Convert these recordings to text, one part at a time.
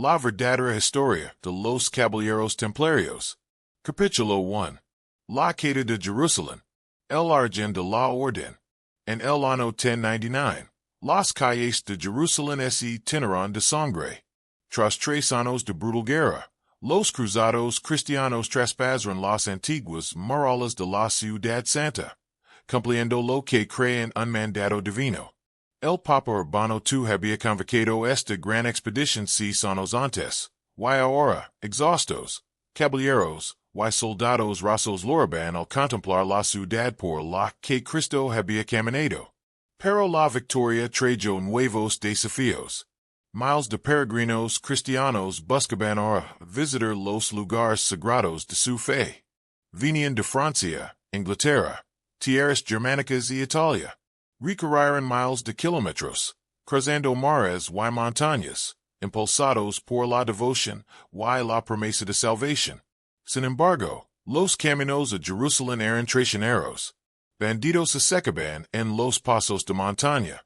La verdadera Historia de los Caballeros Templarios. Capítulo 1. La Queda de Jerusalén. El Origen de la Orden. En el año 1099. Las calles de Jerusalén se llenaron de sangre. Tras 3 años de brutal guerra, los cruzados cristianos traspasaron las antiguas murallas de la ciudad santa, cumpliendo lo que creían un mandato divino. El Papa Urbano II había convocado esta gran expedición 6 años antes, y ahora, exhaustos, caballeros, y soldados rasos loraban al contemplar la ciudad por la que Cristo había caminado. Pero la victoria trajo nuevos desafíos. Miles de peregrinos cristianos buscaban ahora visitar los lugares sagrados de su fe. Venían de Francia, Inglaterra, tierras germánicas y Italia. Recorrieron miles de kilómetros, cruzando mares y montañas, impulsados por la devoción y la promesa de salvación. Sin embargo, los caminos a Jerusalén eran traicioneros. Bandidos se secaban en los pasos de montaña.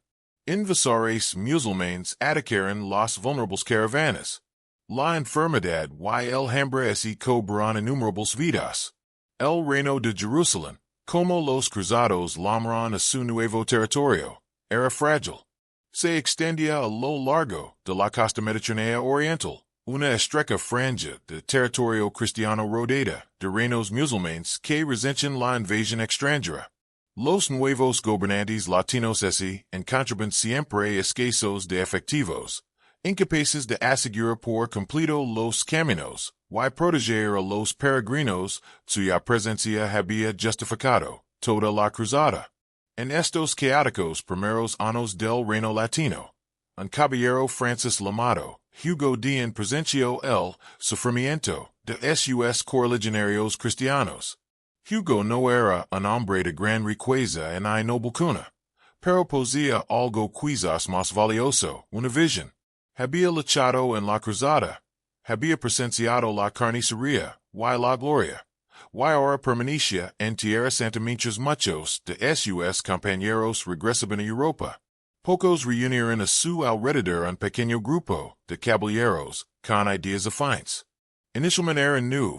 Invasores musulmanes atacaron las vulnerables caravanas. La enfermedad y el hambre se cobraron innumerables vidas. El reino de Jerusalén, como los cruzados llamaron a su nuevo territorio, era frágil. Se extendía a lo largo de la costa mediterránea oriental, una estrecha franja de territorio cristiano rodeada de reinos musulmanes que resentían la invasión extranjera. Los nuevos gobernantes latinos encontraban siempre escasos de efectivos, incapaces de asegurar por completo los caminos y proteger a los peregrinos cuya presencia había justificado toda la cruzada. En estos caóticos primeros años del reino latino, un caballero francés llamado Hugo Díaz presenció el sufrimiento de sus correligionarios cristianos. Hugo no era un hombre de gran riqueza ni noble cuna, pero poseía algo quizás más valioso, una visión. Había luchado en la cruzada, había presenciado la carnicería y la gloria, y ahora permanecía en tierra santa mientras muchos de sus compañeros regresaban a Europa. Pocos reunieron a su alrededor un pequeño grupo de caballeros con ideas afines. Inicialmente eran 9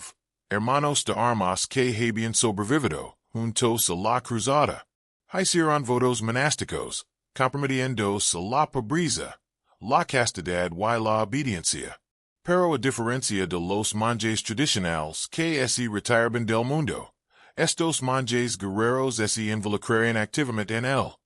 hermanos de armas que habían sobrevivido juntos a la cruzada. Hicieron votos monásticos, comprometiéndose a la pobreza, la castidad y la obediencia. Pero a diferencia de los monjes tradicionales que se retiraban del mundo, estos monjes guerreros se involucrarían activamente en él.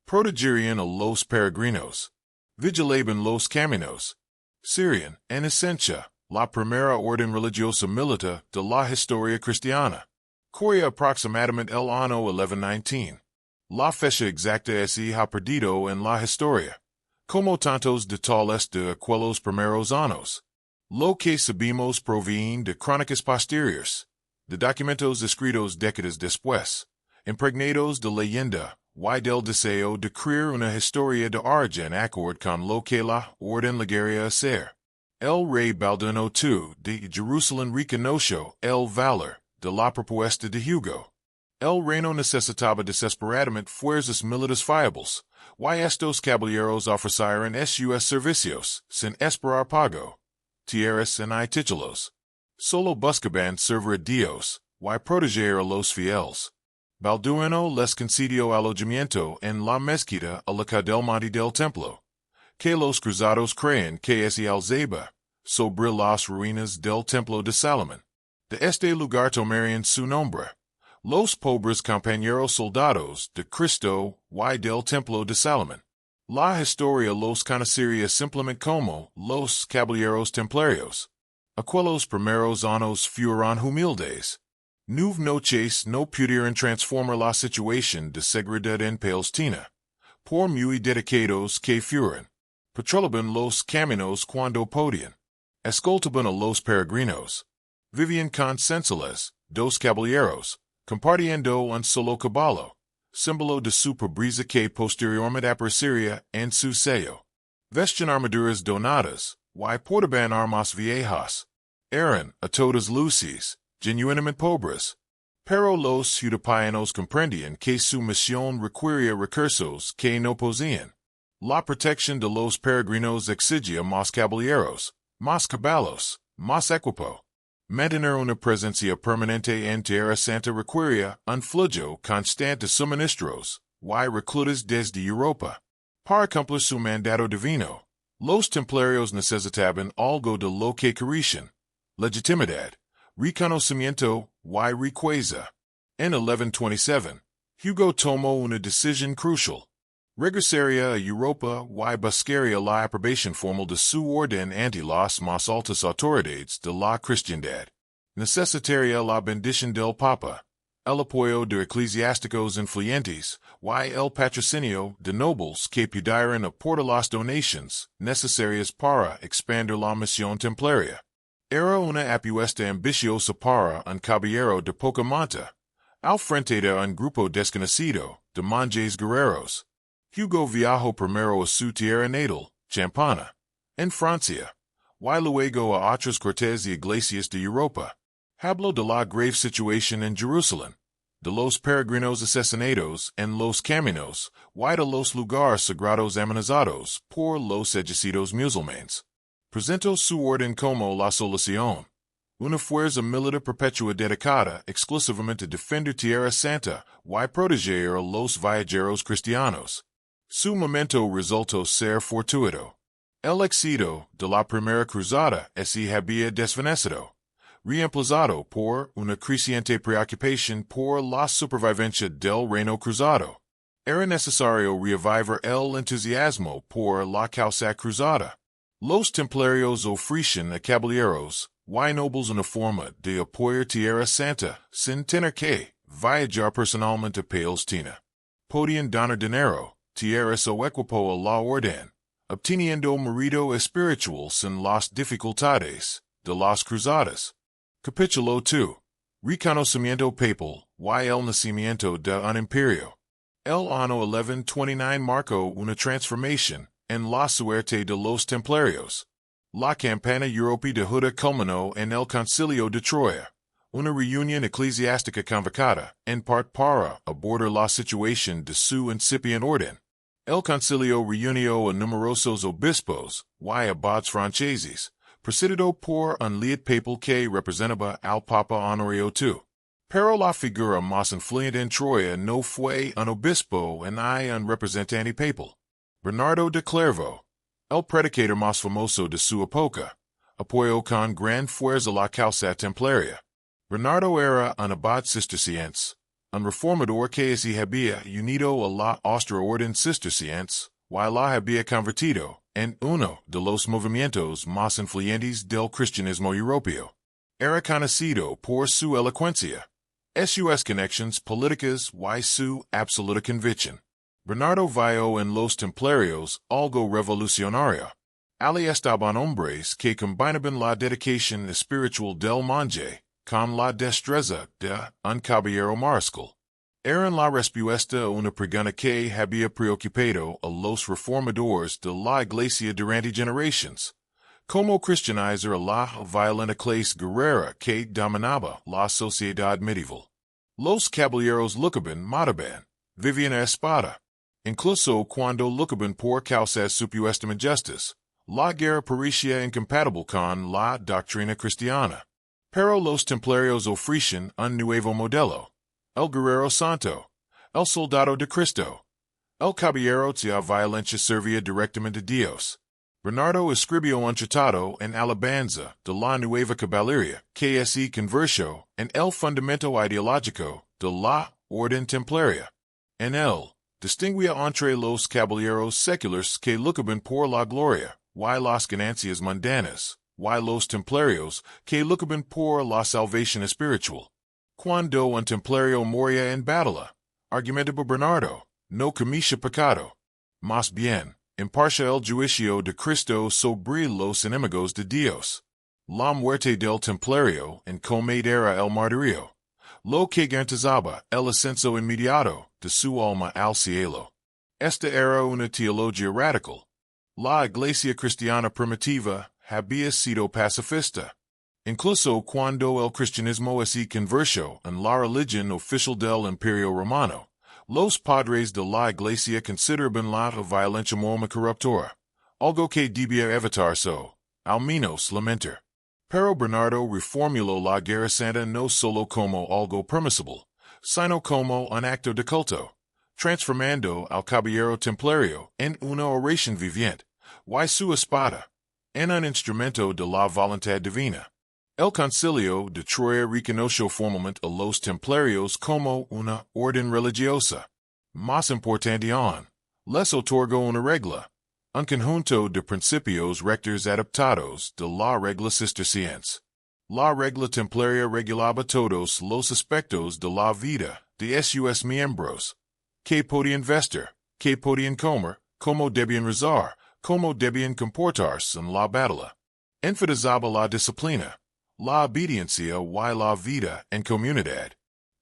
Protegerían a los peregrinos. Vigilaban los caminos. Serían, en esencia, la primera orden religiosa milita de la historia cristiana. Corría aproximadamente el año 1119. La fecha exacta se ha perdido en la historia, como tantos detalles de aquellos primeros años. Lo que sabemos proviene de crónicas posteriores, de documentos escritos décadas después, impregnados de leyenda y del deseo de crear una historia de origen acorde con lo que la orden llegaría a ser. El rey Baldano II de Jerusalén reconoció el valor de la propuesta de Hugo. El reino necesitaba desesperadamente fuerzas militares fiables, y estos caballeros ofrecieron sus servicios sin esperar pago. Tierras y títulos. Solo buscaban servir a Dios y proteger a los fieles. Balduino les concedió alojamiento en la mezquita a la del monte del Templo, que los cruzados creen que es alzaba sobre las ruinas del Templo de Salomón. De este lugar tomarían su nombre los pobres compañeros soldados de Cristo y del Templo de Salomón. La historia los conocería simplemente como los Caballeros Templarios. Aquellos primeros años fueron humildes. 9 noches no pudieron transformar la situación de seguridad en Palestina, por muy dedicados que fueron. Patrolaban los caminos cuando podían. Escoltaban a los peregrinos. Vivían con sencillez, 2 caballeros, compartiendo un solo caballo, símbolo de su pobreza que posteriormente aparecería en su sello. Vestían armaduras donadas, y portaban armas viejas. Eran, a todas luces, genuinamente pobres. Pero los judeopanos comprendían que su misión requería recursos que no poseían. La protección de los peregrinos exigía más caballeros, Mas caballos, mas equipo. Mantener una presencia permanente en tierra santa requiere un flujo constante de suministros, y reclutas desde Europa. Para cumplir su mandato divino, los templarios necesitaban algo de lo que carecían: legitimidad, reconocimiento, y riqueza. En 1127, Hugo tomó una decisión crucial. Regresaría a Europa y buscaría la aprobación formal de su orden ante las más altas autoridades de la cristiandad. Necesitaría la bendición del Papa, el apoyo de eclesiásticos influyentes, y el patrocinio de nobles que pudieran aportar las donaciones necesarias para expandir la misión templaria. Era una apuesta ambiciosa para un caballero de poca monta, al frente de un grupo desconocido de monjes guerreros. Hugo viajó primero a su tierra natal, Champaña, en Francia, y luego a otras cortes y iglesias de Europa. Habló de la grave situación en Jerusalén, de los peregrinos asesinados en los caminos, y de los lugares sagrados amenazados por los ejércitos musulmanes. Presentó su orden como la solución, una fuerza militar perpetua dedicada exclusivamente a defender Tierra Santa y proteger a los viajeros cristianos. Su momento resultó ser fortuito. El éxito de la primera cruzada se había desvanecido, reemplazado por una creciente preocupación por la supervivencia del reino cruzado. Era necesario reavivar el entusiasmo por la causa cruzada. Los templarios ofrecían a caballeros y nobles una forma de apoyar Tierra Santa sin tener que viajar personalmente a Palestina. Podían donar dinero, tierras o equipo a la orden, obteniendo mérito espiritual sin las dificultades de las cruzadas. Capítulo 2. Reconocimiento papal y el nacimiento de un imperio. El año 1129 marcó una transformación en la suerte de los templarios. La campaña europea de Judá culminó en el Concilio de Troya, una reunión eclesiástica convocada en parte para abordar la situación de su incipiente orden. El concilio reunió a numerosos obispos y abades franceses, presidido por un lead papal que representaba al Papa Honorio II. Pero la figura más influyente en Troya no fue un obispo ni un representante papal. Bernardo de Clairvaux, el predicador más famoso de su época, apoyó con gran fuerza la causa templaria. Bernardo era un abad cisterciense, un reformador que se había unido a la Austria Orden Cisterciense y la había convertido en uno de los movimientos más influyentes del cristianismo europeo. Era conocido por su elocuencia, sus conexiones políticas y su absoluta convicción. Bernardo vio en los templarios algo revolucionario. Allí estaban hombres que combinaban la dedicación espiritual del monje con la destreza de un caballero mariscal. Eran la respuesta a una pregunta que había preocupado a los reformadores de la Iglesia durante generaciones: ¿cómo cristianizar a la violenta clase guerrera que dominaba la sociedad medieval? Los caballeros luchaban, mataban, vivían a espada. Incluso cuando luchaban por causas supuestamente justas, la guerra parecía incompatible con la doctrina cristiana. Pero los templarios ofrecían un nuevo modelo: el guerrero santo, el soldado de Cristo. El caballero de la violencia servía directamente a Dios. Bernardo escribió un tratado en alabanza de la nueva caballería que se convirtió en el fundamento ideológico de la Orden Templaria. En él, distinguía entre los caballeros seculares que luchaban por la gloria y las ganancias mundanas, y los templarios que luchaban por la salvación espiritual. Cuando un templario moría en batalla, argumentaba Bernardo, no comía pecado. Más bien, impartia el juicio de Cristo sobre los enemigos de Dios. La muerte del templario en comed era el martirio, lo que garantizaba el ascenso inmediato de su alma al cielo. Esta era una teología radical. La iglesia cristiana primitiva había sido pacifista. Incluso cuando el cristianismo se convirtió en la religión oficial del Imperio Romano, los padres de la iglesia consideraban la violencia como corruptora, algo que debía evitarse. al menos lamenter. Pero Bernardo reformuló la guerra santa no solo como algo permisible, sino como un acto de culto, transformando al caballero templario en una oración viviente, y su espada, en un instrumento de la voluntad divina. El concilio de Troya reconoció formalmente a los templarios como una orden religiosa. Más importante aún, les otorgó una regla, un conjunto de principios rectores adaptados de la regla cisterciense. La regla templaria regulaba todos los aspectos de la vida de sus miembros, que podían vestir, que podían comer, cómo debían rezar, cómo debían comportarse en la batalla. Enfatizaba la disciplina, la obediencia y la vida en comunidad.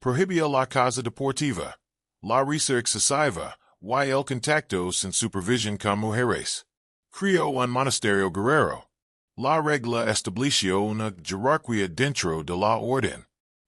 Prohibía la caza deportiva, la risa excesiva y el contacto sin supervisión con mujeres. Creó un monasterio guerrero. La regla estableció una jerarquía dentro de la orden.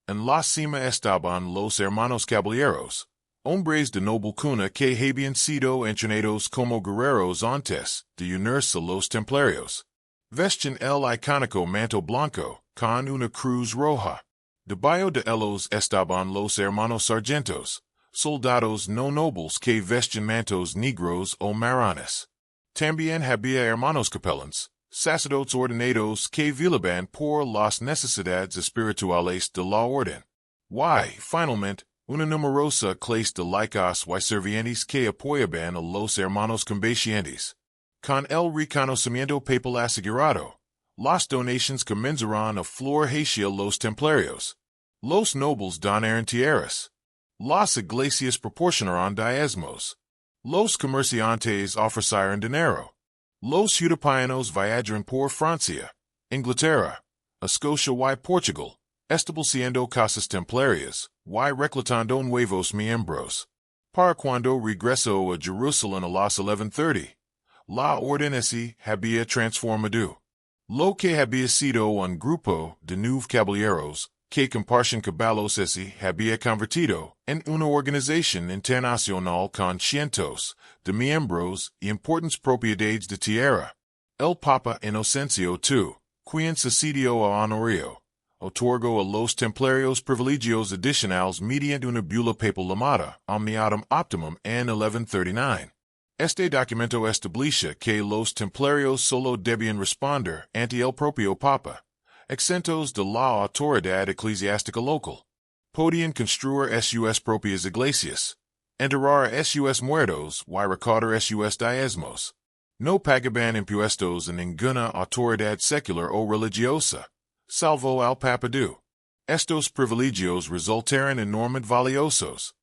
En la cima estaban los hermanos caballeros, hombres de noble cuna que habían sido entrenados como guerreros antes de unirse a los templarios. Vestían el icónico manto blanco, con una cruz roja. Debajo de ellos estaban los hermanos sargentos, soldados no nobles que vestían mantos negros o marrones. También había hermanos capellans, sacerdotes ordenados que velaban por las necesidades espirituales de la orden. Y, finalmente, una numerosa clase de laicos y servientes que apoyaban a los hermanos combatientes. Con el reconocimiento papal asegurado, las donaciones comenzaron a flor hacia los templarios. Los nobles donaron tierras. Las iglesias proporcionaron diezmos. Los comerciantes ofrecieron dinero. Los ciudadanos viajaron por Francia, Inglaterra, Escocia y Portugal, estableciendo casas templarias y reclutando nuevos miembros. Para cuando regresó a Jerusalén a las 11:30, la orden se había transformado. Lo que había sido un grupo de 9 caballeros que compartían caballos se había convertido en una organización internacional con cientos de miembros y importantes propiedades de tierra. El Papa Inocencio II, quien sucedió a Honorio, otorgó a los templarios privilegios adicionales mediante una bula papal llamada Omniatum Optimum en 1139. Este documento establecía que los templarios solo debían responder ante el propio Papa, exentos de la autoridad eclesiástica local. Podían construir sus propias iglesias, enterrar sus muertos y recaudar sus diezmos. No pagaban impuestos en ninguna autoridad secular o religiosa, salvo al papado. Estos privilegios resultaron enormemente valiosos.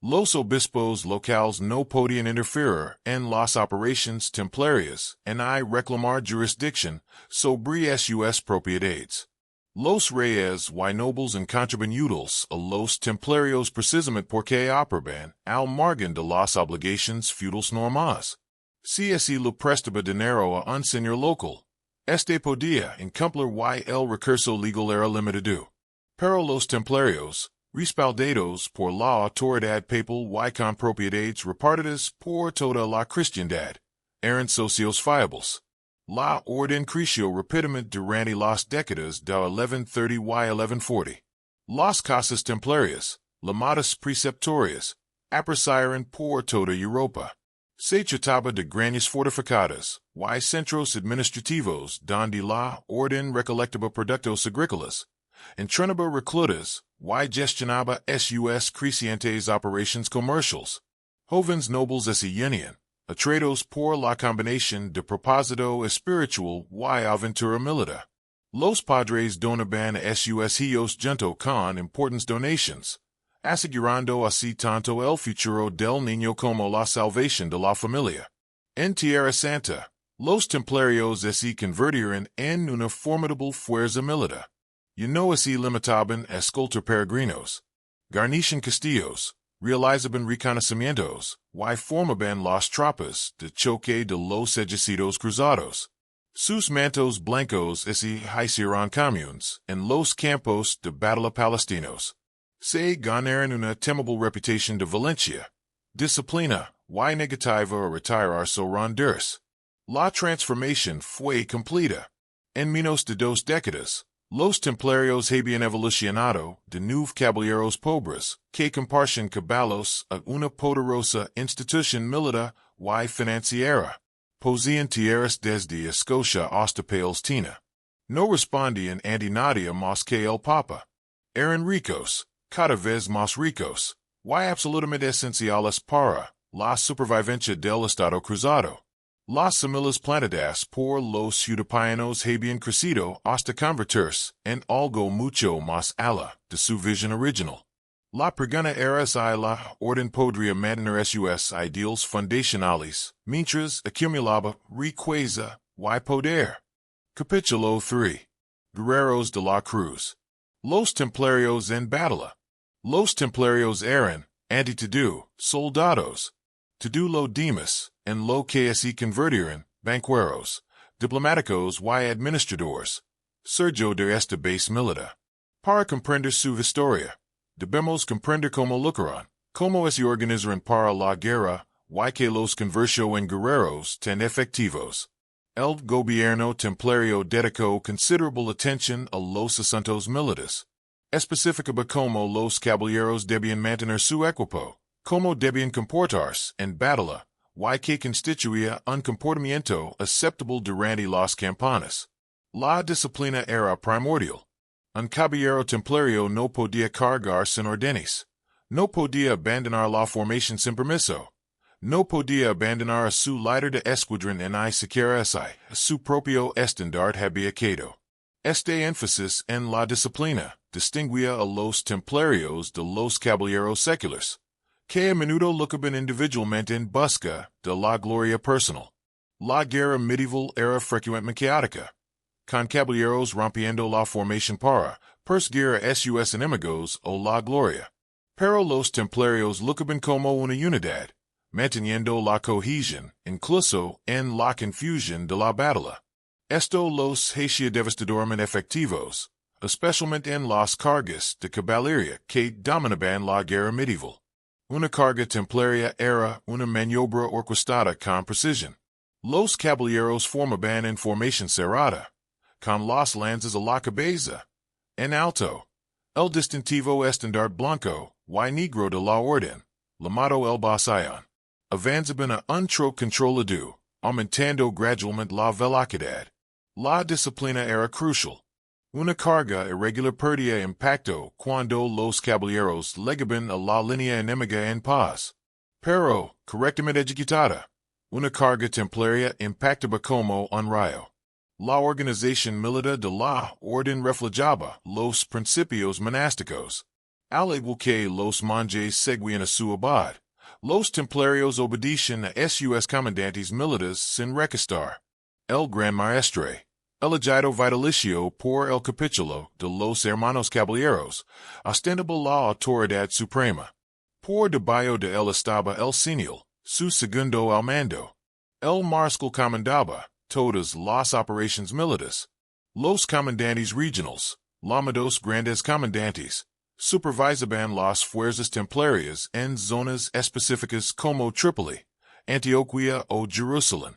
Los obispos locales no podían interferir en las operaciones templarias ni reclamar jurisdicción sobre sus propiedades. Los reyes y nobles encontraban útiles a los templarios precisamente porque operaban al margen de las obligaciones feudales normales. Si se le prestaba dinero a un señor local, este podía incumplir y el recurso legal era limitado. Pero los templarios, respaldados por la autoridad papal y con propiedades repartidas por toda la cristiandad, eran socios fiables. La orden creció rápidamente durante las décadas de 1130 y 1140. Las casas templarias, llamadas preceptorias, aparecieron por toda Europa. Se trataba de grandes fortificadas y centros administrativos donde la orden recolectaba productos agrícolas, entrenaba reclutas y gestionaba sus crecientes operations comerciales. Jóvenes nobles se unían, atraídos por la combinación de propósito espiritual y aventura militar. Los padres donaban a sus hijos junto con importantes donaciones, asegurando así tanto el futuro del niño como la salvación de la familia. En Tierra Santa, los templarios se convirtieron en una formidable fuerza militar. Y no se limitaban a escoltar peregrinos, garnician castillos, realizaban reconocimientos, y formaban las tropas de choque de los ejércitos cruzados. Sus mantos blancos se hicieron comunes en los campos de batalla palestinos. Se ganaron una temible reputación de violencia, disciplina y negativa a retirar su ronderos. La transformación fue completa. En menos de dos décadas, los templarios habían evolucionado de nuevo caballeros pobres, que compartían caballos a una poderosa institución militar y financiera. Poseían tierras desde Escocia hasta Palestina. No respondían ante nadie más que el Papa. Eran ricos, cada vez más ricos, y absolutamente esenciales para la supervivencia del Estado cruzado. Las semillas plantadas por los europeos habían crecido hasta convertirse en algo mucho más allá de su visión original. La pregunta era si la orden podría mantener sus ideales fundacionales mientras acumulaba riqueza y poder. Capítulo 3. Guerreros de la Cruz. Los Templarios en batalla. Los Templarios eran, ante todo, soldados. Todo lo demás, en lo que se convirtieron, banqueros, diplomáticos y administradores. Surgió de esta base militar. Para comprender su historia, debemos comprender cómo lucraron, cómo se organizaron para la guerra, y que los convirtió en guerreros tan efectivos. El gobierno templario dedicó considerable atención a los asuntos militares. Especificaba cómo los caballeros debían mantener su equipo, cómo debían comportarse en batalla, y que constituía un comportamiento aceptable durante las campañas. La disciplina era primordial. Un caballero templario no podía cargar sin órdenes. No podía abandonar la formación sin permiso. No podía abandonar a su líder de escuadrón ni siquiera a su propio estandarte había quedado. Este énfasis en la disciplina distinguía a los templarios de los caballeros seculares, que a menudo luchaban individualmente en busca de la gloria personal. La guerra medieval era frecuentemente caótica, con caballeros rompiendo la formación para perseguir a sus enemigos o la gloria. Pero los templarios luchaban como una unidad, manteniendo la cohesión incluso en la confusión de la batalla. Esto los hacía devastadoramente efectivos, especialmente en las cargas de caballería que dominaban la guerra medieval. Una carga templaria era una maniobra orquestada con precisión. Los caballeros formaban en formación cerrada, con las lanzas a la cabeza. En alto, el distintivo estandarte blanco y negro de la orden, llamado el basallón, avanzaban a un trote controlado, aumentando gradualmente la velocidad. La disciplina era crucial. Una carga irregular perdía impacto cuando los caballeros llegaban a la línea enemiga en paz. Pero, correctamente ejecutada, una carga templaria impactaba como un rayo. La organización militar de la orden reflejaba los principios monásticos. Al igual que los monjes seguían a su abad, los templarios obedecían a sus comandantes militares sin recostar. El gran maestre, elegido vitalicio por el capítulo de los hermanos caballeros, ostentaba la autoridad suprema. Por debajo de él estaba el señor, su segundo al mando. El mariscal comandaba todas las operaciones militares. Los comandantes regionales, llamados grandes comandantes, supervisaban las fuerzas templarias en zonas específicas como Trípoli, Antioquia o Jerusalén.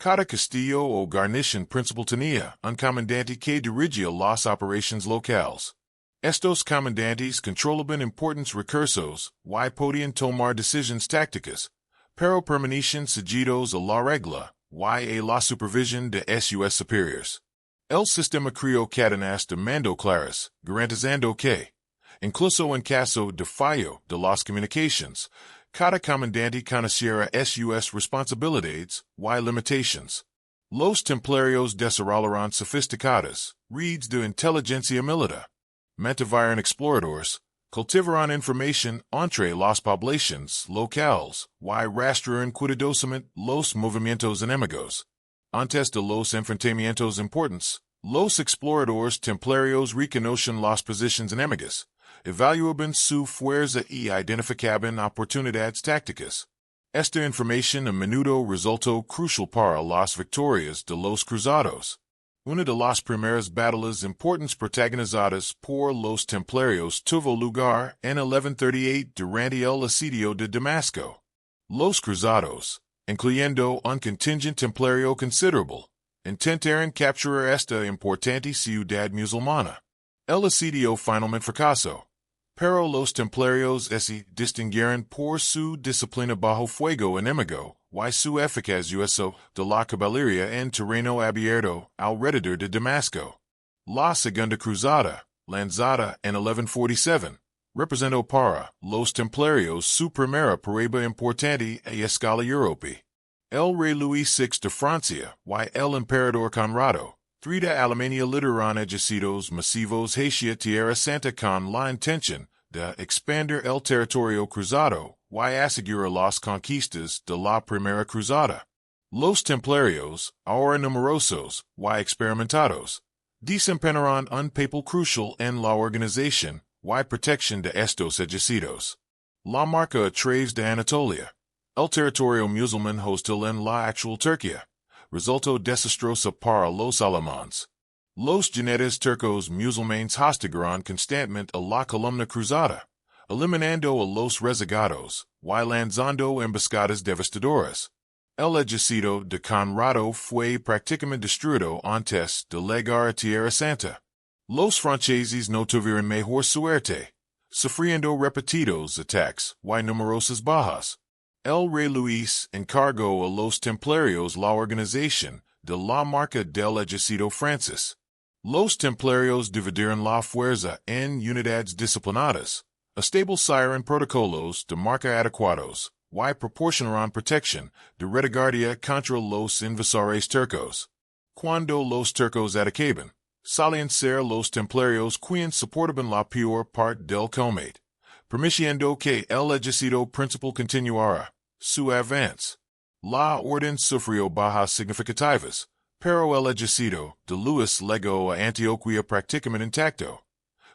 Cada castillo o guarnición principal tenía un comandante que dirigía las operaciones locales. Estos comandantes controlaban importantes recursos y podían tomar decisiones tácticas, pero permanecían sujetos a la regla y a la supervisión de sus superiores. El sistema creó cadenas de mando claras, garantizando que, incluso en caso de fallo de las comunicaciones, cada comandante conociera sus responsabilidades y limitations. Los templarios desarrollaron sofisticadas redes de inteligencia militar. Mantuvieron exploradores, cultivaron información entre las poblaciones locales y rastrearon cuidadosamente los movimientos enemigos. Antes de los enfrentamientos importantes, los exploradores templarios reconocían las posiciones enemigas, evaluaban su fuerza y identificaban oportunidades tácticas. Esta información a menudo resultó crucial para las victorias de los Cruzados. Una de las primeras batallas importantes protagonizadas por los templarios tuvo lugar en 1138 durante el asedio de Damasco. Los Cruzados, incluyendo un contingente templario considerable, Intentaron capturar esta importante ciudad musulmana. El asedio finalmente fracasó. Pero los templarios se distinguieron por su disciplina bajo fuego enemigo y su eficaz uso de la caballería en terreno abierto alrededor de Damasco. La segunda cruzada, lanzada en 1147, representó para los templarios su primera prueba importante a escala europea. El rey Luis VI de Francia y el emperador Conrado III de Alemania lideraron ejércitos masivos hacia Tierra Santa con la intención de expandir el territorio cruzado y asegurar las conquistas de la primera cruzada. Los templarios, ahora numerosos y experimentados, desempeñaron un papel crucial en la organización y protección de estos ejércitos. La marca a través de Anatolia, el territorio musulmán hostil en la actual Turquía, resultó desastrosa para los alemanes. Los jinetes turcos musulmanes hostigaron constantemente a la columna cruzada, eliminando a los rezagados y lanzando emboscadas devastadoras. El ejército de Conrado fue prácticamente destruido antes de llegar a Tierra Santa. Los franceses no tuvieron mejor suerte, sufriendo repetidos ataques y numerosas bajas. El rey Luis encargó a los templarios la organización de la marca del ejército francés. Los templarios dividieron la fuerza en unidades disciplinadas, establecieron protocolos de marca adecuados y proporcionaron protección de retaguardia contra los invasores turcos. Cuando los turcos atacaban, solían ser los templarios quienes soportaban la peor parte del combate, permitiendo que el ejército principal continuara su avance. La orden sufrió bajas significativas, pero el ejército de Luis llegó a Antioquia prácticamente intacto.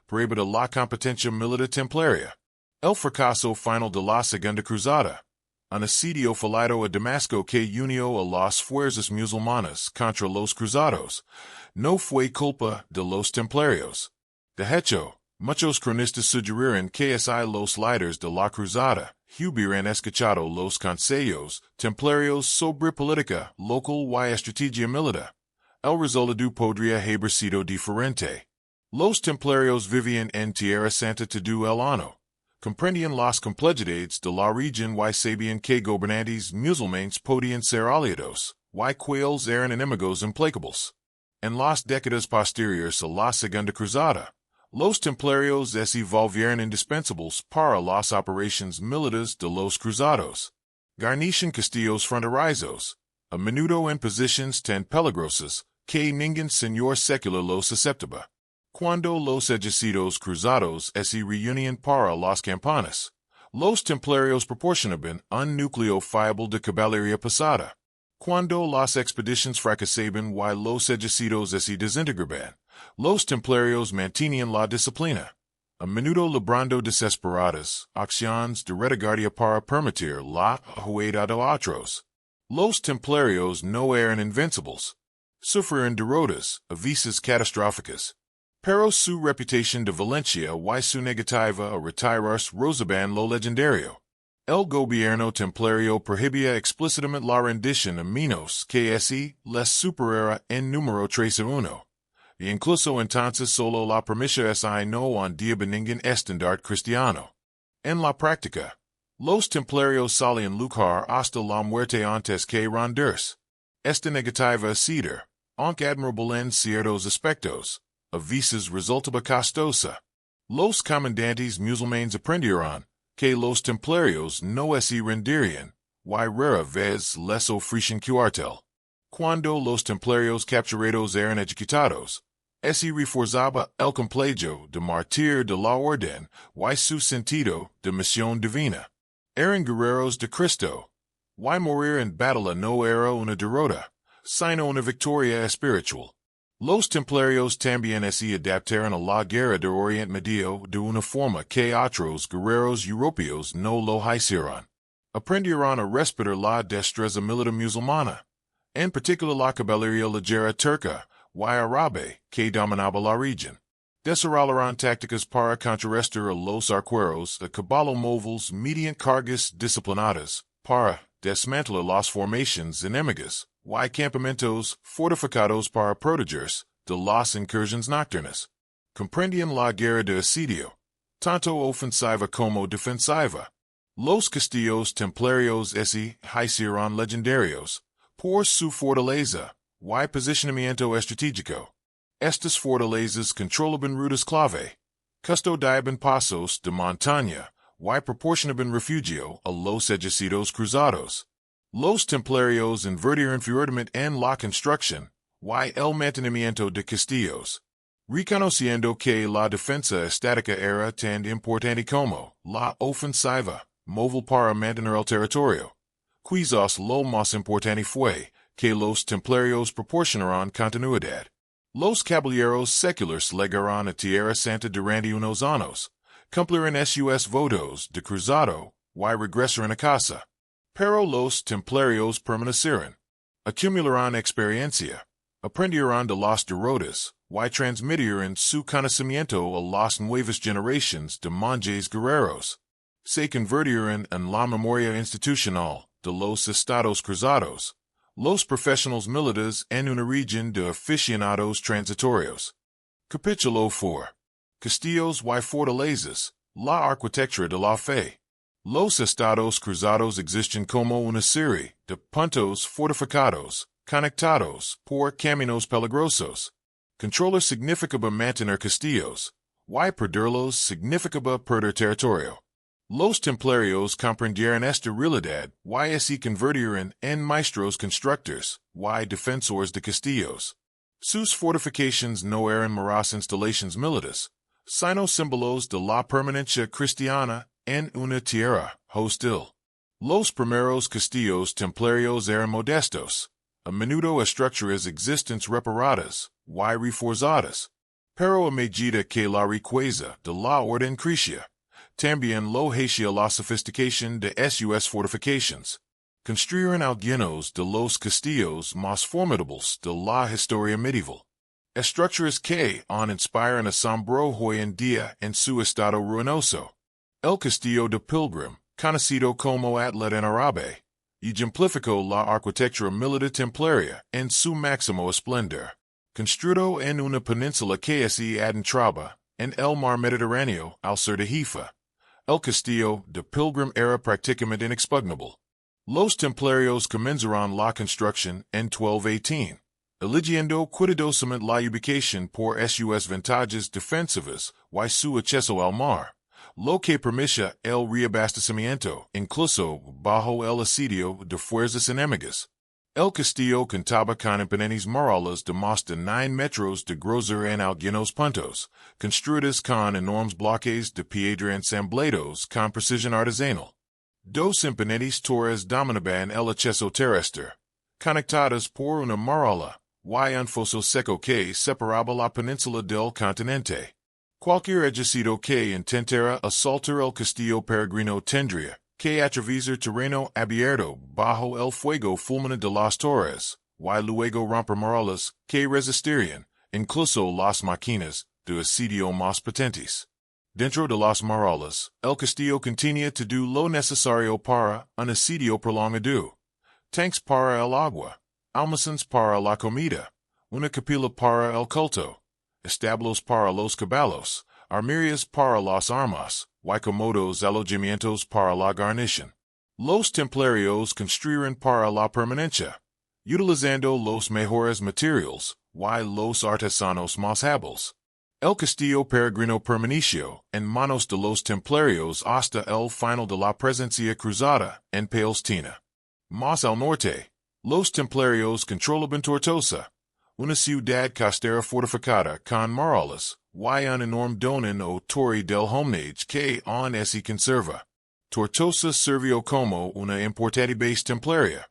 Prueba de la competencia militar templaria. El fracaso final de la segunda cruzada. Un asedio fallido a Damasco que unió a las fuerzas musulmanas contra los cruzados. No fue culpa de los templarios. De hecho, muchos cronistas sugieren que los líderes de la cruzada hubieran escuchado los consejos templarios sobre política local y estrategia militar. El resultado podría haber sido diferente. Los templarios vivían en Tierra Santa todo el año, comprendían las complejidades de la región y sabían que gobernantes musulmanes podían ser aliados, y cuales eran enemigos implacables. En las décadas posteriores a la Segunda Cruzada, los templarios se volvieron indispensables para las operaciones militares de los cruzados. Garnician castillos fronterizos, a menudo en posiciones tan peligrosas que ningún señor secular los aceptaba. Cuando los ejércitos cruzados se reunían para las campanas, los templarios proporcionaban un núcleo fiable de caballería pesada. Cuando las expediciones fracasaban y los ejércitos se desintegraban, los templarios mantenían la disciplina, a menudo librando desesperadas acciones de retaguardia para permitir la huida de otros. Los templarios no eran invencibles. Sufrieron derrotas, a veces catastróficas. Pero su reputación de valencia y su negativa a retirarse rozaban lo legendario. El gobierno templario prohibía explícitamente la rendición a menos que les superara en número 3 a 1. E incluso entonces solo la permisión no andaba ningún estandarte cristiano. En la práctica, los templarios solían luchar hasta la muerte antes que rendirse. Esta negativa a ceder, aunque admirable en ciertos aspectos, a veces resultaba costosa. Los comandantes musulmanes aprendieron que los templarios no se rendirían, y rara vez les ofrecían cuartel. Cuando los templarios capturados eran ejecutados, se reforzaba el complejo de mártir de la orden y su sentido de misión divina. Eran guerreros de Cristo, y morir en batalla no era una derrota, sino una victoria espiritual. Los templarios también se adaptaron a la guerra de Oriente Medio de una forma que otros guerreros europeos no lo hicieron. Aprendieron a respetar la destreza militar musulmana, en particular la caballería ligera turca y árabe que dominaba la región. Desarrollaron tácticas para contrarrestar a los arqueros a caballo móviles mediante cargas disciplinadas para desmantelar las formaciones enemigas y campamentos fortificados para protegerse de las incursiones nocturnas. Comprendían la guerra de asedio, tanto ofensiva como defensiva. Los castillos templarios hicieron legendarios por su fortaleza y posicionamiento estratégico. Estas fortalezas controlaban rutas clave, custodiaban pasos de montaña y proporcionaban refugio a los ejércitos cruzados. Los templarios invirtieron fuertemente en la construcción y el mantenimiento de castillos, reconociendo que la defensa estática era tan importante como la ofensiva móvil para mantener el territorio. Quizás lo más importante fue que los templarios proporcionaron continuidad. Los caballeros seculares llegaron a Tierra Santa durante unos años, cumplieron sus votos de cruzado y regresaron a casa. Pero los templarios permanecieron, acumularon experiencia, aprendieron de las derrotas y transmitieron su conocimiento a las nuevas generaciones de monjes guerreros. Se convirtieron en la memoria institucional de los estados cruzados, los profesionales militares en una región de aficionados transitorios. Capítulo 4. Castillos y fortalezas, la arquitectura de la fe. Los estados cruzados existen como una serie de puntos fortificados, conectados por caminos peligrosos. Controlar significaba mantener castillos, y perderlos significaba perder territorio. Los templarios comprendieron esta realidad y se convirtieron en maestros constructores y defensores de castillos. Sus fortificaciones no eran meras instalaciones militares, sino símbolos de la permanencia cristiana en una tierra hostil. Los primeros castillos templarios eran modestos, a menudo estructuras existentes reparadas y reforzadas. Pero a medida que la riqueza de la orden crecía, también lo hacía la sofisticación de sus fortificaciones. Construyeron algunos de los castillos más formidables de la historia medieval. Estructuras que aún inspiran asombro hoy en día en su estado ruinoso. El castillo de Pilgrim, conocido como Atlet en árabe, ejemplificó la arquitectura militar templaria en su máximo esplendor. Construido en una península que se adentraba en el mar Mediterráneo al sur de Haifa, el castillo de Pilgrim era prácticamente inexpugnable. Los templarios comenzaron la construcción en 1218, eligiendo cuidadosamente la ubicación por sus ventajas defensivas y su acceso al mar, lo que permitía el reabastecimiento incluso bajo el asedio de fuerzas enemigas. El castillo contaba con imponentes murallas de más de 9 metros de grosor en algunos puntos, construidas con enormes bloques de piedra ensamblados con precisión artesanal. Dos imponentes torres dominaban el acceso terrestre, conectadas por una muralla y un foso seco que separaba la península del continente. Cualquier ejército que intentara asaltar el castillo peregrino tendría que atravesar terreno abierto bajo el fuego fulminante de las torres, y luego romper murallas que resistirían, incluso las máquinas de asedio más potentes. Dentro de las murallas, el castillo contenía todo lo necesario para un asedio prolongado. Tanks para el agua, almacenes para la comida, una capilla para el culto, establos para los caballos, armarias para las armas, y cómodos alojamientos para la guarnición. Los templarios construyeron para la permanencia, utilizando los mejores materiales y los artesanos más hábiles. El castillo peregrino permaneció en manos de los templarios hasta el final de la presencia cruzada en Palestina. Más al norte, los templarios controlaban Tortosa, una ciudad costera fortificada con murallas y un enorme donen o torre del homenage que aún se conserva. Tortosa sirvió como una importante base templaria,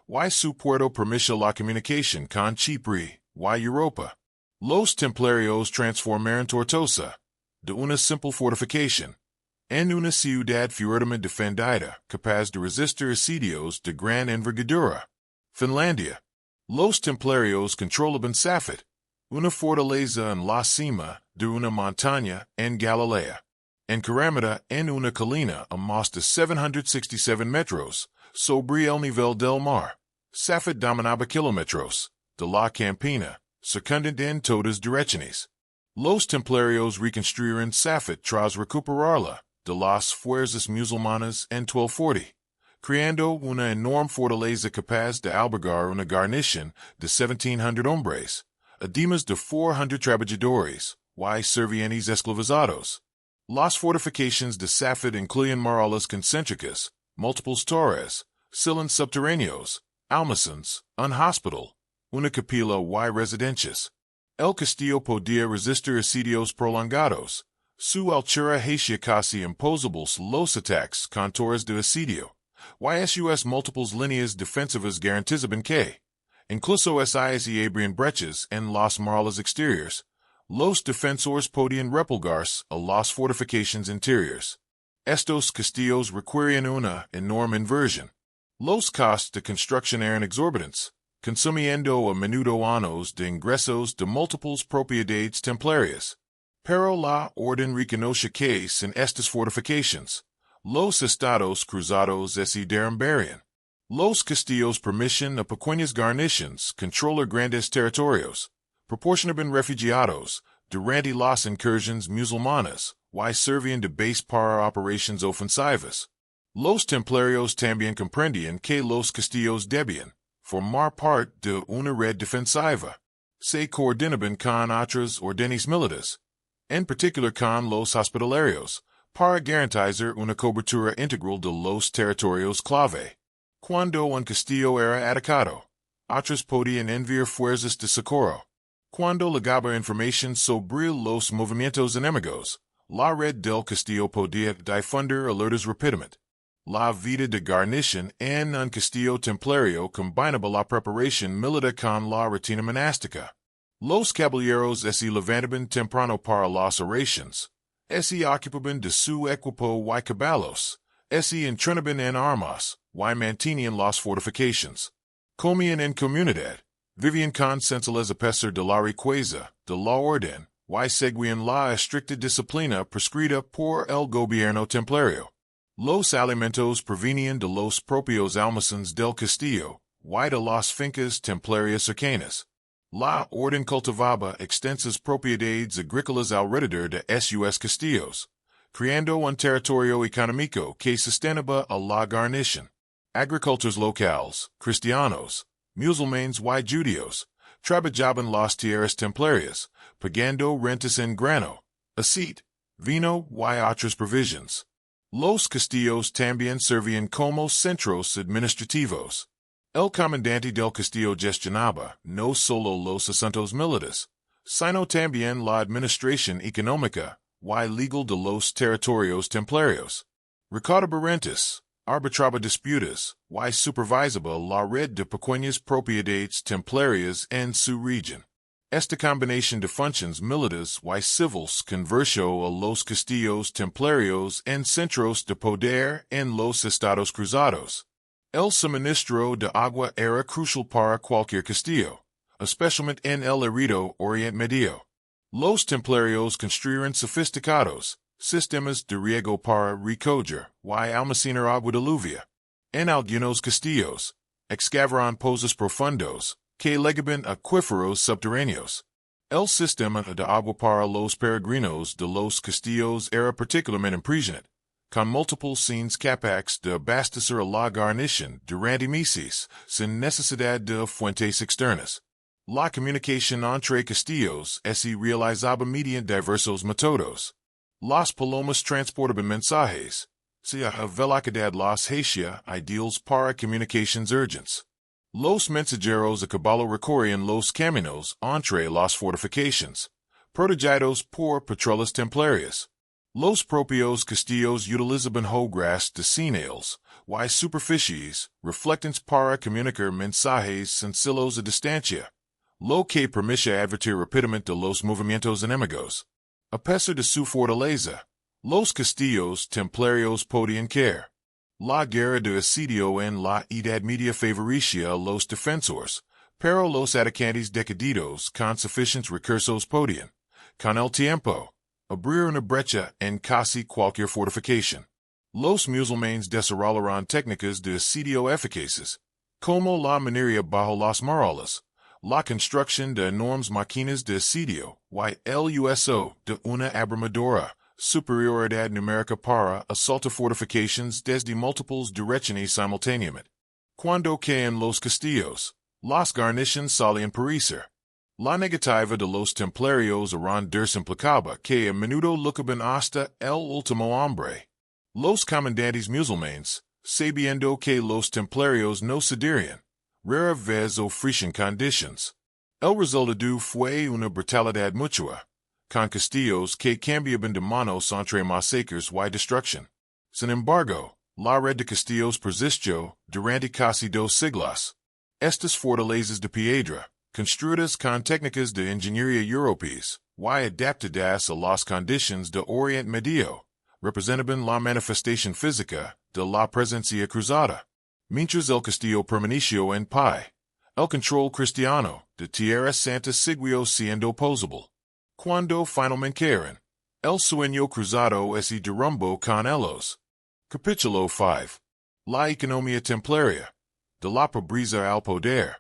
y su puerto permitió la comunicación con Chipre y Europa. Los templarios transformaron Tortosa, de una simple fortificación, en una ciudad fuertemente defendida, capaz de resistir asedios de gran envergadura. Finlandia. Los templarios controlaban Safed, una fortaleza en la cima de una montaña en Galilea. Encaramada en una colina a más de 767 metros sobre el nivel del mar. Safet dominaba kilómetros, de la campina, circundant en todas direcciones. Los templarios reconstruyeron Safet tras recuperarla de las fuerzas musulmanas en 1240, creando una enorme fortaleza capaz de albergar una guarnición de 1,700 hombres, además de 400 trabajadores, y servientes esclavizados. Las fortificaciones de Safed incluyen murallas concéntricas, múltiples torres, silons subterráneos, almacenes, un hospital, una capilla y residencias. El castillo podía resistir asedios prolongados. Su altura hacía casi imposibles los ataques con torres de asedio. Sus múltiples líneas defensivas garantizaban que, incluso si abrían brechas en las murallas exteriores, los defensores podían repulgarse a las fortificaciones interiores. Estos castillos requerían una enorme inversión. Los costos de construcción eran exorbitantes, consumiendo a menudo años de ingresos de múltiples propiedades templarias. Pero la orden reconoce que sin estas fortificaciones, los estados cruzados se derrumbarían. Los castillos permiten a pequeñas guarniciones controlar grandes territorios, proporcionaban refugiados durante las incursiones musulmanas, y servían de base para operaciones ofensivas. Los templarios también comprendían que los castillos debían formar parte de una red defensiva. Se coordinaban con otras órdenes militares, en particular con los hospitalarios, para garantizar una cobertura integral de los territorios clave. Cuando un castillo era atacado, otros podían enviar fuerzas de socorro. Cuando llegaba información sobre los movimientos enemigos, la red del castillo podía difundir alertas rápidamente. La vida de guarnición en un castillo templario combinaba la preparación militar con la rutina monástica. Los caballeros se levantaban temprano para las oraciones, se ocupaban de su equipo y caballos, se entrenaban en armas, y mantenían las fortificaciones. Comían en comunidad, vivían con sencillez a pesar de la riqueza, de la orden, y seguían la estricta disciplina prescrita por el gobierno templario. Los alimentos provenían de los propios almacenes del castillo, y de las fincas templarias cercanas. La orden cultivaba extensas propiedades agrícolas alrededor de sus castillos, creando un territorio económico que sostenía a la guarnición. Agricultores locales, cristianos, musulmanes y judíos, trabajaban las tierras templarias, pagando rentas en grano, aceite, vino y otras provisiones. Los castillos también servían como centros administrativos. El comandante del castillo gestionaba no solo los asuntos militares, sino también la administración económica y legal de los territorios templarios. Recaudaba rentas, arbitraba disputas, y supervisaba la red de pequeñas propiedades templarias en su región. Esta combinación de funciones militares y civiles convirtió a los castillos templarios en centros de poder en los estados cruzados. El suministro de agua era crucial para cualquier castillo, especialmente en el árido Oriente Medio. Los templarios construyeron sofisticados sistemas de riego para recoger y almacenar agua de lluvia. En algunos castillos, excavaron pozos profundos que legaban acuíferos subterráneos. El sistema de agua para los peregrinos de los castillos era particularmente impresionante, con múltiples scenes capaces de abastecer a la guarnición durante meses sin necesidad de fuentes externas. La comunicación entre castillos se realizaba mediante diversos métodos. Las palomas transportaban mensajes, sea a velocidad las hacía ideales para comunicaciones urgentes. Los mensajeros a caballo recorrían los caminos entre las fortificaciones, protegidos por patrullas templarias. Los propios castillos utilizaban hogueras de señales y superficies reflectantes para comunicar mensajes sencillos a distancia, lo que permitía advertir rápidamente de los movimientos enemigos. A pesar de su fortaleza, los castillos templarios podían caer. La guerra de asedio en la Edad Media favorecía a los defensores, pero los atacantes decididos con suficientes recursos podían, con el tiempo, abrir una brecha en casi cualquier fortificación. Los musulmanes desarrollaron técnicas de asedio eficaces, Como la minería bajo las marolas, la construcción de enormes máquinas de asedio, y el uso de una abrumadora superioridad numérica para asaltar fortifications desde múltiples direcciones simultáneamente. Cuando caen los castillos, las guarniciones solían perecer. La negativa de los templarios a rendirse implicaba que a menudo luchaban hasta el último hombre. Los comandantes musulmanes, sabiendo que los templarios no cederían, rara vez ofrecían conditions. El resultado fue una brutalidad mutua, con castillos que cambiaban de manos entre masacres y destrucción. Sin embargo, la red de castillos persistió durante casi 2 siglos. Estas fortalezas de piedra, construidas con técnicas de ingeniería europeas, y adaptadas a las condiciones de Oriente Medio, representaban la manifestación física de la presencia cruzada. Mientras el castillo permaneció en pie, el control cristiano de Tierra Santa siguió siendo posible. Cuando finalmente el sueño cruzado se derrumbó con ellos. Capítulo 5. La economía templaria. De la pobreza al poder.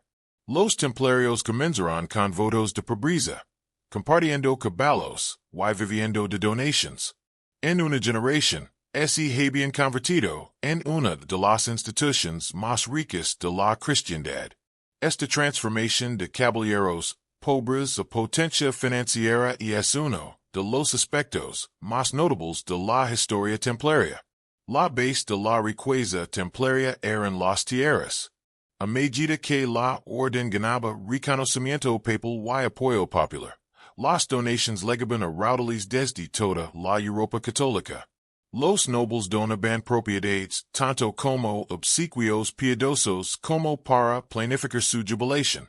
Los templarios comenzaron con votos de pobreza, compartiendo caballos, y viviendo de donations. En una generación, se habían convertido en una de las instituciones más ricas de la cristiandad. Esta transformación de caballeros pobres a potencia financiera es uno de los aspectos más notables de la historia templaria. La base de la riqueza templaria eran las tierras. A medida que la orden ganaba reconocimiento papal y apoyo popular, las donations llegaban a raudales desde toda la Europa católica. Los nobles donaban propiedades tanto como obsequios piadosos como para planificar su jubilación.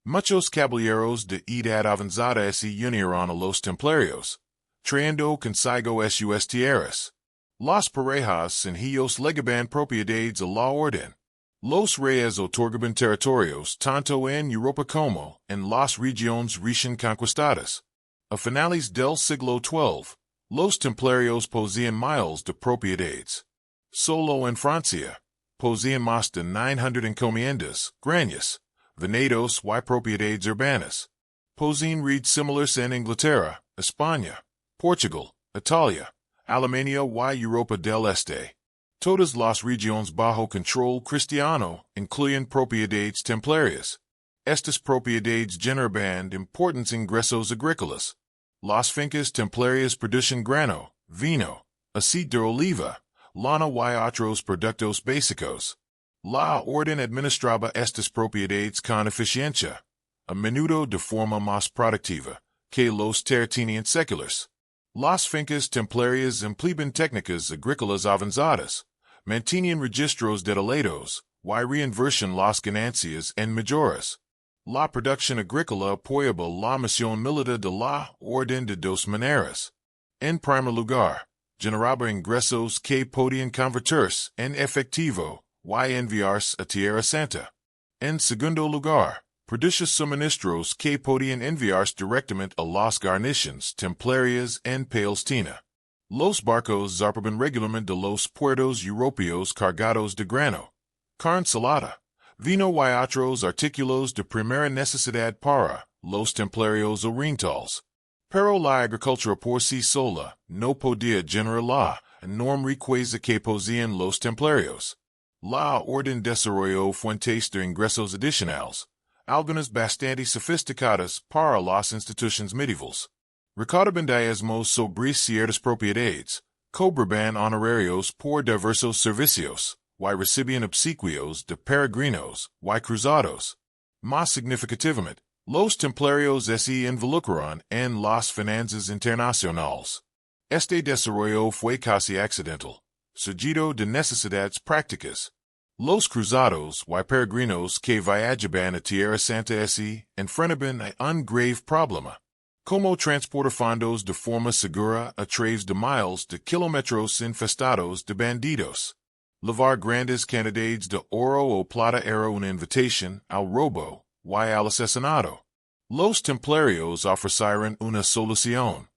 Muchos caballeros de edad avanzada se unieron a los templarios, trayendo consigo sus tierras. Las parejas sin hijos legaban propiedades a la orden. Los reyes otorgaban territorios tanto en Europa como en las regiones recién conquistadas. A finales del siglo XII, los templarios poseían miles de propiedades. Solo en Francia, poseían más de 900 encomiendas, granjas, venados y propiedades urbanas. Poseían redes similares en Inglaterra, España, Portugal, Italia, Alemania y Europa del Este. Todas las regiones bajo control cristiano incluyen propiedades templarias. Estas propiedades generaban importantes ingresos agrícolas. Las fincas templarias producen grano, vino, aceite de oliva, lana y otros productos básicos. La orden administraba estas propiedades con eficiencia, a menudo de forma más productiva que los terratenientes seculares. Las fincas templarias empleaban técnicas agrícolas avanzadas, mantenían registros detallados, y reinvertían las ganancias en mejoras. La producción agrícola apoyaba la misión militar de la Orden de dos maneras. En primer lugar, generaba ingresos que podían convertirse en efectivo y enviarse a Tierra Santa. En segundo lugar, producía suministros que podían enviarse directamente a las guarniciones templarias en Palestina. Los barcos zarpaban regularmente de los puertos europeos cargados de grano, carne salada, vino y otros artículos de primera necesidad para los templarios orientales. Pero la agricultura por sí sola no podía generar la enorme riqueza que poseían los templarios. La orden desarrolló fuentes de ingresos adicionales, algunas bastante sofisticadas para las instituciones medievales. Recaudaban diezmos sobre ciertas propiedades, cobraban honorarios por diversos servicios, y recibían obsequios de peregrinos y cruzados. Más significativamente, los templarios se involucraron en las finanzas internacionales. Este desarrollo fue casi accidental, seguido de necesidades prácticas. Los cruzados y peregrinos que viajaban a Tierra Santa se enfrentaban a un grave problema. Como transportar fondos de forma segura a través de miles de kilómetros infestados de bandidos. Llevar grandes cantidades de oro o plata era una invitación al robo y al asesinato. Los templarios ofrecieron una solución.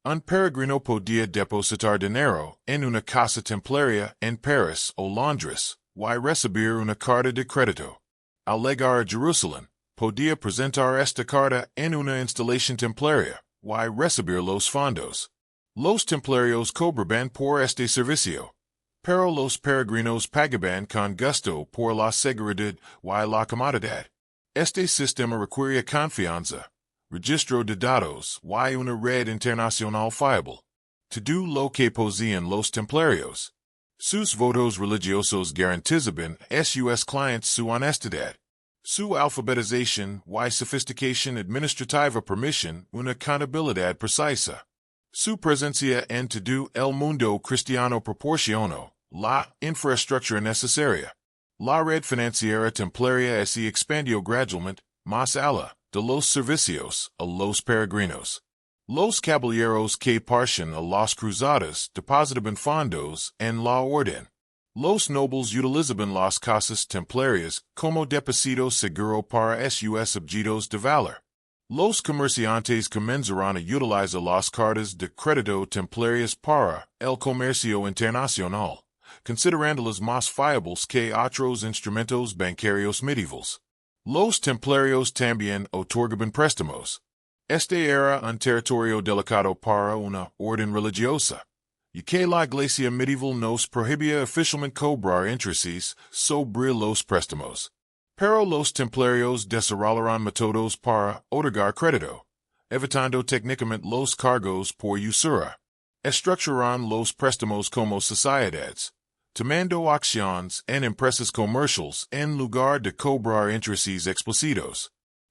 Un peregrino podía depositar dinero en una casa templaria en París o Londres y recibir una carta de crédito. al llegar a Jerusalén, podía presentar esta carta en una instalación templaria, y recibir los fondos. Los templarios cobraban por este servicio, pero los peregrinos pagaban con gusto por la seguridad y la comodidad. Este sistema requería confianza, registro de datos y una red internacional fiable. To do lo que podían los templarios. Sus votos religiosos garantizaban sus clientes su honestidad. Su alfabetización y sofisticación administrativa permitían una contabilidad precisa. Su presencia en todo el mundo cristiano proporcionó la infraestructura necesaria. La red financiera templaria se expandió gradualmente, más allá de los servicios a los peregrinos. Los caballeros que partían a las cruzadas depositaban fondos en la orden. Los nobles utilizaban las casas templarias como depósito seguro para sus objetos de valor. Los comerciantes comenzaron a utilizar las cartas de crédito templarias para el comercio internacional, considerándolas más fiables que otros instrumentos bancarios medievales. Los templarios también otorgaban préstamos. Este era un territorio delicado para una orden religiosa, y que la iglesia medieval nos prohibía oficialmente cobrar intereses sobre los préstamos. Pero los templarios desarrollaron métodos para otorgar crédito, evitando técnicamente los cargos por usura. Estructuraron los préstamos como sociedades, tomando acciones en empresas comerciales en lugar de cobrar intereses explícitos.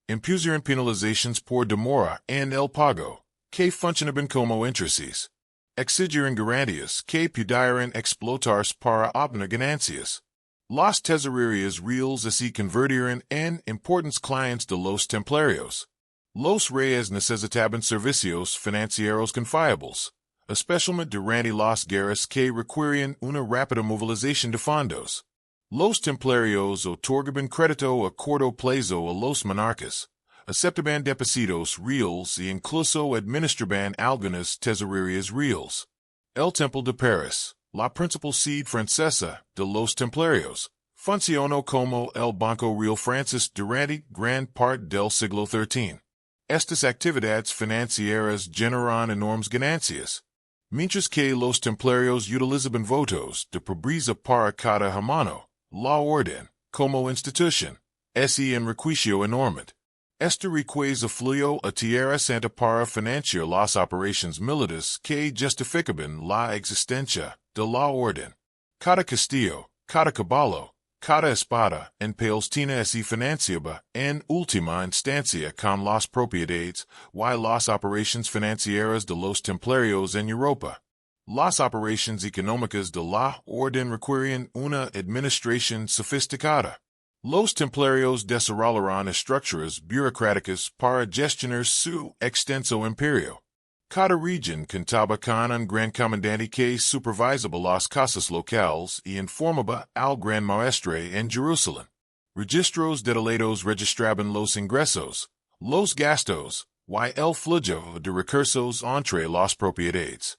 Impusieron penalizaciones por demora en el pago, que funcionaban como intereses. Exigieron garantías que pudieran explotarse para obtener ganancias. Las tesorerías reales se convirtieron en importantes clientes de los templarios. Los reyes necesitaban servicios financieros confiables, especialmente durante las guerras que requerían una rápida movilización de fondos. Los templarios otorgaban crédito a corto plazo a los monarcas, aceptaban depósitos reales e incluso administraban algunas tesorerías reales. El Templo de París, la principal sede francesa de los templarios, funcionó como el Banco Real francés durante gran parte del siglo XIII. Estas actividades financieras generaron enormes ganancias, mientras que los templarios utilizaban votos de pobreza para cada hermano. La orden, como institución, se enriqueció enormemente. Esta riqueza fluyó a Tierra Santa para financiar las operaciones militares que justificaban la existencia de la orden. Cada castillo, cada caballo, cada espada en Palestina se financiaba en última instancia con las propiedades y las operaciones financieras de los templarios en Europa. Las operaciones económicas de la orden requerían una administración sofisticada. Los templarios desarrollaron estructuras burocráticas para gestionar su extenso imperio. Cada región contaba con un gran comandante que supervisaba las casas locales y informaba al gran maestre en Jerusalén. Registros detallados registraban los ingresos, los gastos, y el flujo de recursos entre las propiedades.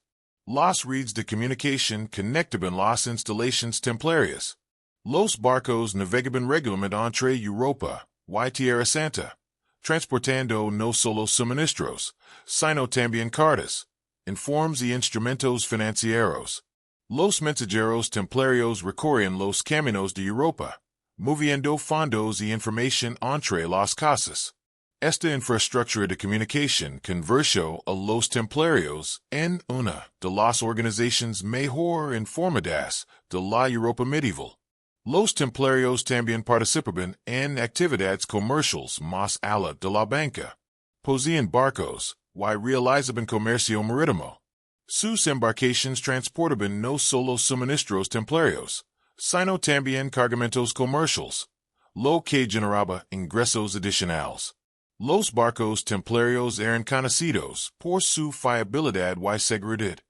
Las redes de comunicación conectaban las instalaciones templarias. Los barcos navegaban regularmente entre Europa y Tierra Santa, transportando no solo suministros, sino también cartas, informes y instrumentos financieros. Los mensajeros templarios recorrían los caminos de Europa, moviendo fondos y información entre las casas. Esta infraestructura de comunicación convirtió a los templarios en una de las organizaciones mejor informadas de la Europa medieval. Los templarios también participaban en actividades comerciales más allá de la banca. Poseían barcos y realizaban comercio marítimo. Sus embarcaciones transportaban no solo suministros templarios, sino también cargamentos comerciales, lo que generaba ingresos adicionales. Los barcos templarios eran conocidos por su fiabilidad y seguridad,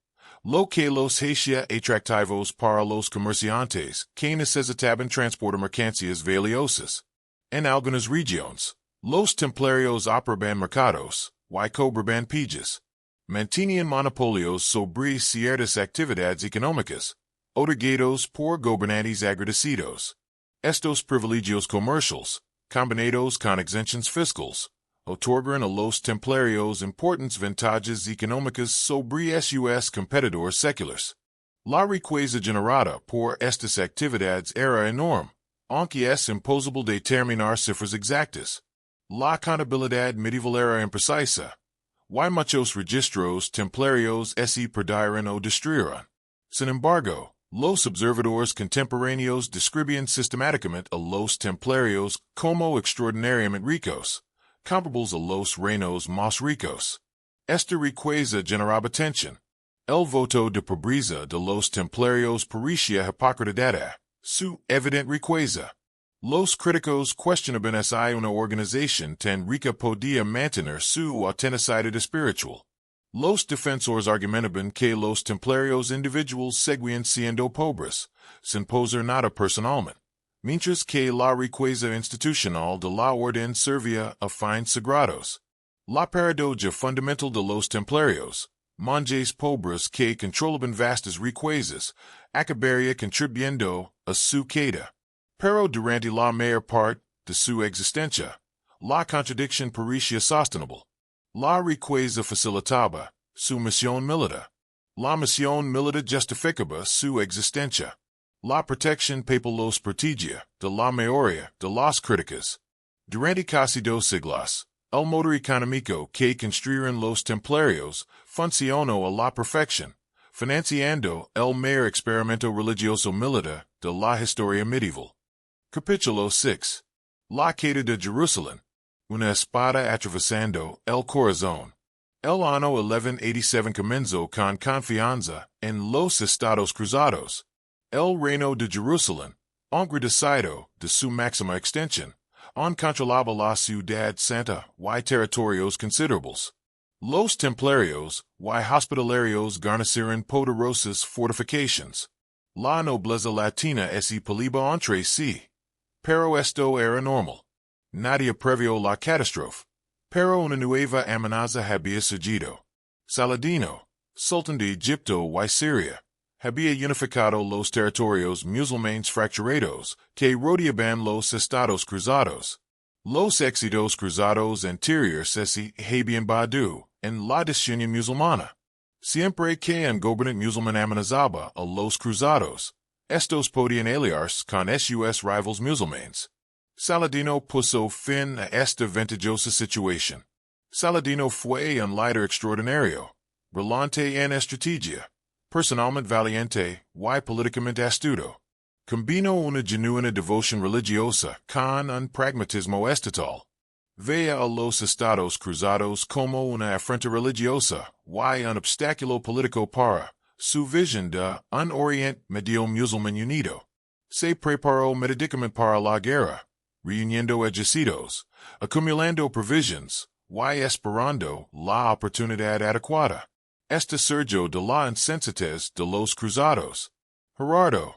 lo que los hacía atractivos para los comerciantes que necesitaban transportar mercancías valiosas. En algunas regiones, los templarios operaban mercados y cobraban pillas. Mantenían monopolios sobre ciertas actividades económicas, otorgados por gobernantes agradecidos. Estos privilegios comerciales, combinados con exenciones fiscales, otorgan a los templarios importantes ventajas económicas sobre sus competidores seculares. La riqueza generada por estas actividades era enorme, aunque es imposible determinar cifras exactas. La contabilidad medieval era imprecisa. Y muchos registros templarios se perdieron o destruyeron. Sin embargo, los observadores contemporáneos describían sistemáticamente a los templarios como extraordinariamente ricos, comparables a los reinos más ricos. Esta riqueza generaba tensión. El voto de pobreza de los templarios parecía hipócrita su evidente riqueza. Los críticos cuestionaban si una organización tan rica podía mantener su autenticidad espiritual. Los defensores argumentaban que los templarios individuales seguían siendo pobres, sin poseer nada personalmente, mientras que la riqueza institucional de la orden servía a fines sagrados. La paradoja fundamental de los templarios, monjes pobres que controlaban vastas riquezas, acabaría contribuyendo a su queda. Pero durante la mayor parte de su existencia, la contradicción parecía sostenible. La riqueza facilitaba su misión militar. La misión militar justificaba su existencia. La protección papal los protegía de la mayoría de las críticas. Durante casi 2 siglos, el motor económico que construyeron los templarios funcionó a la perfección, financiando el mayor experimento religioso militar de la historia medieval. Capítulo 6. La queda de Jerusalén. Una espada atravesando el corazón. El año 1187 comenzó con confianza en los estados cruzados. El reino de Jerusalén, agradecido de su máxima extensión, controlaba la ciudad santa y territorios considerables. Los templarios y hospitalarios garnecieron poderosas fortificaciones. La nobleza latina se peleaba entre sí. Pero esto era normal. Nadie previó la catástrofe. Pero una nueva amenaza había surgido. Saladino, sultán de Egipto y Siria, había unificado los territorios musulmanes fracturados que rodeaban los estados cruzados. Los éxitos cruzados anteriores se habían batido en la desunión musulmana. Siempre que un gobernante musulmán amenazaba a los cruzados, estos podían aliarse con sus rivals musulmanes. Saladino puso fin a esta ventajosa situación. Saladino fue un líder extraordinario, brillante en estrategia, personalmente valiente y políticamente astuto. Combinó una genuina devoción religiosa con un pragmatismo estatal. Veía a los estados cruzados como una afrenta religiosa y un obstáculo político para su visión de un Oriente Medio musulmán unido. Se preparó metódicamente para la guerra, reuniendo ejércitos, acumulando provisions, y esperando la oportunidad adecuada. Este surgió de la insensatez de los cruzados. Gerardo,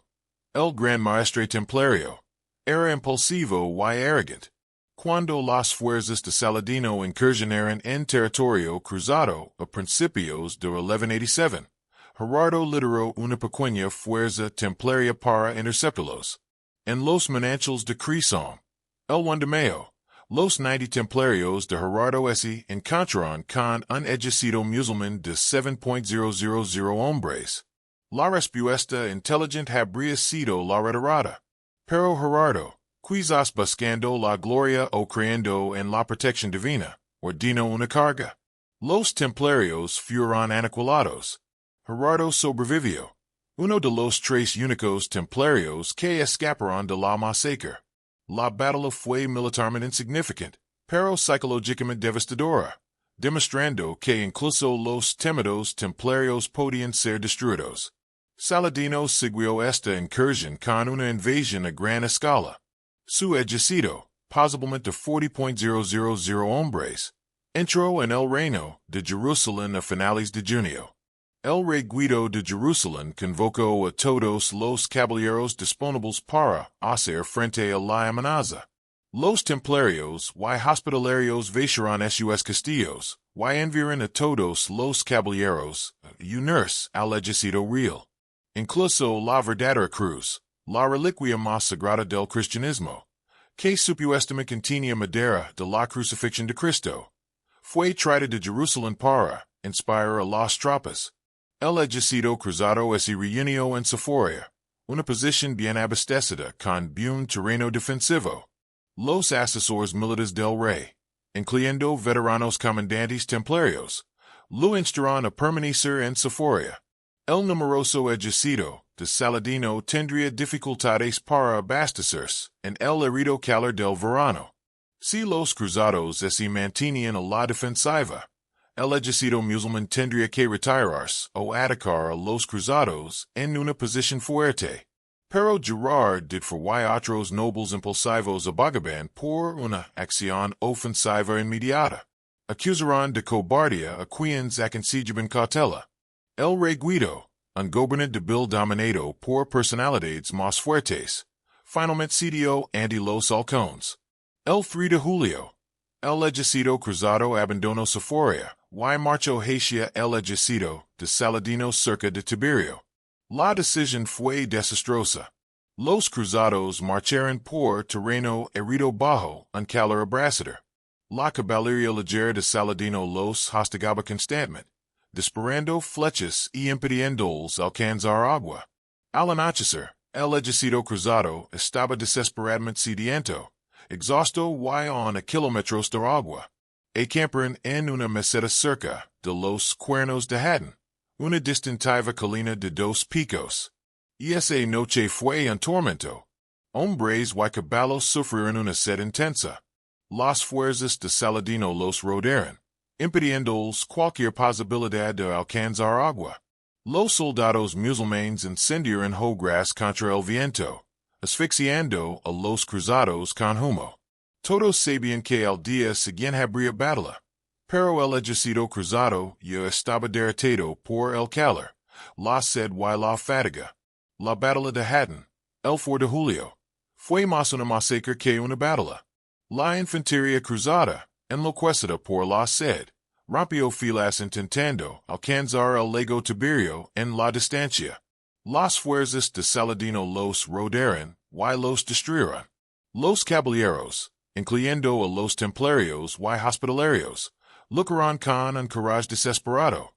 el gran maestre templario, era impulsivo y arrogante. Cuando las fuerzas de Saladino incursionaron en territorio cruzado a principios de 1187, Gerardo lideró una pequeña fuerza templaria para interceptarlos. En los manantiales de Crisón, el 1 de mayo, los 90 templarios de Gerardo se encontraron con un ejército musulmán de 7,000 hombres. La respuesta inteligente habría sido la retirada. Pero Gerardo, quizás buscando la gloria o creyendo en la protección divina, ordenó una carga. Los templarios fueron aniquilados. Gerardo sobrevivió. Uno de los 3 únicos templarios que escaparon de la masacre. La batalla fue militarmente insignificante, pero psicológicamente devastadora, demostrando que incluso los temidos templarios podían ser destruidos. Saladino siguió esta incursión con una invasión a gran escala. Su ejército, posiblemente 40,000 hombres, entró en el reino de Jerusalén a finales de junio. El rey Guido de Jerusalén convocó a todos los caballeros disponibles para hacer frente a la amenaza. Los templarios y hospitalarios vencieron sus castillos, y enviaron a todos los caballeros unirse al ejército real. Incluso la verdadera cruz, la reliquia más sagrada del cristianismo, Que supuestamente continía madera de la crucifixión de Cristo. Fue traída de Jerusalén para inspirar a las tropas. El ejército cruzado se reunió en Historia, una posición bien abastecida con buen terreno defensivo. Los asesores militares del rey, incluyendo veteranos comandantes templarios, lo instaron a permanecer en Historia. El numeroso ejército de Saladino tendría dificultades para abastecerse en el herido calor del verano. Si los cruzados se mantenían a la defensiva, el ejército musulmán tendría que retirarse o atacar a los cruzados en una posición fuerte. Pero Gerard did for otros nobles impulsivos abogaban por una acción ofensiva inmediata. Acusaron de cobardía a quienes aconsejaban cautela. El rey Guido, un gobernante débil dominado por personalidades más fuertes, finalmente sitió ante los halcones. El 3 de julio, el ejército cruzado abandonó Historia y marchó hacia el ejército de Saladino cerca de Tiberio. La decisión fue desastrosa. Los cruzados marcharon por terreno herido bajo un calor abrasador. La caballería ligera de Saladino los hostigaba constantemente, disparando flechas y impidiéndoles alcanzar agua. Al anochecer, el ejército cruzado estaba desesperadamente sediento, exhausto y a kilómetros de agua. Acamparon en una meseta cerca de los cuernos de Haddon, una distintiva colina de 2 picos. Y esa noche fue un tormento. Hombres y caballos sufrieron una sed intensa. Las fuerzas de Saladino los rodearon, impidiéndoles cualquier posibilidad de alcanzar agua. Los soldados musulmanes incendiaron hogueras contra el viento, asfixiando a los cruzados con humo. Todos sabían que el día siguiente habría batalla, pero el ejército cruzado ya estaba derrotado por el calor, la sed y la fatiga. La batalla de Haddon, el 4 de julio, fue más una masacre que una batalla. La infantería cruzada, enloquecida por la sed, rompió filas intentando alcanzar el lago Tiberio en la distancia. Las fuerzas de Saladino los rodearon y los destruyeron. Los caballeros, incluyendo a los templarios y hospitalarios, lucraron con un coraje desesperado.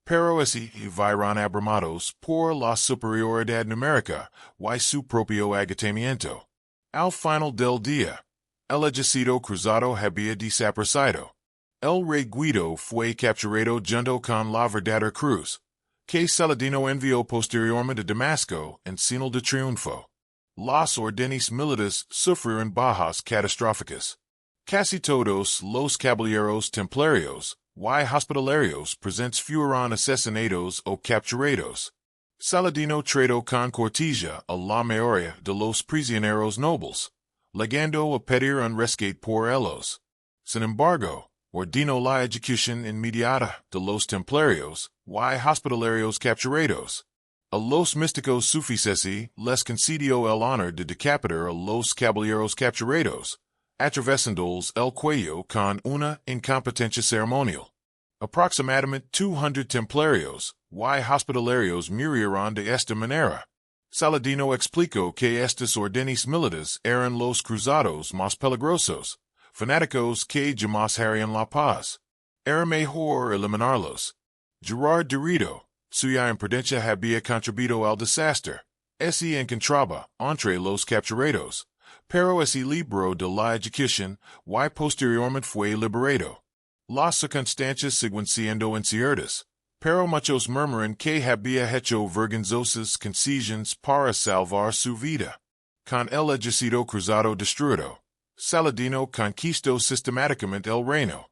Pero así vieron abramados por la superioridad numérica y su propio agotamiento. Al final del día, el ejército cruzado había desaparecido. El rey Guido fue capturado junto con la verdadera cruz, que Saladino envió posteriormente a Damasco en señal de triunfo. Las órdenes militares sufrieron bajas catastróficas. Casi todos los caballeros templarios y hospitalarios presentes fueron asesinados o capturados. Saladino trató con cortesía a la mayoría de los prisioneros nobles, llegando a pedir un rescate por ellos. Sin embargo, ordenó la ejecución inmediata de los templarios y hospitalarios capturados. A los místicos sufíes les concedió el honor de decapitar a los caballeros capturados, atravesándoles el cuello con una incompetencia ceremonial. Aproximadamente 200 templarios y hospitalarios murieron de esta manera. Saladino explicó que estas órdenes militares eran los cruzados más peligrosos, fanáticos que jamás harían la paz. Era mejor eliminarlos. Gerard Dormir, suya imprudencia había contribuido al desastre. Se encontraba entre los capturados, pero se libró de la ejecución y posteriormente fue liberado. Las circunstancias siguen siendo inciertas, pero muchos murmuran que había hecho vergonzosas concesiones para salvar su vida. Con el ejército cruzado destruido, Saladino conquistó sistemáticamente el reino.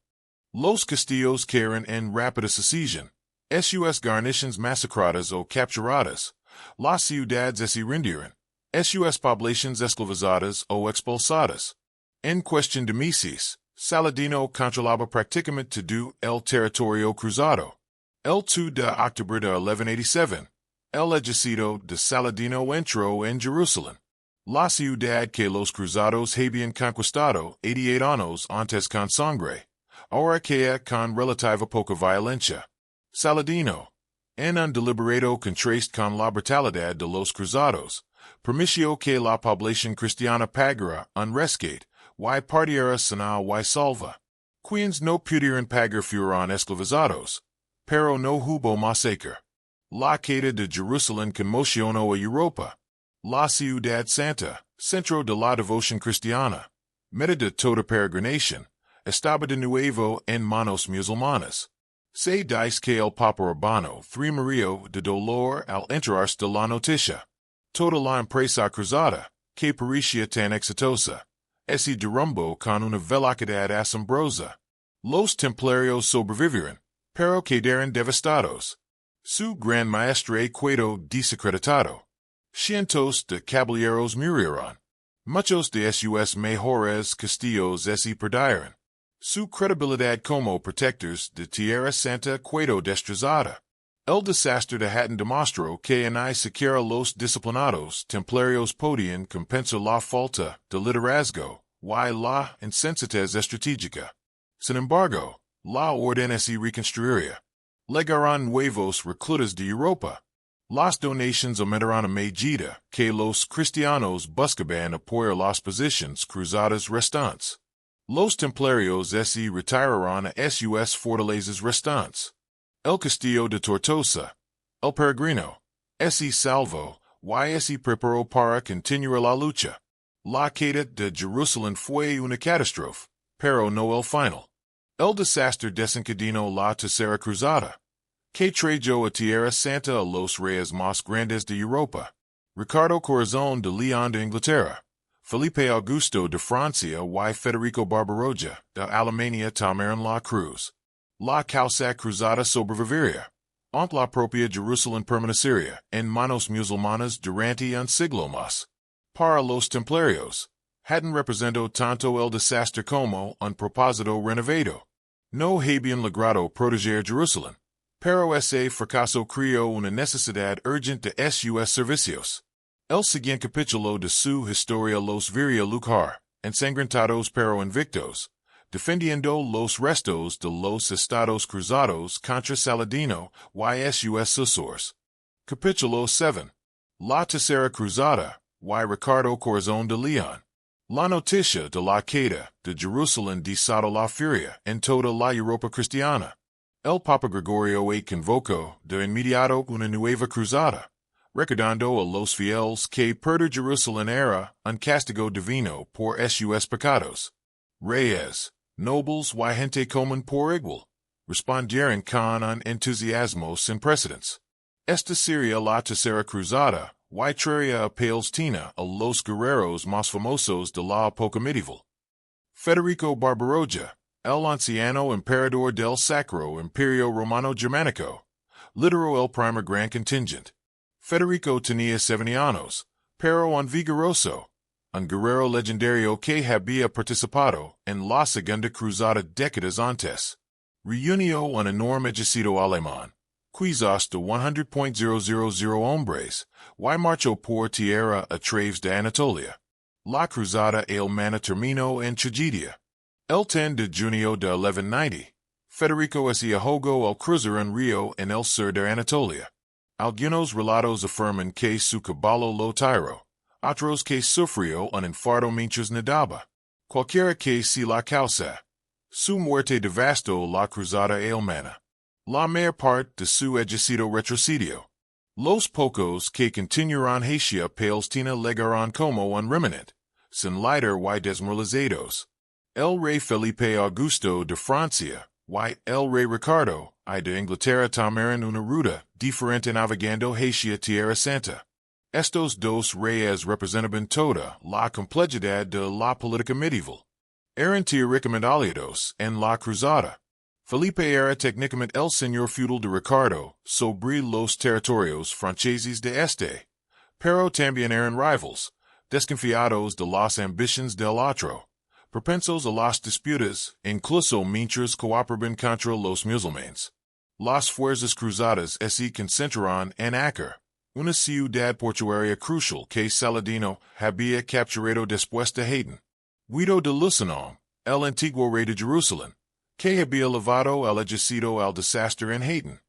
Los castillos cayeron en rápida secesión, sus guarniciones masacradas o capturadas, las ciudades se rindieron, sus poblaciones esclavizadas o expulsadas. En cuestión de meses, Saladino controlaba prácticamente todo el territorio cruzado. El 2 de octubre de 1187, el ejército de Saladino entró en Jerusalén, la ciudad que los cruzados habían conquistado 88 años antes con sangre, ahora queda con relativa poca violencia. Saladino, en un deliberado contraste con la brutalidad de los cruzados, Permitio que la población cristiana pagara un rescate, y partiera sana y salva. Quienes no pudieron pagar fueron esclavizados, pero no hubo masacre. La queda de Jerusalén conmocionó a Europa. La ciudad santa, centro de la devoción cristiana, meta de toda peregrinación, estaba de nuevo en manos musulmanas. Se dice que el Papa Urbano III murió de dolor al enterarse de la noticia. Toda la empresa cruzada, que parecía tan exitosa, se derrumbó con una velocidad asombrosa. Los templarios sobrevivieron, pero quedaron devastados. Su gran maestre quedó desacreditado. Cientos de caballeros murieron. Muchos de sus mejores castillos se perdieron. Su credibilidad como protectores de Tierra Santa quedó destrozada. El desastre de Hatton demostró que ni siquiera los disciplinados templarios podían compensar la falta de liderazgo y la insensatez estratégica. Sin embargo, la Orden se reconstruiría. Llegaron nuevos reclutas de Europa. Las donaciones aumentaron a medida que los cristianos buscaban apoyar las posiciones cruzadas restantes. Los templarios se retiraron a sus fortalezas restantes. El castillo de Tortosa, el peregrino, se salvó y se preparó para continuar la lucha. La queda de Jerusalén fue una catástrofe, pero no el final. El desastre desencadenó la tercera cruzada, que trajo a Tierra Santa a los reyes más grandes de Europa. Ricardo Corazón de León de Inglaterra, Felipe Augusto de Francia y Federico Barbaroja de Alemania tomaron la cruz. La causa cruzada sobreviviría, aunque la propia Jerusalén permanecería en manos musulmanas durante un siglo más. Para los templarios, Hatton representó tanto el desastre como un propósito renovado. No habían logrado proteger Jerusalén, pero ese fracaso creó una necesidad urgente de sus servicios. El siguiente capítulo de su historia los vería luchar, ensangrentados pero invictos, defendiendo los restos de los estados cruzados contra Saladino y sus sucesores. Capítulo 7. La tercera cruzada, y Ricardo Corazón de León. La noticia de la queda de Jerusalén desató la furia en toda la Europa cristiana. El Papa Gregorio VIII convocó de inmediato una nueva cruzada, recordando a los fieles que perder Jerusalén era un castigo divino por sus pecados. Reyes, nobles y gente común por igual, respondieron con un entusiasmo sin precedentes. Esta sería la tercera cruzada, y traería a Palestina a los guerreros más famosos de la época medieval. Federico Barbaroja, el anciano emperador del Sacro Imperio Romano Germánico, lideró el primer gran contingente. Federico tenía 70 años, pero un vigoroso, un guerrero legendario que había participado en la segunda cruzada décadas antes. Reunió un enorme ejército alemán, quizás de 100.000 hombres, y marchó por tierra a través de Anatolia. La cruzada alemana terminó en tragedia. El 10 de junio de 1190, Federico se ahogó al cruzar un río en el sur de Anatolia. Algunos relatos afirman que su caballo lo tiró, otros que sufrió un infarto mientras nadaba. Cualquiera que sea la causa, su muerte devastó la cruzada alemana. La mayor parte de su ejército retrocedió. Los pocos que continuaron hacia Palestina llegaron como un remanente, sin líder y desmoralizados. El rey Felipe Augusto de Francia y el rey Ricardo I de Inglaterra tomaron una ruta diferente navegando hacia Tierra Santa. Estos dos reyes representaban toda la complejidad de la política medieval. Eran teóricamente aliados en la cruzada. Felipe era técnicamente el señor feudal de Ricardo sobre los territorios franceses de este, pero también eran rivals, desconfiados de las ambiciones del otro, propensos a las disputas, incluso mientras cooperaban contra los musulmanes. Las fuerzas cruzadas se concentraron en Acre, una ciudad portuaria crucial que Saladino había capturado después de Hatton. Guido de Lusignan, el antiguo rey de Jerusalén, que había llevado el ejército al desastre en Hatton,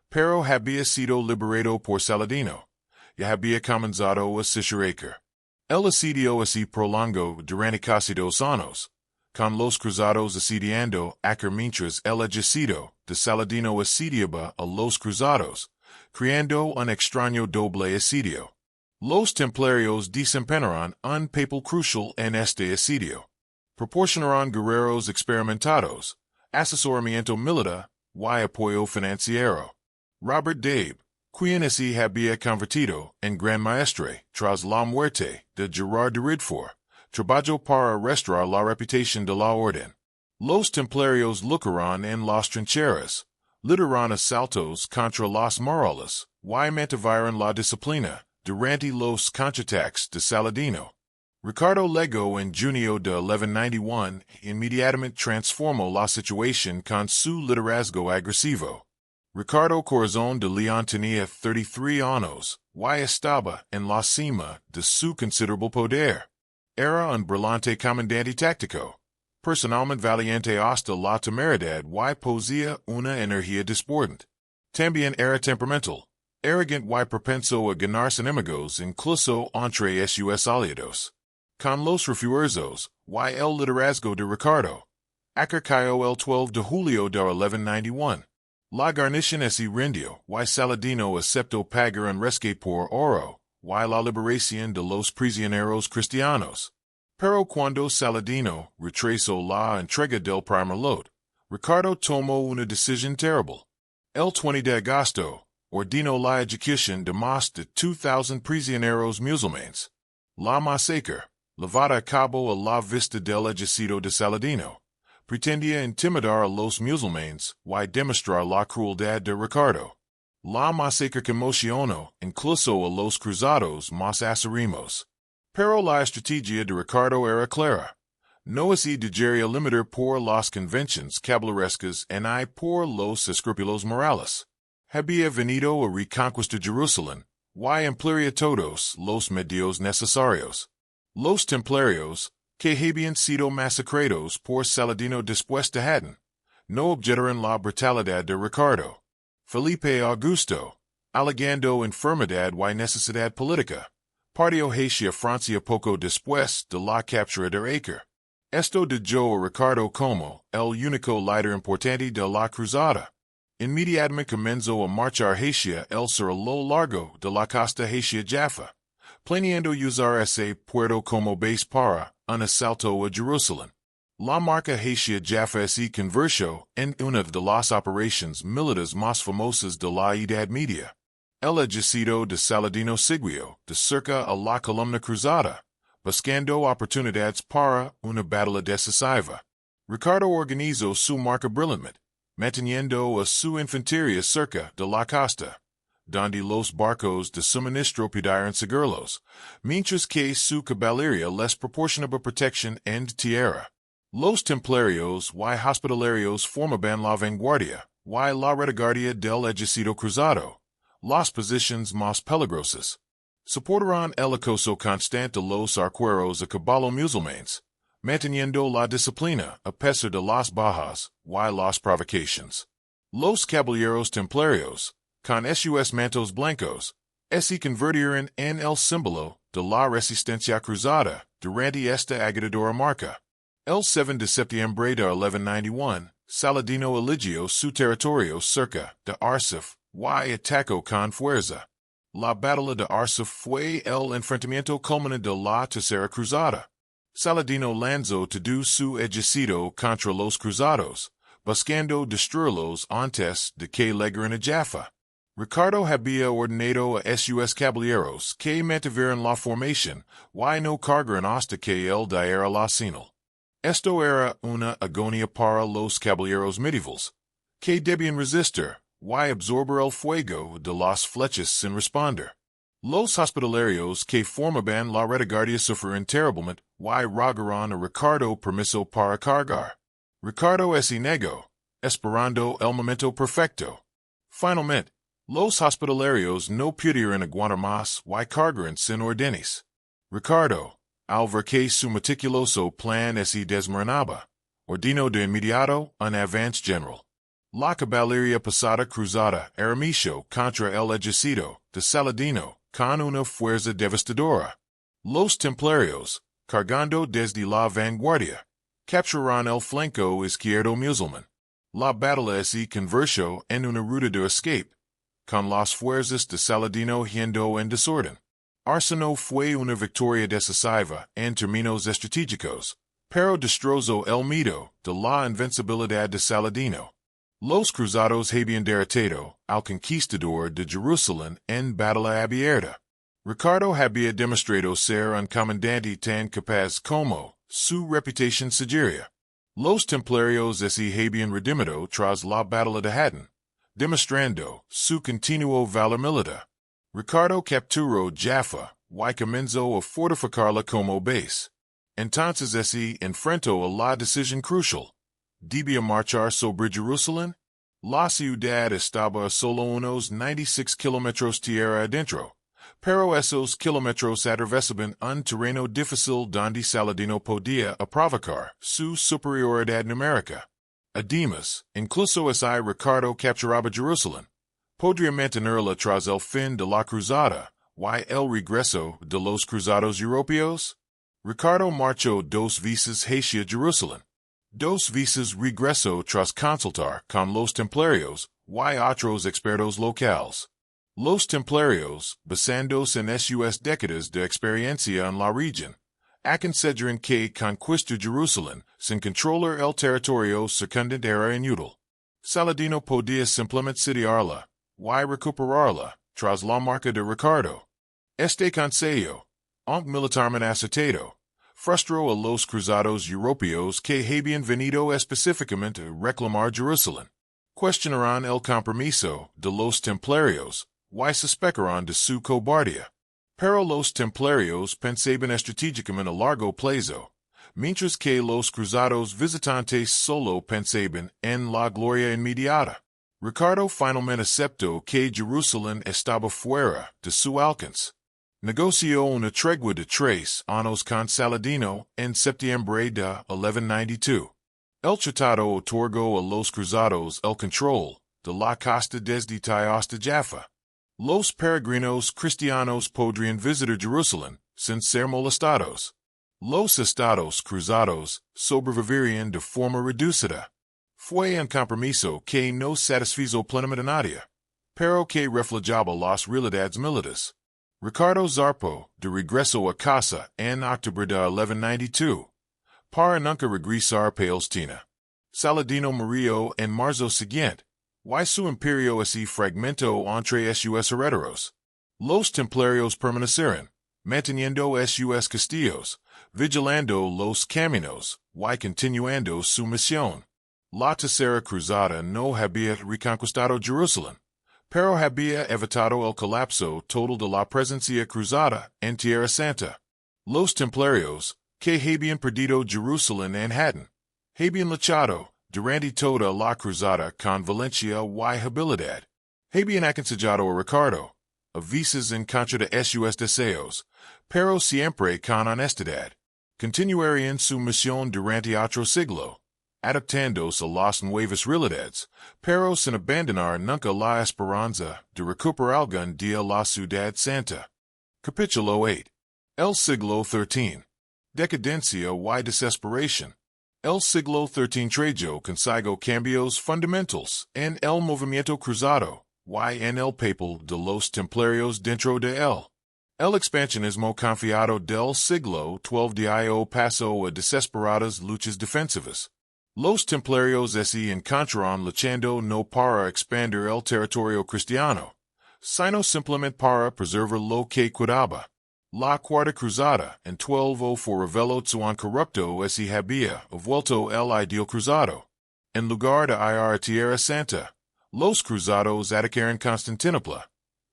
pero había sido liberado por Saladino, y había comenzado a suceder. El asedio así prolongó durante casi 2 años, con los cruzados asediando acá mientras el ejército de Saladino asediaba a los cruzados, creando un extraño doble asedio. Los templarios desempeñaron un papel crucial en este asedio. Proporcionaron guerreros experimentados, asesoramiento militar, y apoyo financiero. Robert Dabe, quien así había convertido en gran maestre tras la muerte de Gerard de Ridfort, trabajó para restaurar la reputación de la orden. Los templarios lucharon en las trincheras, lideraron asaltos contra las murallas, y mantuvieron la disciplina durante los contraataques de Saladino. Ricardo legó en junio de 1191 inmediatamente transformó la situación con su liderazgo agresivo. Ricardo Corazón de León tenía 33 años, y estaba en la cima de su considerable poder. Era un brillante comandante táctico, personalmente valiente hasta la temeridad y poseía una energía desbordante. También era temperamental, arrogant y propenso a ganarse enemigos incluso entre sus aliados. Con los refuerzos y el liderazgo de Ricardo, cayó el 12 de julio de 1191. La guarnición se rindió y Saladino aceptó pagar un rescate por oro y la liberación de los prisioneros cristianos. Pero cuando Saladino retrasó la entrega del primer lot, Ricardo tomó una decisión terrible. El 20 de agosto, ordenó la ejecución de más de 2,000 prisioneros musulmanes. La masacre, llevada a cabo a la vista del ejército de Saladino, pretendía intimidar a los musulmanes y demostrar la crueldad de Ricardo. La masacre conmocionó incluso a los cruzados más acérrimos. Pero la estrategia de Ricardo era clara. No se dejaría limitar por las convenciones caballerescas ni por los escrúpulos morales. Había venido a reconquistar Jerusalén y emplearía todos los medios necesarios. Los templarios, que habían sido masacrados por Saladino después de Hattin, no objetaron la brutalidad de Ricardo. Felipe Augusto, alegando enfermedad y necesidad política, partió hacia Francia poco después de la captura de Acre. Esto dejó a Ricardo como el único líder importante de la cruzada. Inmediatamente comenzó a marchar hacia el sur a lo largo de la costa hacia Jaffa, planeando usar ese puerto como base para un asalto a Jerusalén. La marca hacia Jaffa se convirtió en una de las operaciones militares más famosas de la Edad Media. El ejército de Saladino siguió de cerca a la columna cruzada, buscando oportunidades para una batalla decisiva. Ricardo organizó su marca brillantemente, manteniendo a su infantería cerca de la costa, donde los barcos de suministro pudieron seguirlos, mientras que su caballería les proporcionaba protección en tierra. Los templarios y hospitalarios formaban la vanguardia y la retaguardia del ejército cruzado, las posiciones más peligrosas. Soportaron el acoso constante de los arqueros a caballo musulmanes, manteniendo la disciplina a pesar de las bajas y las provocaciones. Los Caballeros Templarios, con sus mantos blancos, se convirtieron en el símbolo de la resistencia cruzada durante esta agitadora marca. El 7 de septiembre de 1191, Saladino eligió su territorio cerca de Arsuf y atacó con fuerza. La batalla de Arsuf fue el enfrentamiento culminante de la tercera cruzada. Saladino lanzó todo su ejército contra los cruzados, buscando destruirlos antes de que llegaran a Jaffa. Ricardo había ordenado a sus caballeros que mantuvieran la formación y no cargaran hasta que él diera la señal. Esto era una agonía para los caballeros medievales, que debían resistir y absorber el fuego de las flechas sin responder. Los hospitalarios que formaban la retaguardia sufrieron terriblemente y rogaron a Ricardo permiso para cargar. Ricardo se negó, esperando el momento perfecto. Finalmente, los hospitalarios no pudieron aguantar más y cargaron sin órdenes. Ricardo, al ver que su meticuloso plan se desmoronaba, ordenó de inmediato un avance general. La caballería pesada cruzada arremetió contra el ejército de Saladino con una fuerza devastadora. Los Templarios, cargando desde la vanguardia, capturaron el flanco izquierdo musulmán. La batalla se convirtió en una ruta de escape, con las fuerzas de Saladino yendo en desorden. Arsenó fue una victoria decisiva en términos estratégicos, pero destrozó el mito de la invencibilidad de Saladino. Los Cruzados habían derrotado al conquistador de Jerusalén en batalla abierta. Ricardo había demostrado ser un comandante tan capaz como su reputación sugería. Los Templarios se habían redimido tras la batalla de Hattin, demostrando su continuo valor militar. Ricardo capturó Jaffa y comenzó a fortificarla como base. Entonces se enfrentó a la decisión crucial. ¿Debía marchar sobre Jerusalén? La ciudad estaba a solo unos 96 kilómetros tierra adentro, pero esos kilómetros atravesaban un terreno difícil donde Saladino podía provocar su superioridad numérica. Además, incluso si Ricardo capturaba Jerusalén, podría mantenerla tras el fin de la cruzada y el regreso de los cruzados europeos. Ricardo marchó 2 veces hacia Jerusalén. 2 veces regresó tras consultar con los Templarios y otros expertos locales. Los Templarios, basándose en sus décadas de experiencia en la región, aconsejaron que conquistar Jerusalén sin controlar el territorio circundante era inútil. Saladino podía simplemente sitiarla y recuperarla tras la marca de Ricardo. Este consejo, aunque militarmente acertado, frustró a los cruzados europeos que habían venido específicamente a reclamar Jerusalén. Cuestionaron el compromiso de los Templarios y sospecharon de su cobardía. Pero los Templarios pensaban estratégicamente a largo plazo, mientras que los cruzados visitantes solo pensaban en la gloria inmediata. Ricardo finalmente aceptó que Jerusalén estaba fuera de su alcance. Negoció una tregua de 3 años con Saladino en septiembre de 1192. El tratado otorgó a los cruzados el control de la costa desde Tai hasta Jaffa. Los peregrinos cristianos podrían visitar Jerusalén sin ser molestados. Los estados cruzados sobrevivirían de forma reducida. Fue un compromiso que no satisfizo plenamente a nadie, pero que reflejaba las realidades militares. Ricardo zarpó de regreso a casa en octubre de 1192, para nunca regresar a Palestina. Saladino murió en marzo siguiente, y su imperio se fragmentó entre sus herederos. Los Templarios permanecieron, manteniendo sus castillos, vigilando los caminos, y continuando su misión. La tercera cruzada no había reconquistado Jerusalén, pero había evitado el colapso total de la presencia cruzada en Tierra Santa. Los Templarios, que habían perdido Jerusalén en Hattin, habían luchado durante toda la cruzada con valencia y habilidad. Habían aconsejado a Ricardo, a veces en contra de sus deseos, pero siempre con honestidad. Continuarían su misión durante otro siglo, adaptándose a las nuevas realidades, pero sin abandonar nunca la esperanza de recuperar algún día la ciudad santa. Capítulo 8. El siglo XIII. Decadencia y desesperación. El siglo XIII trajo consigo cambios fundamentals en el movimiento cruzado y en el papel de los templarios dentro de él. El expansionismo confiado del siglo XII dio paso a desesperadas luchas defensivas. Los templarios se encontraron luchando no para expandir el territorio cristiano, sino simplemente para preservar lo que quedaba. La Cuarta Cruzada en 1204 reveló cuán corrupto se había vuelto el ideal cruzado. En lugar de ir a Tierra Santa, los cruzados atacaron Constantinopla,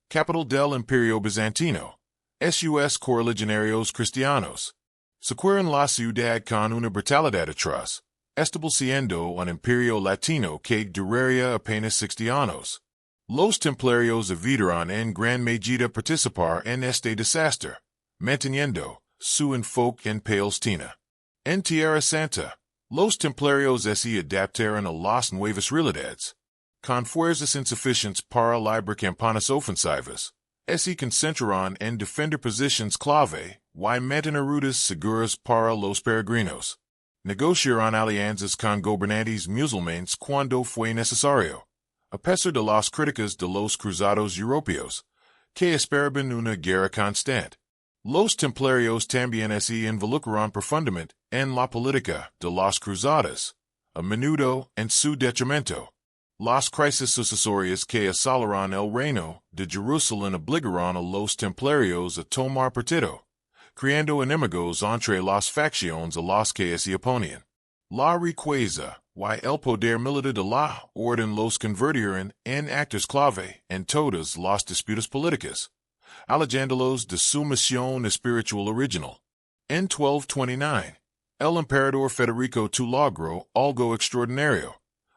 capital del Imperio Bizantino. Sus correligionarios cristianos saquearon la ciudad con una brutalidad atroz, estableciendo un imperio latino que duraría apenas 60 años. Los templarios evitaron en gran medida participar en este desastre, manteniendo su enfoque en Palestina. En Tierra Santa, los templarios se adaptaron a las nuevas realidades, con fuerzas insuficientes para librar campañas ofensivas. se concentraron en defender posiciones clave, y mantener seguras para los peregrinos. Negociaron alianzas con gobernantes musulmanes cuando fue necesario. A pesar de las críticas de los cruzados europeos, que esperaban una guerra constante. Los templarios también se involucraron profundamente en la política de las cruzadas, a menudo en su detrimento. Las crisis sucesorias que asolaron el reino de Jerusalén obligaron a los templarios a tomar partido, creando enemigos entre las facciones a las que se oponían. La riqueza y el poder militar de la orden los convirtieron en actores clave en todas las disputas políticas, alejándolos de su misión espiritual original. En 1229, el emperador Federico II logró algo extraordinario.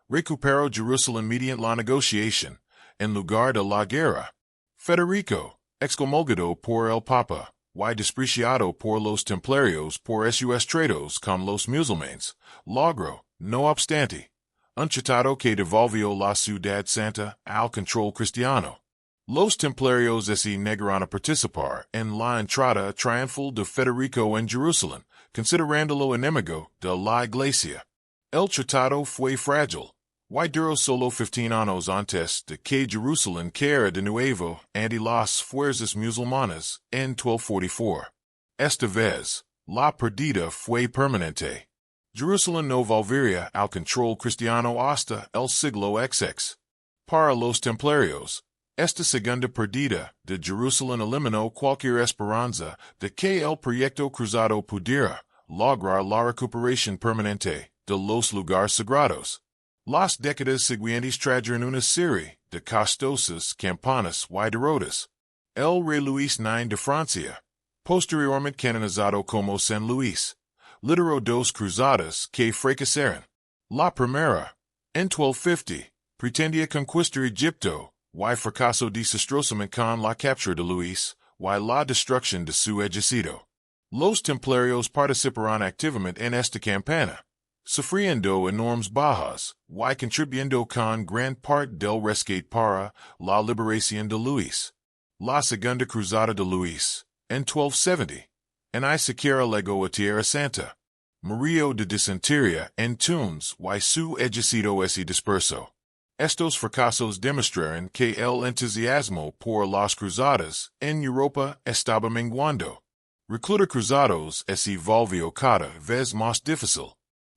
Recuperó Jerusalén mediante la negociación, en lugar de la guerra. Federico, excomulgado por el Papa, y despreciado por los templarios por sus tratos con los musulmanes, logró, no obstante, un tratado que devolvió la ciudad santa al control cristiano. Los templarios se negaron a participar en la entrada triunfal de Federico en Jerusalén, considerándolo enemigo de la Iglesia. El tratado fue frágil, y duró solo 15 años antes de que Jerusalén cayera de nuevo ante las fuerzas musulmanas en 1244. Esta vez, la pérdida fue permanente. Jerusalén no volvería al control cristiano hasta el siglo XX. Para los templarios, esta segunda pérdida de Jerusalén eliminó cualquier esperanza de que el proyecto cruzado pudiera lograr la recuperación permanente de los lugares sagrados. Las décadas siguientes trajeron una serie de costosas campanas y derrotas. El rey Luis IX de Francia, posteriormente canonizado como San Luis, lideró dos cruzadas que fracasaron. La primera, en 1250, pretendía conquistar Egipto, y fracasó desastrosamente con la captura de Luis, y la destrucción de su ejército. Los templarios participaron activamente en esta campaña, sufriendo enormes bajas, y contribuyendo con gran parte del rescate para la liberación de Luis. La segunda cruzada de Luis, en 1270, en siquiera llegó a Tierra Santa. Murió de disentería en Tunis y su ejército se dispersó. Estos fracasos demostraron que el entusiasmo por las cruzadas en Europa estaba menguando. Reclutar cruzados se volvió cada vez más difícil.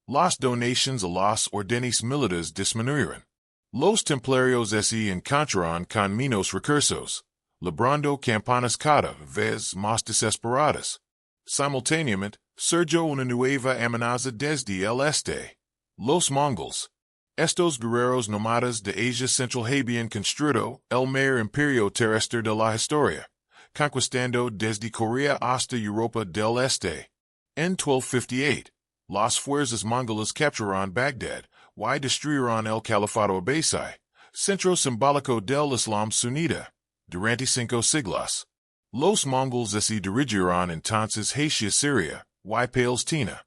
Las donaciones a las órdenes militares disminuyeron. Los templarios se encontraron con menos recursos, librando campañas cada vez más desesperadas. Simultáneamente, surgió una nueva amenaza desde el este. Los mongols. Estos guerreros nómadas de Asia Central habían construido el mayor imperio terrestre de la historia, conquistando desde Corea hasta Europa del Este. En 1258, las fuerzas mongolas capturaron Bagdad y destruyeron el califato Abbasi, centro simbólico del Islam sunita, durante 5 siglos. Los mongols se dirigieron entonces hacia Siria y Palestina.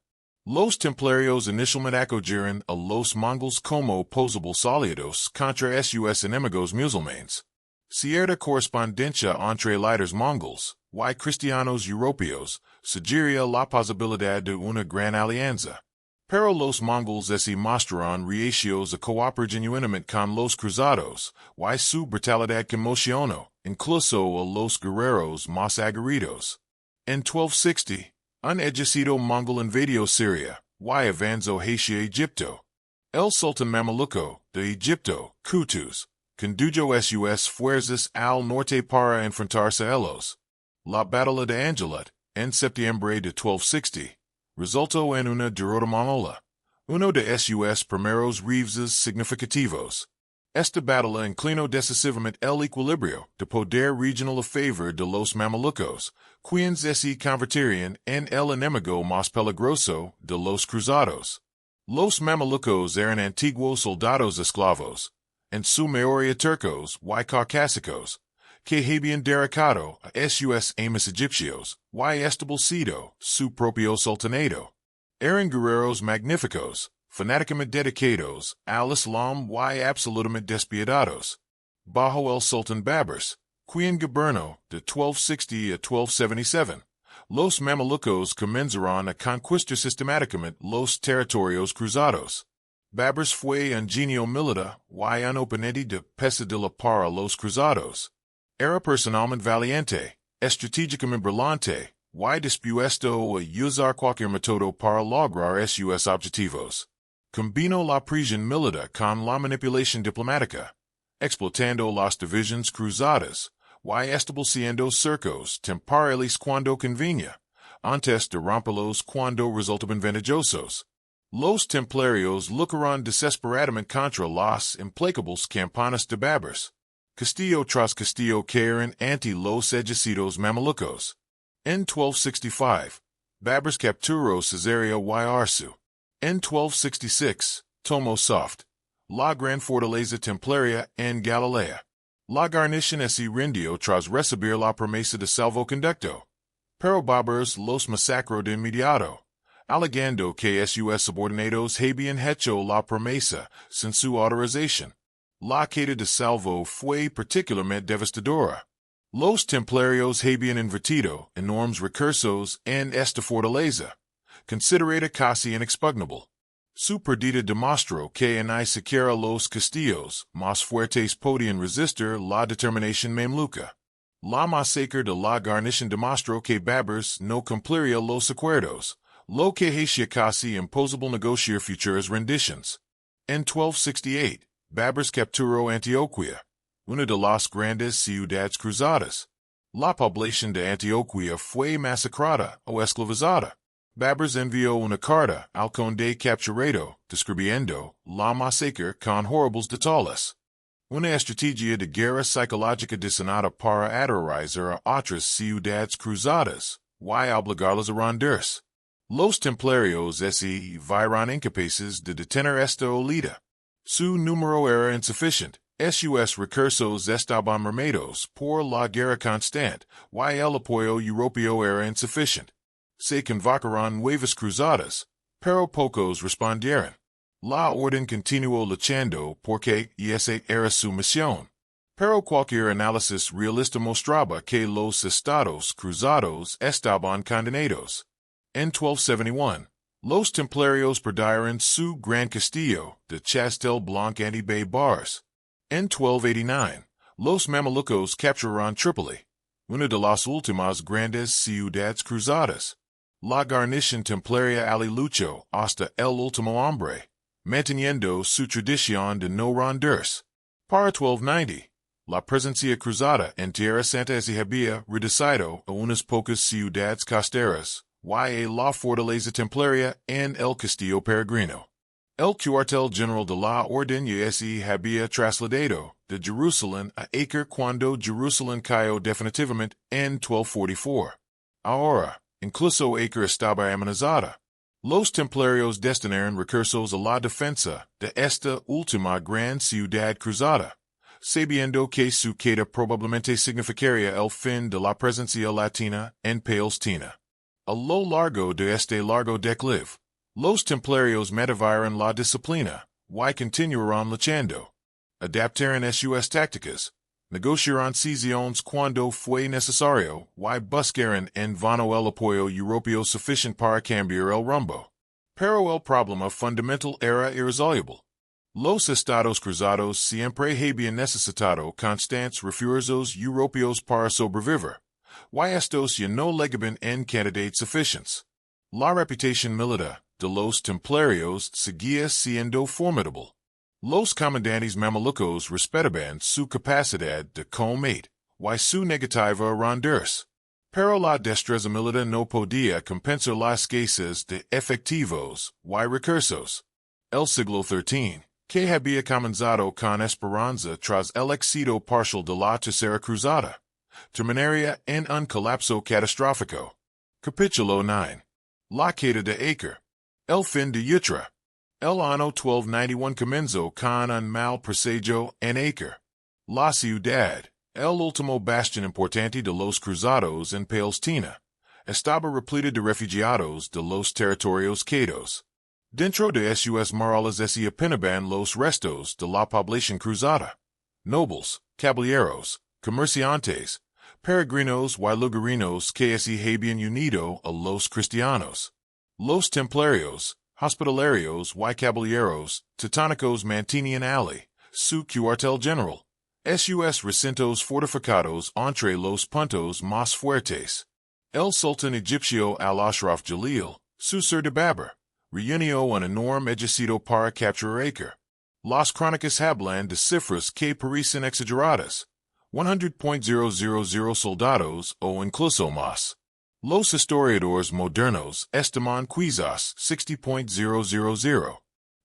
Los templarios inicialmente acogieron a los mongols como posibles aliados contra sus enemigos musulmanes. Cierta correspondencia entre líderes mongols y cristianos europeos sugería la posibilidad de una gran alianza. Pero los mongols se mostraron reacios a cooperar genuinamente con los cruzados, y su brutalidad conmocionó incluso a los guerreros más aguerridos. En 1260, un ejército mongol invadió Siria, y avanzó hacia Egipto. El sultán mameluco de Egipto, Qutuz, condujo sus fuerzas al norte para enfrentarse a ellos. La batalla de Angelet, en septiembre de 1260, resultó en una derrota mongola, uno de sus primeros reveses significativos. Esta batalla inclinó decisivamente el equilibrio de poder regional a favor de los mamelucos, quienes se convirtieron en el enemigo más peligroso de los cruzados. Los mamelucos eran antiguos soldados esclavos, en su mayoría turcos y caucásicos, que habían derrocado a sus amos egipcios y establecido su propio sultanato. Eran guerreros magníficos, fanáticamente dedicados al Islam y absolutamente despiadados. Bajo el sultán Baburs, Quien Gobierno, de 1260 a 1277. Los Mamelucos comenzaron a conquistar sistemáticamente los territorios cruzados. Babers fue un genio militar y un oponente de pesa de la para los cruzados. Era personalmente valiente, estratégicamente brillante, y dispuesto a usar cualquier método para lograr sus objetivos. Combinó la presión militar con la manipulación diplomática, explotando las divisiones cruzadas, y estableciendo cercos temporales cuando convenía, antes de romperlos cuando resultaban ventajosos. Los templarios lucharon desesperadamente contra las implacables campanas de Babers. Castillo tras castillo cayeron ante los ejércitos mamelucos. En 1265, Babers capturó Caesarea y Arsu. En 1266, tomó Soft, la gran fortaleza templaria en Galilea. La guarnición se rindió tras recibir la promesa de salvoconducto. Pero Babers los masacró de inmediato, alegando que sus subordinados habían hecho la promesa sin su autorización. La caída de salvo fue particularmente devastadora. Los templarios habían invertido enormes recursos en esta fortaleza, considerada casi inexpugnable. Su pérdida demostró que ni siquiera los castillos más fuertes podían resistir la determinación mameluca. La masacre de la guarnición demostró que Babers no cumpliría los acuerdos, lo que hacía casi imposible negociar futuras rendiciones. En 1268, Babers capturó Antioquia, una de las grandes ciudades cruzadas. La población de Antioquia fue masacrada o esclavizada. Babers envió una carta al conde capturado, describiendo la masacre con horribles detalles. Una estrategia de guerra psicológica diseñada para aterrorizar a otras ciudades cruzadas y obligarlas a rendirse. Los templarios se vieron incapaces de detener esta olida. Su número era insuficiente, sus recursos estaban mermados por la guerra constante, y el apoyo europeo era insuficiente. Se convocaron nuevas cruzadas, pero pocos respondieron. La orden continuó luchando porque esa era su misión. Pero cualquier análisis realista mostraba que los estados cruzados estaban condenados. En 1271, los templarios perdieron su gran castillo de Chastel Blanc ante Bars. En 1289, los mamelucos capturaron Trípoli, una de las últimas grandes ciudades cruzadas. La guarnición templaria luchó hasta el último hombre, manteniendo su tradición de no rendirse. Para 1290, la presencia cruzada en Tierra Santa se había reducido a unas pocas ciudades costeras, y la fortaleza templaria en el castillo peregrino. El cuartel general de la Orden se había trasladado de Jerusalén a Acre cuando Jerusalén cayó definitivamente en 1244. Ahora, incluso Acre estaba amenazada. Los templarios destinaron recursos a la defensa de esta última gran ciudad cruzada, sabiendo que su caída probablemente significaría el fin de la presencia latina en Palestina. A lo largo de este largo declive, los templarios mantuvieron la disciplina y continuaron luchando. Adaptaron sus tácticas, negociaron cesiones cuando fue necesario y buscaron en vano el apoyo europeo suficiente para cambiar el rumbo. Pero el problema fundamental era irresoluble. Los estados cruzados siempre habían necesitado constantes refuerzos europeos para sobrevivir, y estos ya no llegaban en cantidad suficientes. La reputación militar de los templarios seguía siendo formidable. Los comandantes mamelucos respetaban su capacidad de combate y su negativa a rendirse. Pero la destreza militar no podía compensar las escasez de efectivos y recursos. El siglo XIII, que había comenzado con esperanza tras el éxito parcial de la Tercera Cruzada, terminaría en un colapso catastrófico. Capítulo 9. La caída de Acre. El fin de Utra. El año 1291 comenzó con un mal presagio en Acre. La ciudad, el último bastión importante de los cruzados en Palestina, estaba repleta de refugiados de los territorios caídos. Dentro de sus murallas se apenaban los restos de la población cruzada. Nobles, caballeros, comerciantes, peregrinos y lugareños que se habían unido a los cristianos. Los templarios, hospitalarios y caballeros teutónicos mantenían allí su cuartel general. Sus recintos fortificados entre los puntos más fuertes. El sultán egipcio al-Ashraf Jalil, su sur de Babur, reunió un enorme ejército para capturar Acre. Las crónicas hablan de cifras que parecen exageradas, 100.000 soldados o incluso más. Los historiadores modernos estiman quizás 60.000.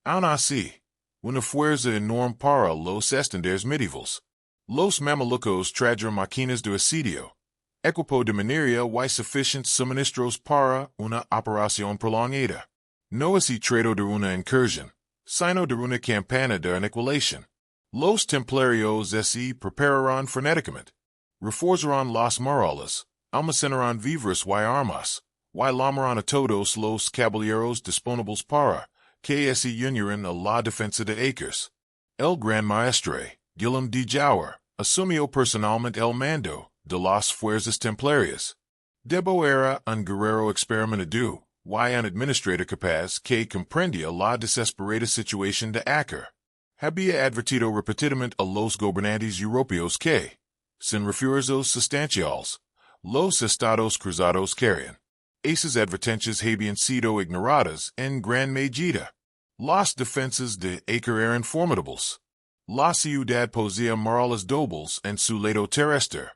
Aún así, una fuerza enorme para los estándares medievales. Los mamelucos trajeron máquinas de asedio, equipo de minería y suficientes suministros para una operación prolongada. No se trató de una incursión, sino de una campaña de aniquilación. Los templarios se prepararon frenéticamente, reforzaron las murallas, almacenaron víveres y armas, y llamaron a todos los caballeros disponibles para que se unieran a la defensa de Acres. El gran maestre, Guillaume de Jower, asumió personalmente el mando de las fuerzas templarias. Debo era un guerrero experimentado y un administrador capaz que comprendía la desesperada situación de Acre. Había advertido repetidamente a los gobernantes europeos que, sin refuerzos sustanciales, los estados cruzados querían. Esas advertencias habían sido ignoradas en gran medida. Las defensas de Acre eran formidables. La ciudad poseía murallas dobles en su lado terrestre,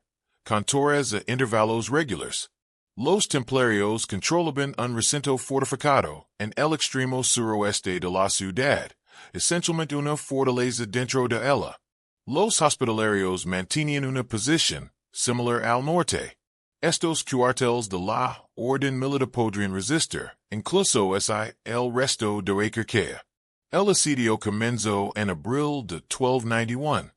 con torres a intervalos regulares. Los templarios controlaban un recinto fortificado en el extremo suroeste de la ciudad, esencialmente una fortaleza dentro de ella. Los hospitalarios mantenían una posición similar al norte. Estos cuarteles de la Orden Oculta podrían resistir, incluso el resto de Acre que. El asedio comenzó en abril de 1291.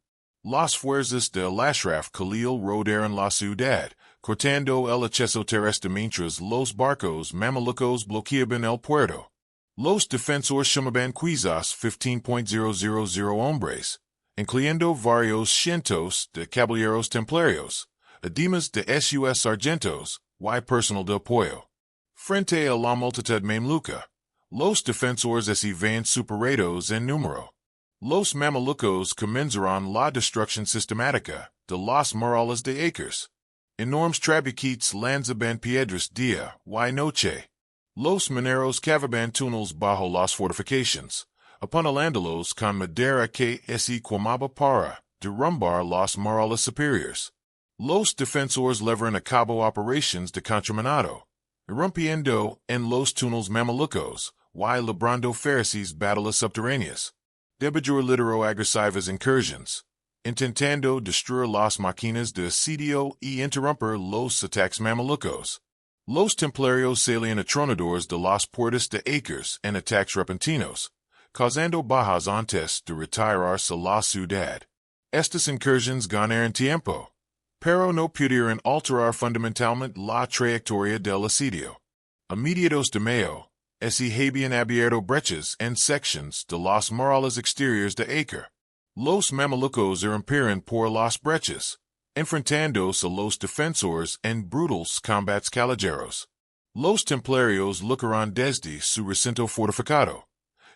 Las fuerzas de al-Ashraf Khalil rodearon la ciudad, cortando el acceso terrestre mientras los barcos mamelucos bloqueaban el puerto. Los defensores llamaban quizás 15.000 hombres, incluyendo varios cientos de caballeros templarios, además de sus sargentos y personal de apoyo. Frente a la multitud mameluca, los defensores se ven superados en número. Los mamelucos comenzaron la destrucción sistemática de las murallas de Acres. Enormes trabuquitos lanzaban piedras día y noche. Los mineros cavaban túneles bajo las fortificaciones, apuntalándolos con madera que se quemaba para derrumbar las murallas superiores. Los defensores llevaron a cabo operaciones de contraminado, irrumpiendo en los túneles mamelucos y librando feroces batallas subterráneas. Debía lideró agresivas incursiones, intentando destruir las máquinas de asedio y interrumpir los ataques mamelucos. Los templarios salían atronadores de las puertas de Acres en ataques repentinos, causando bajas antes de retirarse a la ciudad. Estas incursiones ganaron tiempo, pero no pudieron alterar fundamentalmente la trayectoria del asedio. A mediados de mayo, se habían abierto brechas en secciones de las murallas exteriores de Acre. Los mamelucos irrumpieron por las brechas, enfrentándose a los defensores en brutales combates callejeros. Los templarios lucharon desde su recinto fortificado,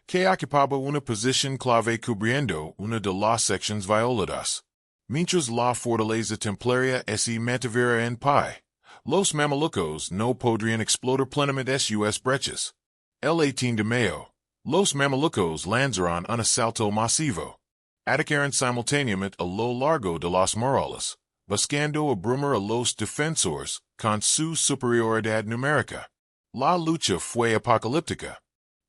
que ocupaba una posición clave cubriendo una de las secciones violadas. Mientras la fortaleza templaria se mantuviera en pie, los mamelucos no podrían explotar plenamente sus brechas. El 18 de mayo, los mamelucos lanzaron un asalto masivo. Atacaron simultáneamente a lo largo de las murallas, buscando abrumar a los defensores con su superioridad numérica. La lucha fue apocalíptica.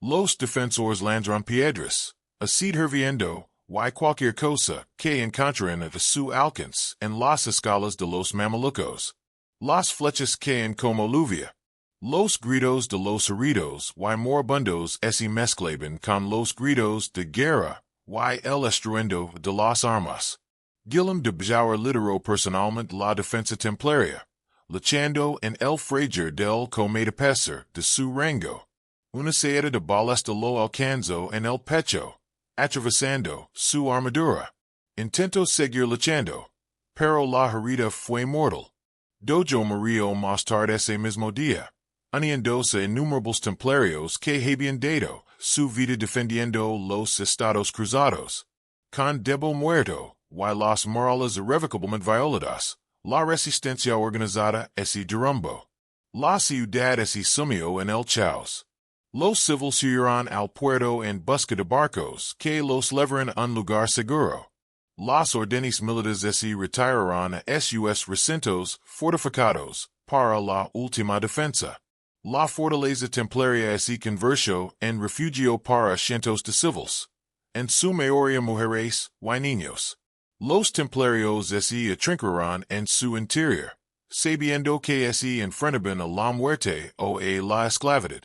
Los defensores lanzaron piedras, hirviendo, y cualquier cosa que encontraran a su alcance en las escalas de los mamelucos. Las flechas caen como lluvia. Los gritos de los heridos y moribundos se mezclaban con los gritos de guerra y el estruendo de las armas. Guillaume de Jower lideró personalmente la defensa templaria, luchando en el fragor del cometipecer de su rango. Una saeta de balas lo alcanzó en el pecho, atravesando su armadura. Intentó seguir luchando, pero la herida fue mortal. Dojo murió más tarde ese mismo día, uniéndose a innumerables templarios que habían dado su vida defendiendo los estados cruzados. Con debo muerto, y las morales irrevocablemente violadas, la resistencia organizada se derrumbó. La ciudad se sumió en el caos. Los civiles huyeron al puerto en busca de barcos que los llevaran a un lugar seguro. Las órdenes militares se retiraron a sus recintos fortificados para la última defensa. La fortaleza templaria se convirtió en refugio para cientos de civiles, en su mayoría mujeres y niños. Los templarios se atrincaron en su interior, sabiendo que se enfrentaban a la muerte o a la esclavitud.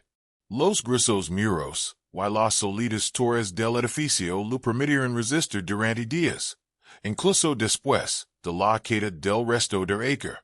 Los gruesos muros y las sólidas torres del edificio lo permitieron resistir durante días, incluso después de la caída del resto del acre.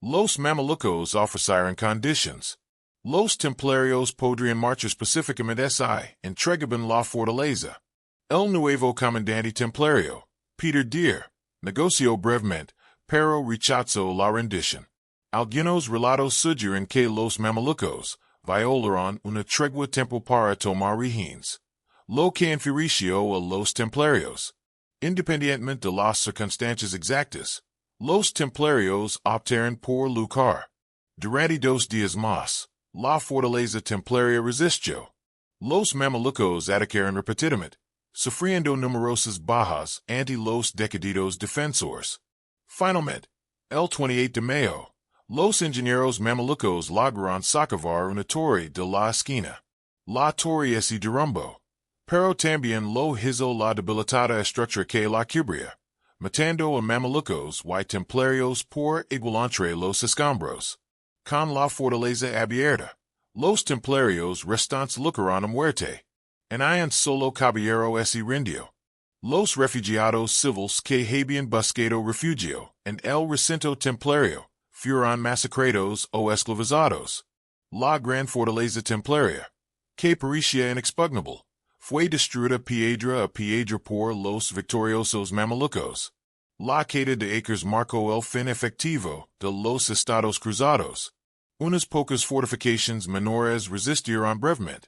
Los mamelucos ofrecieron condiciones. Los templarios podrían marchar pacíficamente si entregaban la fortaleza. El nuevo comandante templario, Peter Deer, negoció brevemente, pero rechazó la rendición. Algunos relatos sugieren que los mamelucos violaron una tregua temporal para tomar rehenes, lo que influenció a los templarios. Independientemente de las circunstancias exactas, los templarios optaron por luchar. Durante 2 días más, la fortaleza templaria resistió. Los mamelucos atacaron repetidamente, sufriendo numerosas bajas ante los decididos defensores. Finalmente, el 28 de mayo, los ingenieros mamelucos lograron socavar una torre de la esquina. La torre se derrumbó, pero también lo hizo la debilitada estructura que la cubría, matando a mamelucos y templarios por igual entre los escombros. Con la fortaleza abierta, los templarios restantes lucharon a muerte. En un solo caballero se rindió. Los refugiados civiles que habían buscado refugio en el recinto templario fueron masacrados o esclavizados. La gran fortaleza templaria, que parecía inexpugnable, fue destruida piedra a piedra por los victoriosos mamelucos. La caída de acres marcó el fin efectivo de los estados cruzados. Unas pocas fortificaciones menores resistieron brevemente,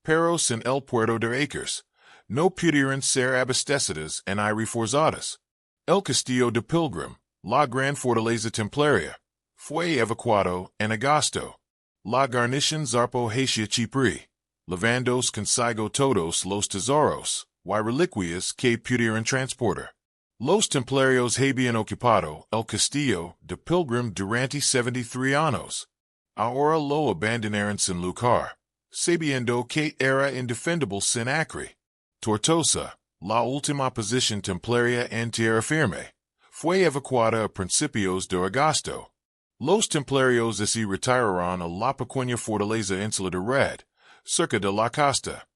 pero sin el puerto de acres, no pudieron ser abastecidas ni reforzadas. El castillo de Pilgrim, la gran fortaleza templaria, fue evacuado en agosto. La guarnición zarpó hacia Chipre, llevándose consigo todos los tesoros y reliquias que pudieron transportar. Los templarios habían ocupado el castillo de Pilgrim durante 73 años. Ahora lo abandonaron sin luchar, sabiendo que era indefendible sin Acre. Tortosa, la última posición templaria en tierra firme, fue evacuada a principios de agosto. Los templarios se retiraron a la pequeña fortaleza insular de Red, cerca de la costa,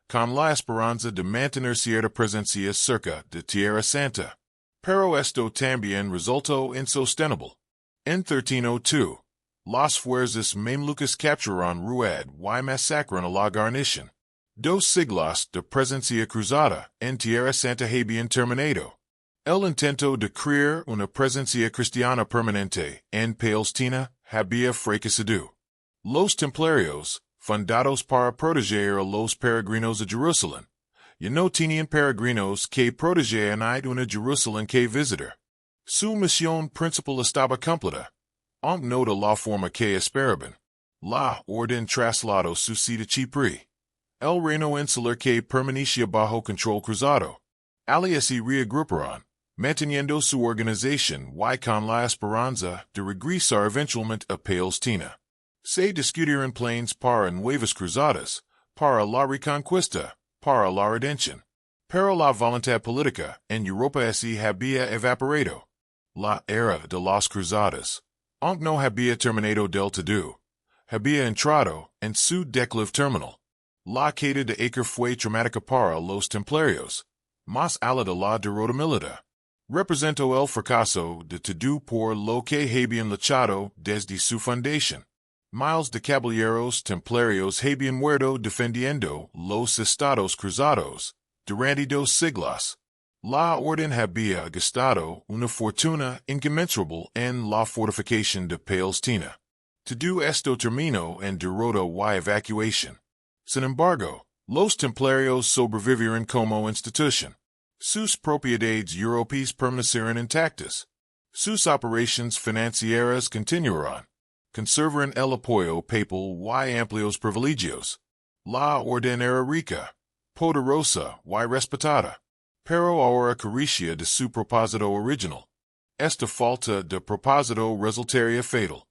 con la esperanza de mantener cierta presencia cerca de Tierra Santa. Pero esto también resultó insostenible. En 1302, las fuerzas mamelucas capturaron Rued y masacraron a la guarnición. 2 siglos de presencia cruzada en Tierra Santa habían terminado. El intento de crear una presencia cristiana permanente en Palestina había fracasado. Los templarios, fundados para proteger a los peregrinos de Jerusalén, ya no tenían peregrinos que proteger a una Jerusalén que visitar. Su misión principal estaba cumplida, aunque no de la forma que esperaban. La orden trasladó su sede a Chipre, el reino insular que permanecía bajo control cruzado. Alias se reagruparon, manteniendo su organización y con la esperanza de regresar eventualmente a Palestina. Se discutieron planes para nuevas cruzadas, para la reconquista, para la redención. Pero la voluntad política en Europa se había evaporado. La era de las cruzadas, aunque no había terminado del todo, había entrado en su declive terminal. La caída de Acre fue traumática para los templarios, más allá de la derrota militar. Representó el fracaso de todo por lo que habían luchado desde su fundación. Miles de caballeros templarios habían muerto defendiendo los estados cruzados durante 2 siglos. La orden había gastado una fortuna inconmensurable en la fortificación de Palestina. To do esto terminó en derrota y evacuación. Sin embargo, los templarios sobrevivieron como institución. Sus propiedades europeas permanecieron intactas. Sus operaciones financieras continuaron. Conservaron el apoyo papal y amplios privilegios. La orden era rica, poderosa y respetada. Pero ahora carecía de su propósito original. Esta falta de propósito resultaría fatal.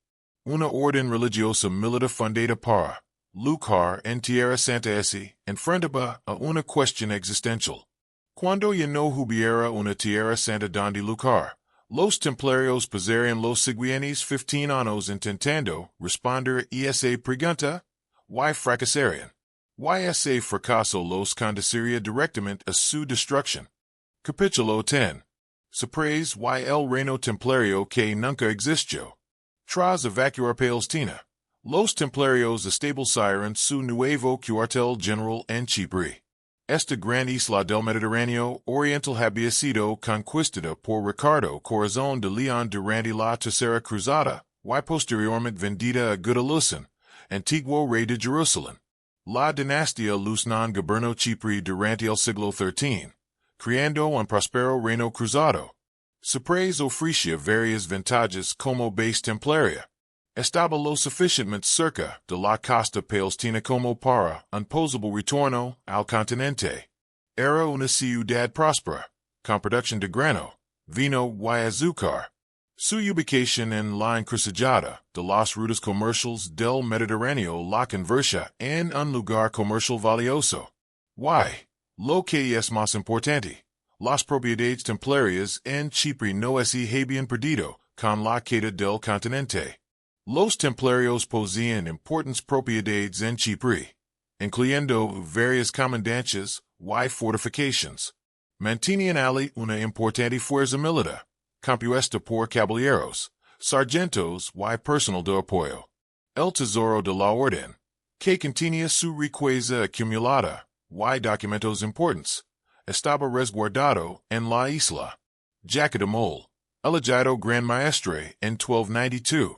Una orden religiosa militar fundada para luchar en tierra santa se enfrentaba a una cuestión existencial. Cuando ya no hubiera una tierra santa donde luchar, los templarios pasarían los siguientes 15 años intentando responder a esa pregunta, y fracasarían. Y ese fracaso los conduciría directamente a su destrucción. Capítulo 10. Surprise y el reino templario que nunca existió. Tras evacuar Palestina, los templarios establecieron su nuevo cuartel general en Chipre. Esta gran isla del Mediterráneo oriental había sido conquistada por Ricardo Corazón de León durante la tercera cruzada, y posteriormente vendida a Guadalupe, antiguo rey de Jerusalén. La dinastía Luznan gobernó Chipre durante el siglo XIII, creando un próspero reino cruzado. Surprise ofrecía varias ventajas como base templaria. Estaba lo suficientemente cerca de la costa palestina como para un posible retorno al continente. Era una ciudad próspera, con producción de grano, vino y azúcar. Su ubicación en la encrucijada de las rutas comerciales del Mediterráneo la convertía en un lugar comercial valioso. Y, lo que es más importante, las propiedades templarias en Chipre no se habían perdido con la caída del continente. Los templarios poseían importantes propiedades en Chipre, incluyendo varias comandancias y fortificaciones. Mantenían allí una importante fuerza militar, compuesta por caballeros, sargentos y personal de apoyo. El tesoro de la orden, que contenía su riqueza acumulada y documentos importantes, estaba resguardado en la isla. Jacques de Molay, elegido Gran Maestre en 1292,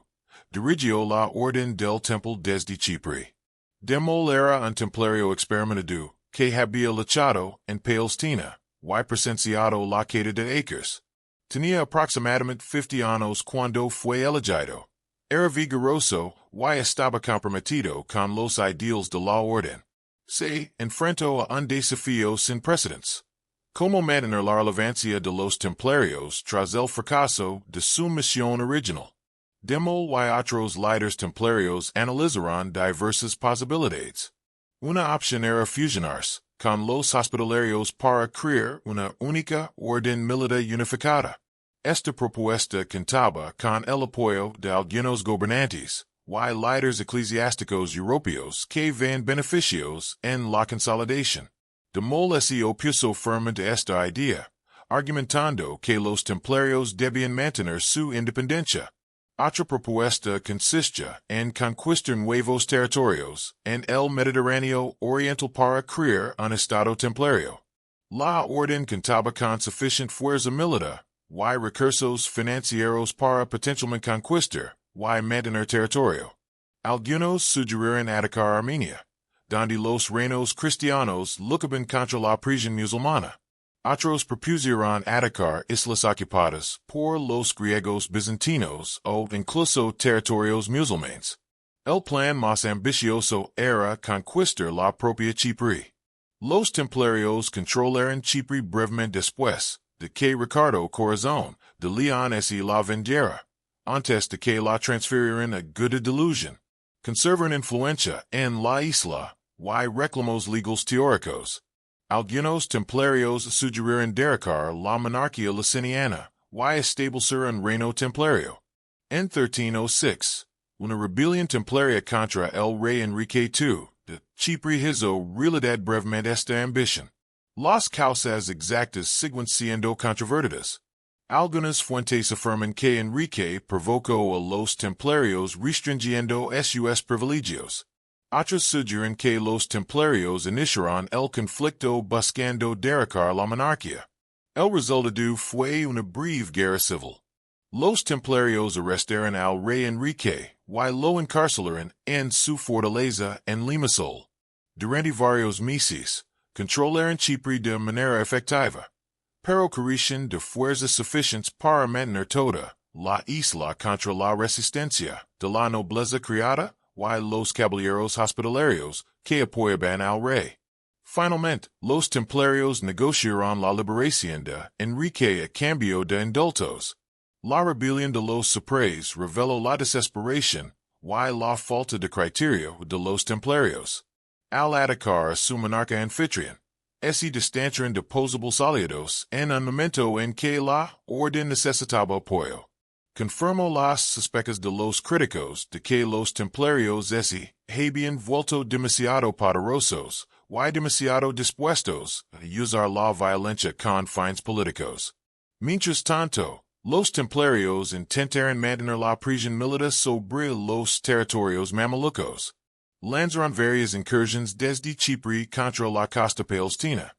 dirigió la orden del Templo desde Chipre. De Molay era un templario experimentado que había luchado en Palestina y presenciado la caída de Acres. Tenía aproximadamente 50 años cuando fue elegido. Era vigoroso y estaba comprometido con los ideales de la orden. Se enfrentó a un desafío sin precedentes. Cómo mantener la relevancia de los templarios tras el fracaso de su misión original. De Molay y otros líderes templarios analizaron diversas posibilidades. Una opción era fusionarse con los hospitalarios para crear una única orden militar unificada. Esta propuesta contaba con el apoyo de algunos gobernantes y líderes eclesiásticos europeos que ven beneficios en la consolidación. De Molay se opuso firmemente a esta idea, argumentando que los templarios debían mantener su independencia. Otra propuesta consistía en conquistar nuevos territorios en el Mediterráneo oriental para crear un estado templario. La orden contaba con suficiente fuerza militar y recursos financieros para potencialmente conquistar y mantener territorio. Algunos sugirieron atacar Armenia, donde los reinos cristianos luchaban contra la presión musulmana. Otros propusieron atacar islas ocupadas por los griegos bizantinos o incluso territorios musulmanes. El plan más ambicioso era conquistar la propia Chipre. Los templarios controlaron Chipre brevemente después de que Ricardo Corazón de León se la vendiera, antes de que la transfirieran a Guadalupe. Conservan influencia en la isla y reclamos legales teóricos. Algunos templarios sugirieron derrocar la monarquía liciniana y establecer un reino templario. En 1306, una rebelión templaria contra el rey Enrique II de Chipre hizo realidad brevemente esta ambición. Las causas exactas siguen siendo controvertidas. Algunas fuentes afirman que Enrique provocó a los templarios restringiendo sus privilegios. Otros sugieren que los templarios iniciaron el conflicto buscando derrocar la monarquía. El resultado fue una breve guerra civil. Los Templarios arrestaron al rey Enrique, y lo encarcelaron en su fortaleza en Limasol. Durante varios meses, controlaron Chipre de manera efectiva, pero carecían de fuerzas suficientes para mantener toda la isla contra la resistencia de la nobleza criada y los caballeros hospitalarios que apoyaban al rey. Finalmente, los Templarios negociaron la liberación de Enrique a cambio de indultos. La rebelión de los Supres reveló la desesperación y la falta de criterio de los Templarios. Al atacar a su monarca anfitrión, se distanciaron de posibles aliados en un momento en que la orden necesitaba apoyo. Confirmó las sospechas de los críticos de que los Templarios se habían vuelto demasiado poderosos y demasiado dispuestos a usar la violencia con fines políticos. Mientras tanto, los Templarios intentaron mantener la presión militar sobre los territorios mamelucos. Lanzaron varias incursiones desde Chipre contra la costa palestina,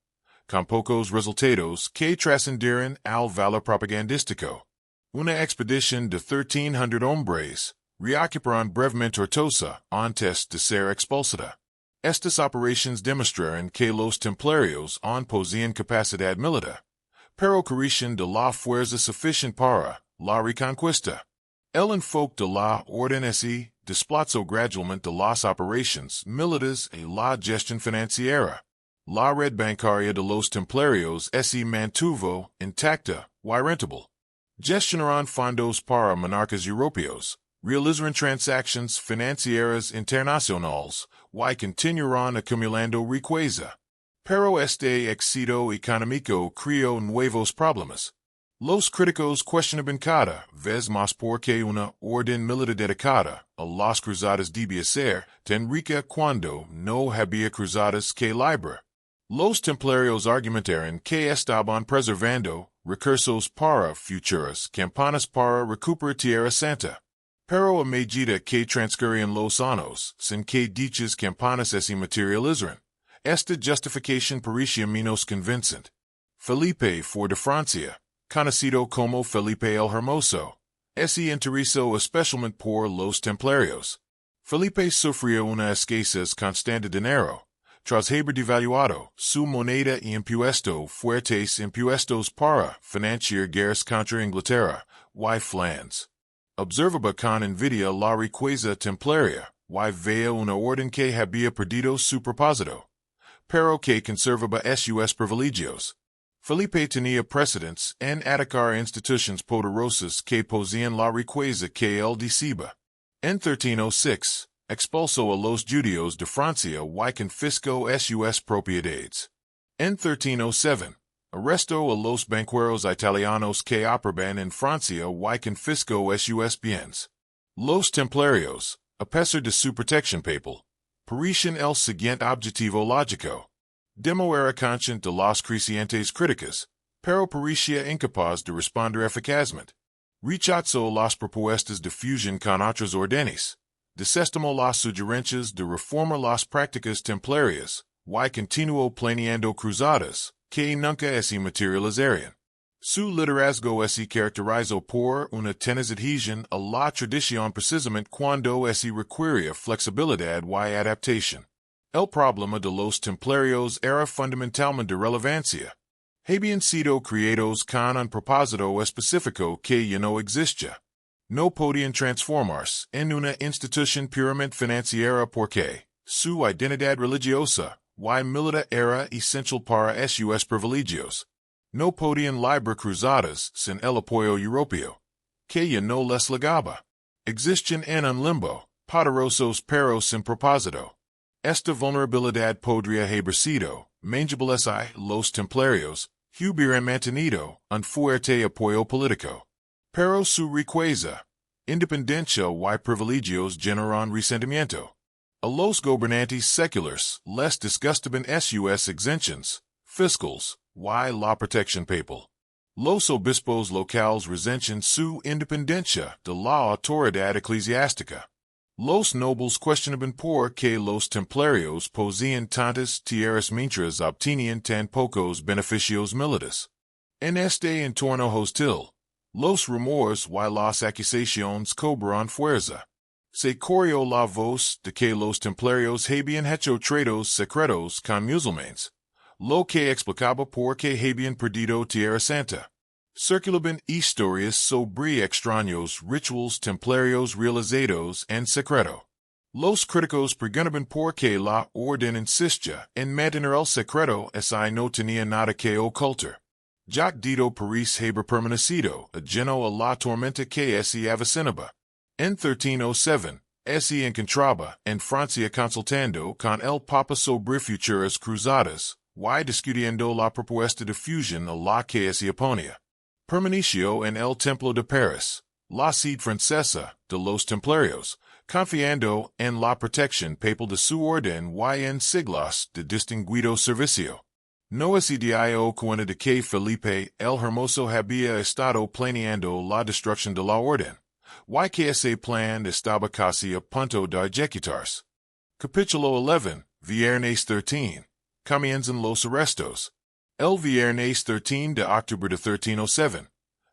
con pocos resultados que trascendieron al valor propagandístico. Una expedición de 1,300 hombres reocuparon brevemente Tortosa antes de ser expulsada. Estas operaciones demostraron que los Templarios aún poseían capacidad militar, pero carecían de la fuerza suficiente para la reconquista. El enfoque de la orden se desplazó gradualmente de las operaciones militares a la gestión financiera. La red bancaria de los Templarios se mantuvo intacta y rentable. Gestionaron fondos para monarcas europeos, realizaron transacciones financieras internacionales y continuaron acumulando riqueza. Pero este éxito económico creó nuevos problemas. Los críticos cuestionaban cada vez más por qué una orden militar dedicada a las cruzadas debía ser tan rica cuando no había cruzadas que librar. Los Templarios argumentaron que estaban preservando recursos para futuras campañas para recuperar Tierra Santa. Pero a medida que transcurrían los años sin que dichas campañas se materializaran, esta justificación parecía menos convincente. Felipe IV de Francia, conocido como Felipe el Hermoso, se interesó especialmente por los Templarios. Felipe sufrió una escasez constante de dinero, tras haber devaluado su moneda y impuesto fuertes impuestos para financiar guerras contra Inglaterra y Flandes. Observaba con envidia la riqueza templaria y veía una orden que había perdido su propósito, pero que conservaba sus privilegios. Felipe tenía precedentes en atacar instituciones poderosas que poseían la riqueza que él deseaba. En 1306, expulsó a los judíos de Francia y confiscó sus propiedades. En 1307, arrestó a los banqueros italianos que operaban en Francia y confiscó sus bienes. Los Templarios, a pesar de su protección papal, parecían el siguiente objetivo lógico. Demo era consciente de las crecientes críticas, pero parecía incapaz de responder eficazmente. Rechazó las propuestas de fusión con otras órdenes, desestimó las sugerencias de reformar las prácticas templarias, y continuó planeando cruzadas, que nunca se materializarían. Su liderazgo se caracterizó por una tenaz adhesión a la tradición precisamente cuando se requería flexibilidad y adaptación. El problema de los templarios era fundamentalmente de relevancia. Habían sido creados con un propósito específico que ya no existía. No podían transformarse en una institución puramente financiera porque su identidad religiosa y militar era esencial para sus privilegios. No podían librar cruzadas sin el apoyo europeo, que ya no les legaba. Existían en un limbo, poderosos pero sin propósito. Esta vulnerabilidad podría haber sido manageable si los templarios hubieran mantenido un fuerte apoyo político. Pero su riqueza, independencia y privilegios generaron resentimiento. A los gobernantes seculares les disgustaban sus exenciones fiscales y la protección papal. Los obispos locales resentían su independencia de la autoridad eclesiástica. Los nobles cuestionaban por qué los templarios poseían tantas tierras mientras obtenían tan pocos beneficios militares. En este entorno hostil, los rumores y las acusaciones cobran fuerza. Se corrió la voz de que los templarios habían hecho tratos secretos con musulmanes, lo que explicaba por qué habían perdido Tierra Santa. Circulaban historias sobre extraños rituals templarios realizados en secreto. Los críticos preguntaban por qué la orden insistía en mantener el secreto si no tenía nada que ocultar. Jac dito Paris haber permanecido ajeno a la tormenta que se avecinaba. En 1307, se encontraba en Francia consultando con el Papa sobre futuras cruzadas, y discutiendo la propuesta de fusión a la que se oponía. Permaneció en el Templo de París, la sede francesa de los Templarios, confiando en la protección papal de su orden y en siglos de distinguido servicio. No se dio cuenta de que Felipe el Hermoso había estado planeando la destrucción de la orden, y que ese plan estaba casi a punto de ejecutarse. Capítulo 11, Viernes 13. Comienzan los arrestos. El Viernes 13 de octubre de 1307,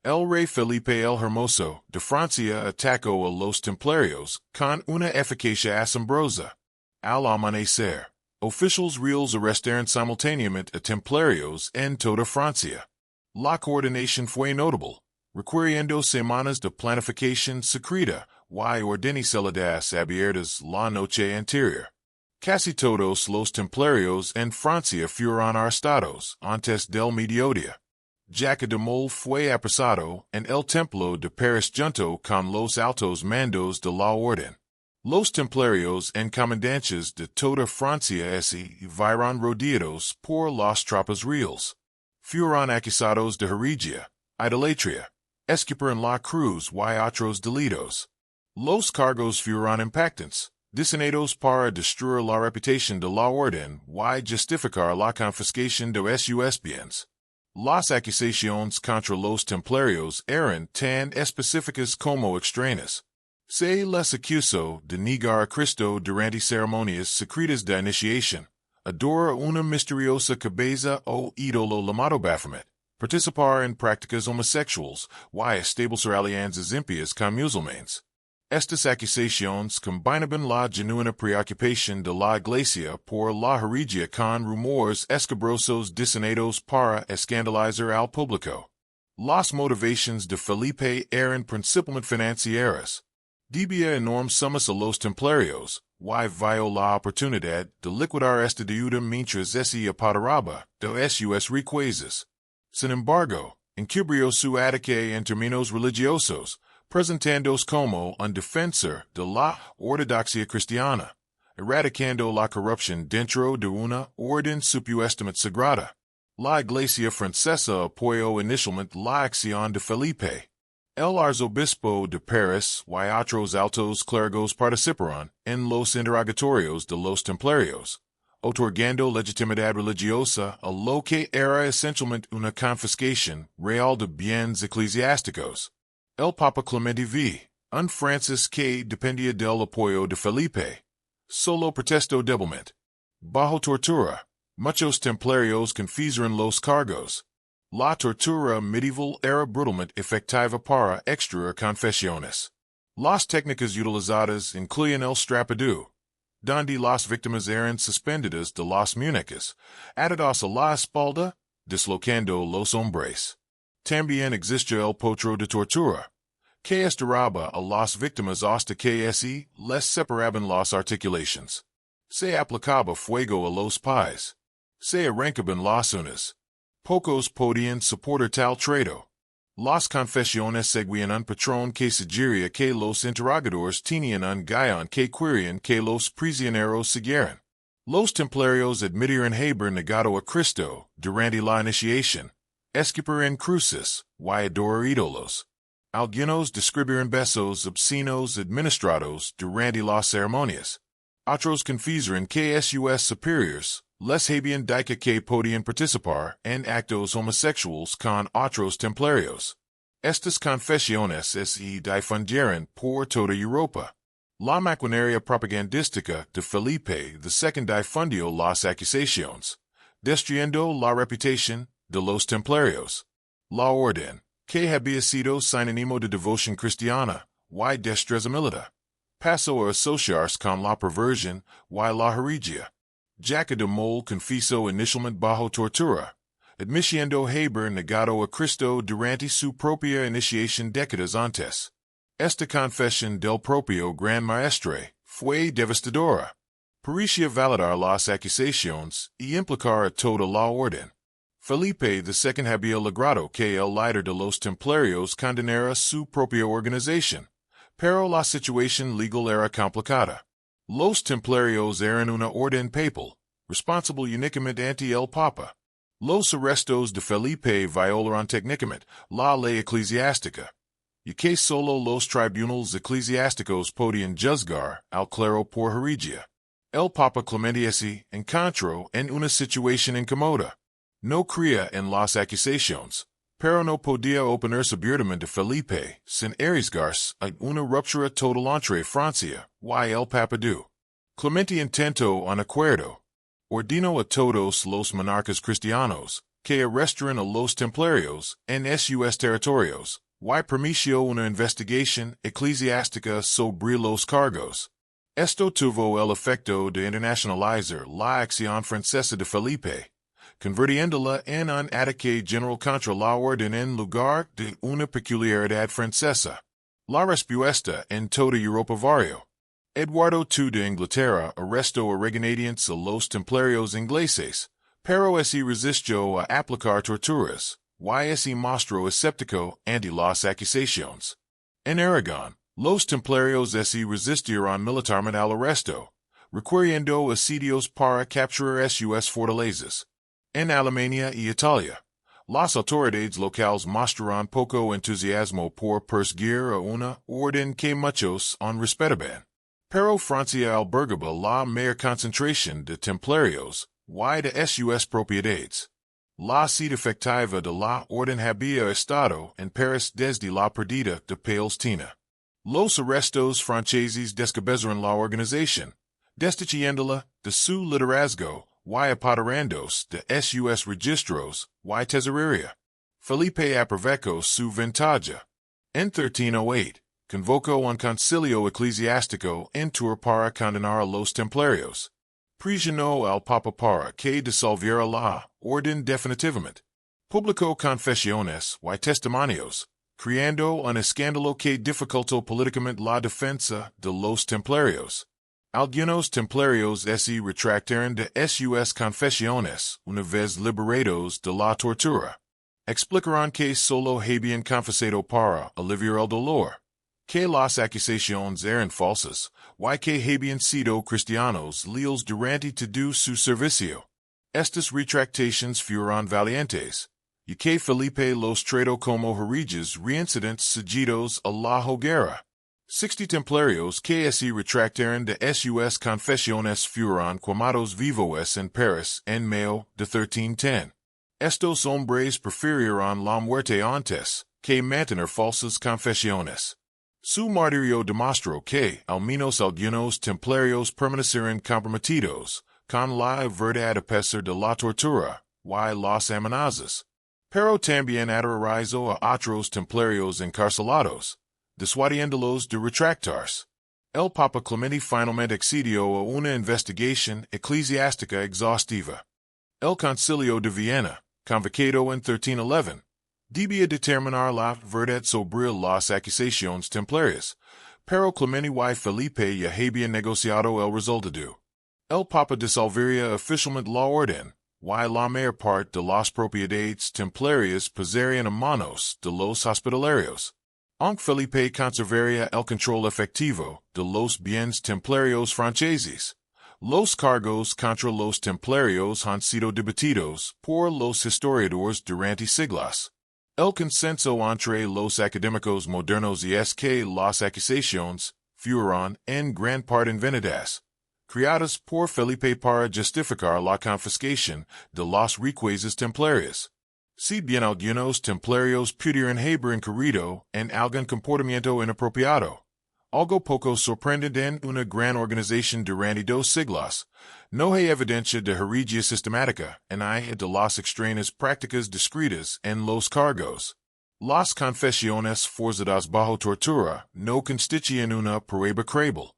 el rey Felipe el Hermoso de Francia atacó a los Templarios con una eficacia asombrosa. Al amanecer, oficiales reales arrestaron simultáneamente a Templarios en toda Francia. La coordinación fue notable, requiriendo semanas de planificación secreta y organizadas abiertas la noche anterior. Casi todos los templarios en Francia fueron arrestados antes del mediodía. Jacques de Molay fue apresado en el Templo de París junto con los altos mandos de la orden. Los templarios en comandancias de toda Francia se vieron rodeados por las tropas reales. Fueron acusados de herejía, idolatría, escupir en la cruz y otros delitos. Los cargos fueron impactantes, diseñados para destruir la reputación de la orden y justificar la confiscación de sus bienes. Las acusaciones contra los templarios eran tan específicas como extrañas. Se les acusó de negar a Cristo durante ceremonias secretas de iniciación, adorar una misteriosa cabeza o ídolo llamado Baphomet, participar en prácticas homosexuales y establecer alianzas impias con musulmanes. Estas acusaciones combinaban la genuina preocupación de la Iglesia por la herejía con rumores escabrosos diseñados para escandalizar al público. Las motivaciones de Felipe eran principalmente financieras. Debía enormes sumas a los templarios, y vio la oportunidad de liquidar esta deuda mientras se apoderaba de sus riquezas. Sin embargo, encubrió su ataque en términos religiosos, presentándose como un defensor de la ortodoxia cristiana, erradicando la corrupción dentro de una orden supuestamente sagrada. La Iglesia francesa apoyó inicialmente la acción de Felipe. El arzobispo de París y otros altos clérigos participaron en los interrogatorios de los templarios, otorgando legitimidad religiosa a lo que era esencialmente una confiscación real de bienes eclesiásticos. El Papa Clemente V, un Francis que dependía del apoyo de Felipe, solo protestó débilmente. Bajo tortura, muchos templarios confiesaron los cargos. La tortura medieval era brutalmente efectiva para extraer confesiones. Las técnicas utilizadas incluyen el strapado, donde las víctimas eran suspendidas de las muñecas, atadas a la espalda, dislocando los hombres. También existía el potro de tortura, que estiraba a las víctimas hasta que se les separaban las articulaciones. Se aplicaba fuego a los pies. Se arrancaban las uñas. Pocos podían soportar tal trato. Las confesiones seguían un patrón que sugería que los interrogadores tenían un guión que querían que los prisioneros siguieran. Los templarios admitieron haber negado a Cristo durante la iniciación, escupir en cruces, y adorar ídolos. Algunos describieron besos obscenos administrados durante las ceremonias. Otros confiesaron que sus superiores les habían dicho que podían participar en actos homosexuales con otros templarios. Estas confesiones se difundieron por toda Europa. La maquinaria propagandística de Felipe II difundió las acusaciones, destruyendo la reputación de los templarios. La Orden, que había sido sinónimo de devoción cristiana, y destreza militar. Pasó a asociarse con la perversión, y la herejía. Jaca de Mol confesó inicialmente bajo tortura, admitiendo haber negado a Cristo durante su propia iniciación décadas antes. Esta confesión del propio Gran Maestre fue devastadora. Parecía validar las acusaciones y implicar a toda la orden. Felipe II había logrado que el líder de los Templarios condenara su propia organización, pero la situación legal era complicada. Los Templarios eran una orden papal, responsable únicamente ante el Papa. Los arrestos de Felipe violaron técnicamente la ley eclesiástica, y que solo los tribunales eclesiásticos podían juzgar al clero por herejía. El Papa Clemente se encontró en una situación incómoda. No creía en las acusaciones, pero no podía oponerse abiertamente a Felipe sin arriesgarse a una ruptura total entre Francia y el Papado. Clemente intentó un acuerdo. Ordenó a todos los monarcas cristianos que arrestaran a los templarios en sus territorios, y permitió una investigación eclesiástica sobre los cargos. Esto tuvo el efecto de internacionalizar la acción francesa de Felipe, convirtiéndola en un ataque general contra la orden en lugar de una peculiaridad francesa. La respuesta en toda Europa varió. Eduardo II de Inglaterra arrestó a regañadientes a los templarios ingleses, pero ese resistió a aplicar torturas, y ese mostró escéptico ante las acusaciones. En Aragón, los templarios ese resistieron militarmente al arresto, requiriendo asedios para capturar sus fortalezas. En Alemania y Italia, las autoridades locales mostraron poco entusiasmo por perseguir a una orden que muchos respetaban. Pero Francia albergaba la mayor concentración de templarios y de sus propiedades. La sede efectiva de la orden había estado en París desde la pérdida de Palestina. Los arrestos franceses descabezaron la organización, destituyéndola de su liderazgo y apoderándose de sus registros y tesorería. Felipe aprovechó su ventaja. En 1308, convocó un concilio eclesiástico en Tours para condenar a los templarios. Presionó al Papa para que disolviera la orden definitivamente. Publicó confesiones y testimonios, creando un escándalo que dificultó políticamente la defensa de los templarios. Algunos templarios se retractaron de sus confesiones una vez liberados de la tortura. Explicaron que solo habían confesado para aliviar el dolor, que las acusaciones eran falsas, y que habían sido cristianos leales durante todo su servicio. Estas retractaciones fueron valientes, y que Felipe los trató como herejes reincidentes seguidos a la hoguera. 60 templarios que se retractaron de sus confesiones fueron quemados vivos en París en mayo de 1310. Estos hombres prefirieron la muerte antes que mantener falsas confesiones. Su martirio demostró que al menos algunos templarios permanecieron comprometidos con la verdad a pesar de la tortura y las amenazas. Pero también aterrorizó a otros templarios encarcelados, disuadiéndolos de retractarse. El Papa Clemente finalmente accedió a una investigación eclesiástica exhaustiva. El Concilio de Viena, convocado en 1311, debía determinar la verdad sobre las acusaciones templarias, pero Clemente y Felipe ya habían negociado el resultado. El Papa disolvería oficialmente la orden, y la mayor parte de las propiedades templarias pasarían a manos de los hospitalarios. Aunque Felipe conservaría el control efectivo de los bienes templarios franceses, los cargos contra los templarios han sido debatidos por los historiadores durante siglos. El consenso entre los académicos modernos es que las acusaciones fueron en gran parte inventadas, creadas por Felipe para justificar la confiscación de las riquezas templarias. Si bien algunos templarios pudieron haber incurrido en algún comportamiento inapropiado, Algo poco sorprendente en una gran organización durante 2 siglos. No hay evidencia de herejía sistemática en hay de las extrañas prácticas descritas en los cargos. Las confesiones forzadas bajo tortura no constituyen una prueba creíble.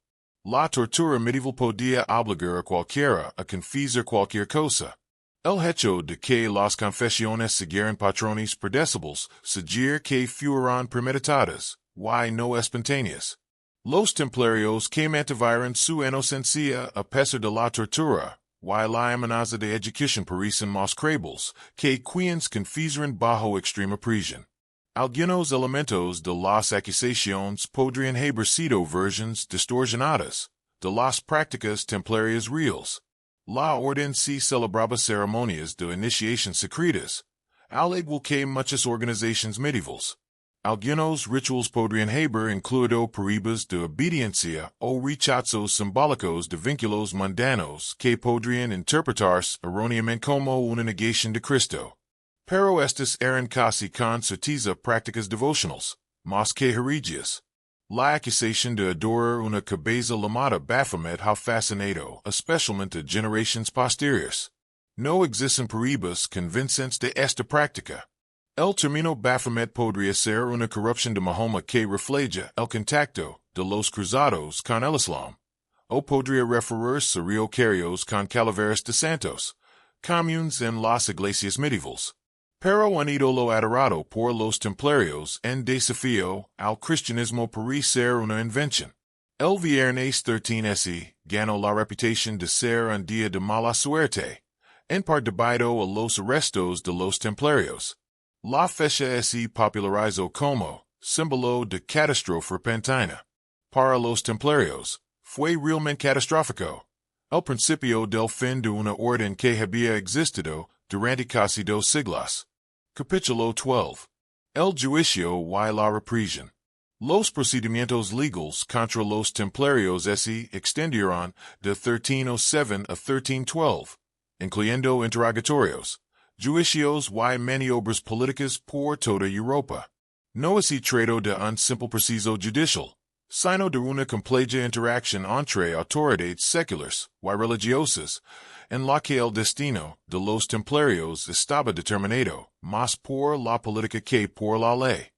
La tortura medieval podía obligar a cualquiera a confesar cualquier cosa. El hecho de que las confesiones siguieran patrones predecibles sugiere que fueron premeditadas, y no espontáneas. Los templarios que mantuvieron su inocencia a pesar de la tortura, y la amenaza de ejecución parecen más creíbles que quienes confesaron bajo extrema presión. Algunos elementos de las acusaciones podrían haber sido versiones distorsionadas de las prácticas templarias reales. La orden se celebraba ceremonias de iniciación secretas, al igual que muchas organizaciones medievales. Algunos rituales podrían haber incluido pruebas de obediencia o rechazos simbólicos de vínculos mundanos que podrían interpretarse erróneamente como una negación de Cristo. Pero estas eran casi con certeza prácticas devocionales, más que herejías. La acusación de adorar una cabeza llamada Baphomet ha fascinado especialmente a generaciones posteriores. No existen pruebas convincentes de esta práctica. El término Baphomet podría ser una corrupción de Mahoma que refleja el contacto de los Cruzados con el Islam, o podría referirse a reliquarios con calaveras de santos, comunes en las iglesias medievales. Pero un ídolo adorado por los templarios en desafío al cristianismo parece ser una invención. El viernes 13 ganó la reputación de ser un día de mala suerte, en parte debido a los arrestos de los templarios. La fecha se popularizó como símbolo de catástrofe repentina. Para los templarios, fue realmente catastrófico. El principio del fin de una orden que había existido durante casi 2 siglos. Capítulo 12. El juicio y la represión. Los procedimientos legales contra los templarios se extendieron de 1307 a 1312, incluyendo interrogatorios, juicios y maniobras políticas por toda Europa. No se trató de un simple proceso judicial, sino de una compleja interacción entre autoridades seculares y religiosas, en la que el destino de los templarios estaba determinado más por la política que por la ley.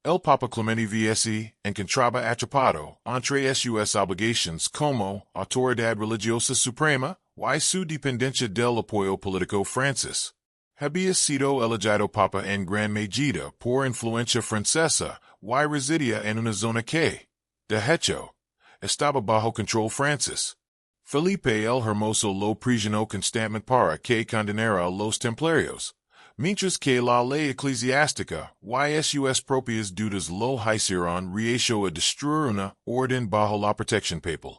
El Papa Clemente VS encontraba atrapado entre sus obligaciones como autoridad religiosa suprema y su dependencia del apoyo político francés. Había sido elegido Papa en gran medida por influencia francesa y residía en una zona que, de hecho, estaba bajo control francés. Felipe el Hermoso lo presionó constantemente para que condenara a los templarios, mientras que la ley eclesiástica y sus propias dudas lo hicieron reacio a destruir una orden bajo la protección papal.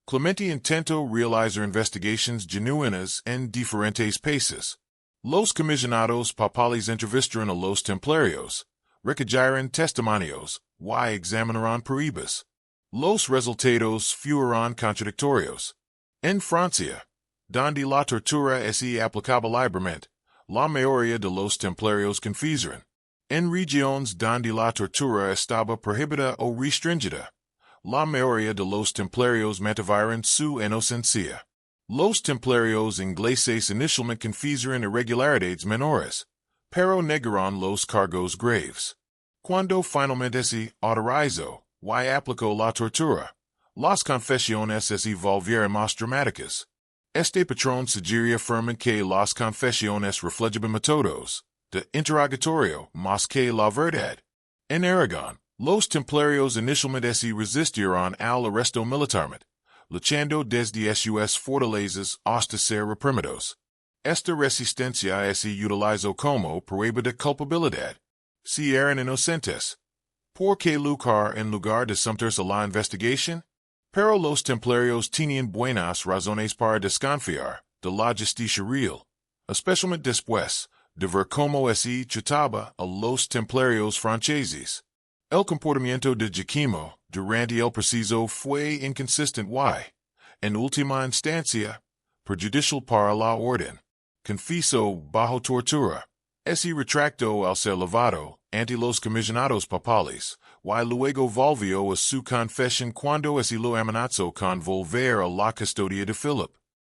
Clemente intentó realizar investigaciones genuinas en diferentes países. Los comisionados papales entrevistaron a los templarios, recogieron testimonios y examinaron pruebas. Los resultados fueron contradictorios. En Francia, donde la tortura se aplicaba libremente, la mayoría de los templarios confesaron. En regiones donde la tortura estaba prohibida o restringida, la mayoría de los templarios mantuvieron su inocencia. Los templarios ingleses inicialmente confesaron irregularidades menores, pero negaron los cargos graves. Cuando finalmente se autorizó y aplicó la tortura, las confesiones se volvieron más dramáticas. Este patrón sugería firmemente que las confesiones reflejaban métodos de interrogatorio más que la verdad. En Aragón, los templarios inicialmente se resistieron al arresto militarmente, luchando desde sus fortalezas hasta ser reprimidos. Esta resistencia se utilizó como prueba de culpabilidad. Si eran inocentes, ¿por qué luchar en lugar de someterse a la investigación? Pero los templarios tenían buenas razones para desconfiar de la justicia real, especialmente después de ver cómo se trataba a los templarios franceses. El comportamiento de Jaquimo durante el proceso fue inconsistente y, en última instancia, perjudicial para la orden. Confesó bajo tortura. Se retractó al ser levado ante los comisionados papales, y luego volvió a su confesión cuando es lo amenazó con volver a la custodia de Philip.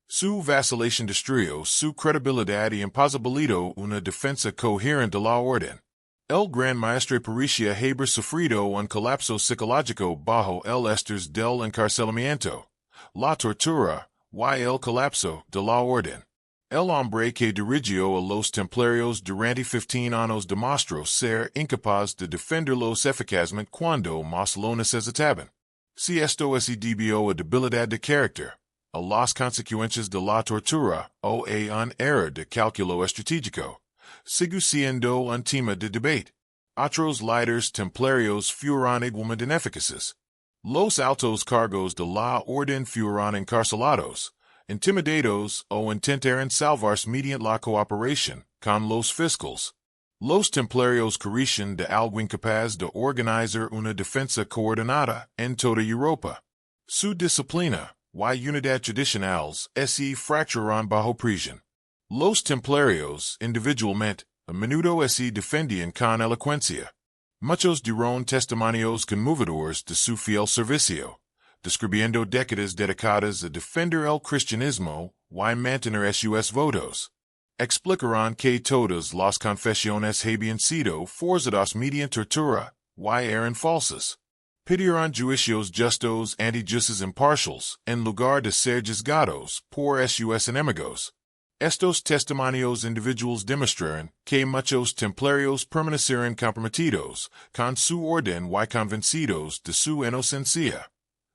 Su vacilación destruyó su credibilidad y imposibilitó una defensa coherente de la orden. El gran maestre parecía haber sufrido un colapso psicológico bajo el estrés del encarcelamiento, la tortura, y el colapso de la orden. El hombre que dirigió a los templarios durante 15 años demostró ser incapaz de defenderlos eficazmente cuando más lo necesitaban. Si esto es debido a debilidad de carácter, a las consecuencias de la tortura o a un error de cálculo estratégico, sigue siendo un tema de debate. Otros líderes templarios fueron igualmente ineficaces. Los altos cargos de la orden fueron encarcelados, intimidados o intentaron salvarse mediante la cooperación con los fiscales. Los templarios carecían de alguien capaz de organizar una defensa coordinada en toda Europa. Su disciplina y unidad tradicionales se fracturaron bajo presión. Los templarios, individualmente, a menudo se defendían con elocuencia. Muchos dieron testimonios conmovedores de su fiel servicio, describiendo décadas dedicadas a defender el cristianismo y mantener sus votos. Explicaron que todas las confesiones habían sido forzadas mediante tortura y eran falsas. Pidieron juicios justos ante jueces imparciales en lugar de ser juzgados por sus enemigos. Estos testimonios individuales demostraron que muchos templarios permanecieron comprometidos con su orden y convencidos de su inocencia.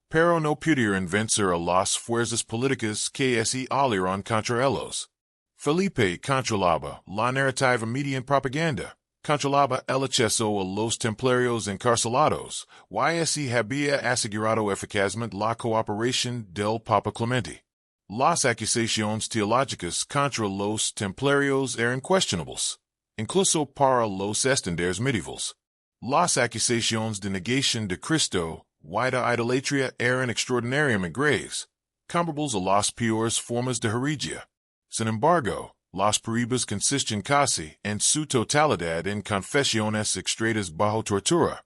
Pero no pudieron vencer a las fuerzas políticas que se aliaron contra ellos. Felipe controlaba la narrativa mediante propaganda, controlaba el acceso a los templarios encarcelados, y se había asegurado eficazmente la cooperación del Papa Clemente. Las acusaciones teológicas contra los templarios eran questionables, incluso para los estándares medievales. Las acusaciones de negación de Cristo y de idolatría eran extraordinariamente graves, comparables a las peores formas de herejía. Sin embargo, las pruebas consisten casi en su totalidad en confesiones extraídas bajo tortura,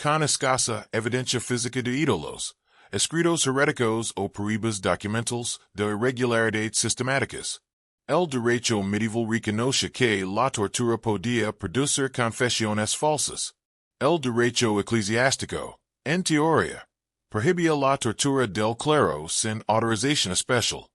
con escasa evidencia física de ídolos, escritos heréticos o pruebas documentales de irregularidades sistemáticas. El derecho medieval reconoce que la tortura podía producir confesiones falsas. El derecho eclesiástico, en teoría, prohibía la tortura del clero sin autorización especial.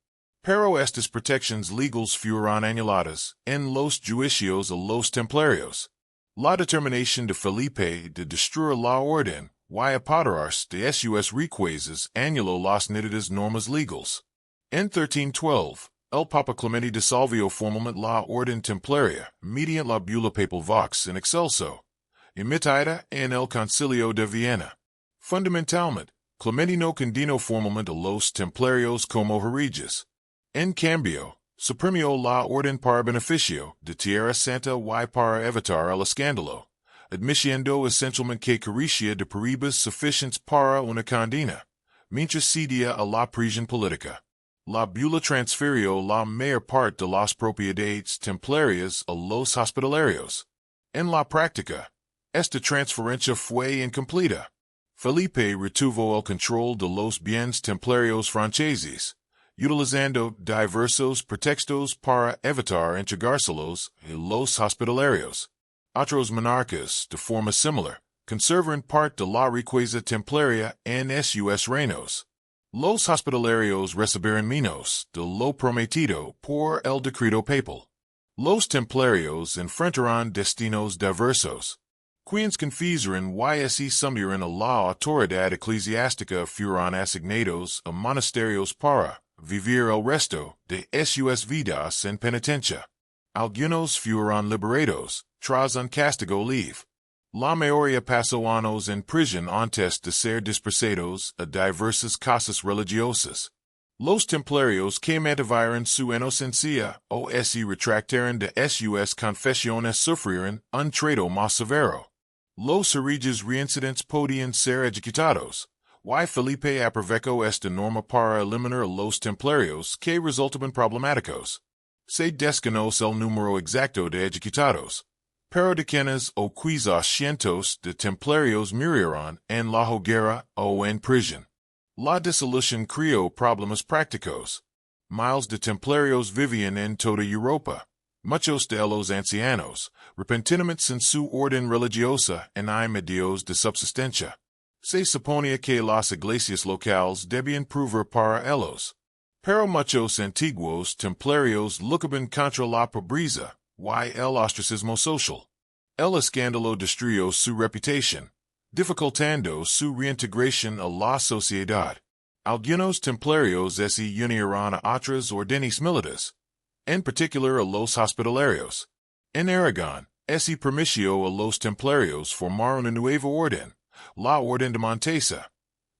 Pero estas protecciones legales fueron anuladas en los juicios a los templarios. La determinación de Felipe de destruir la orden y apoderarse de sus riquezas anuló las nítidas normas legales. En 1312, el Papa Clemente disolvió formalmente la orden templaria mediante la bula papal vox in excelso, emitida en el Concilio de Viena. Fundamentalmente, Clemente no condenó formalmente a los templarios como herejes. En cambio, suprimió la orden para beneficio de Tierra Santa y para evitar el escándalo, admitiendo esencialmente que carecía de pruebas suficientes para una condena, mientras cedía a la presión política. La bula transfirió la mayor parte de las propiedades templarias a los hospitalarios. En la práctica, esta transferencia fue incompleta. Felipe retuvo el control de los bienes templarios franceses, utilizando diversos pretextos para evitar entregárselos a los hospitalarios. Otros monarcas, de forma similar, conservan parte de la riqueza templaria en sus reinos. Los hospitalarios recibieron menos de lo prometido por el decreto papal. Los templarios enfrentaron destinos diversos. Quienes confiesaron y se sumieron a la autoridad eclesiástica fueron asignados a monasterios para vivir el resto de sus vidas en penitencia. Algunos fueron liberados tras un castigo leve. La mayoría pasó años en prisión antes de ser dispersados a diversas casas religiosas. Los templarios que mantuvieron su inocencia o se retractaron de sus confesiones sufrieron un trato más severo. Los herejes reincidentes podían ser ejecutados, y Felipe aprovechó esta norma para eliminar a los templarios que resultaban problemáticos. Se desconoce el número exacto de ejecutados, pero de quienes o quizás cientos de templarios murieron en la hoguera o en prisión. La disolución creó problemas prácticos. Miles de templarios vivían en toda Europa. Muchos de los ancianos, repentinamente en su orden religiosa en medios de subsistencia. Se suponía que las iglesias locales debían proveer para ellos. Pero muchos antiguos templarios luchaban contra la pobreza y el ostracismo social. El escándalo destruyó su reputación, dificultando su reintegración a la sociedad. Algunos templarios se unieron a otras órdenes militares, en particular a los hospitalarios. En Aragón, se permitió a los templarios formar una nueva orden, la Orden de Montesa,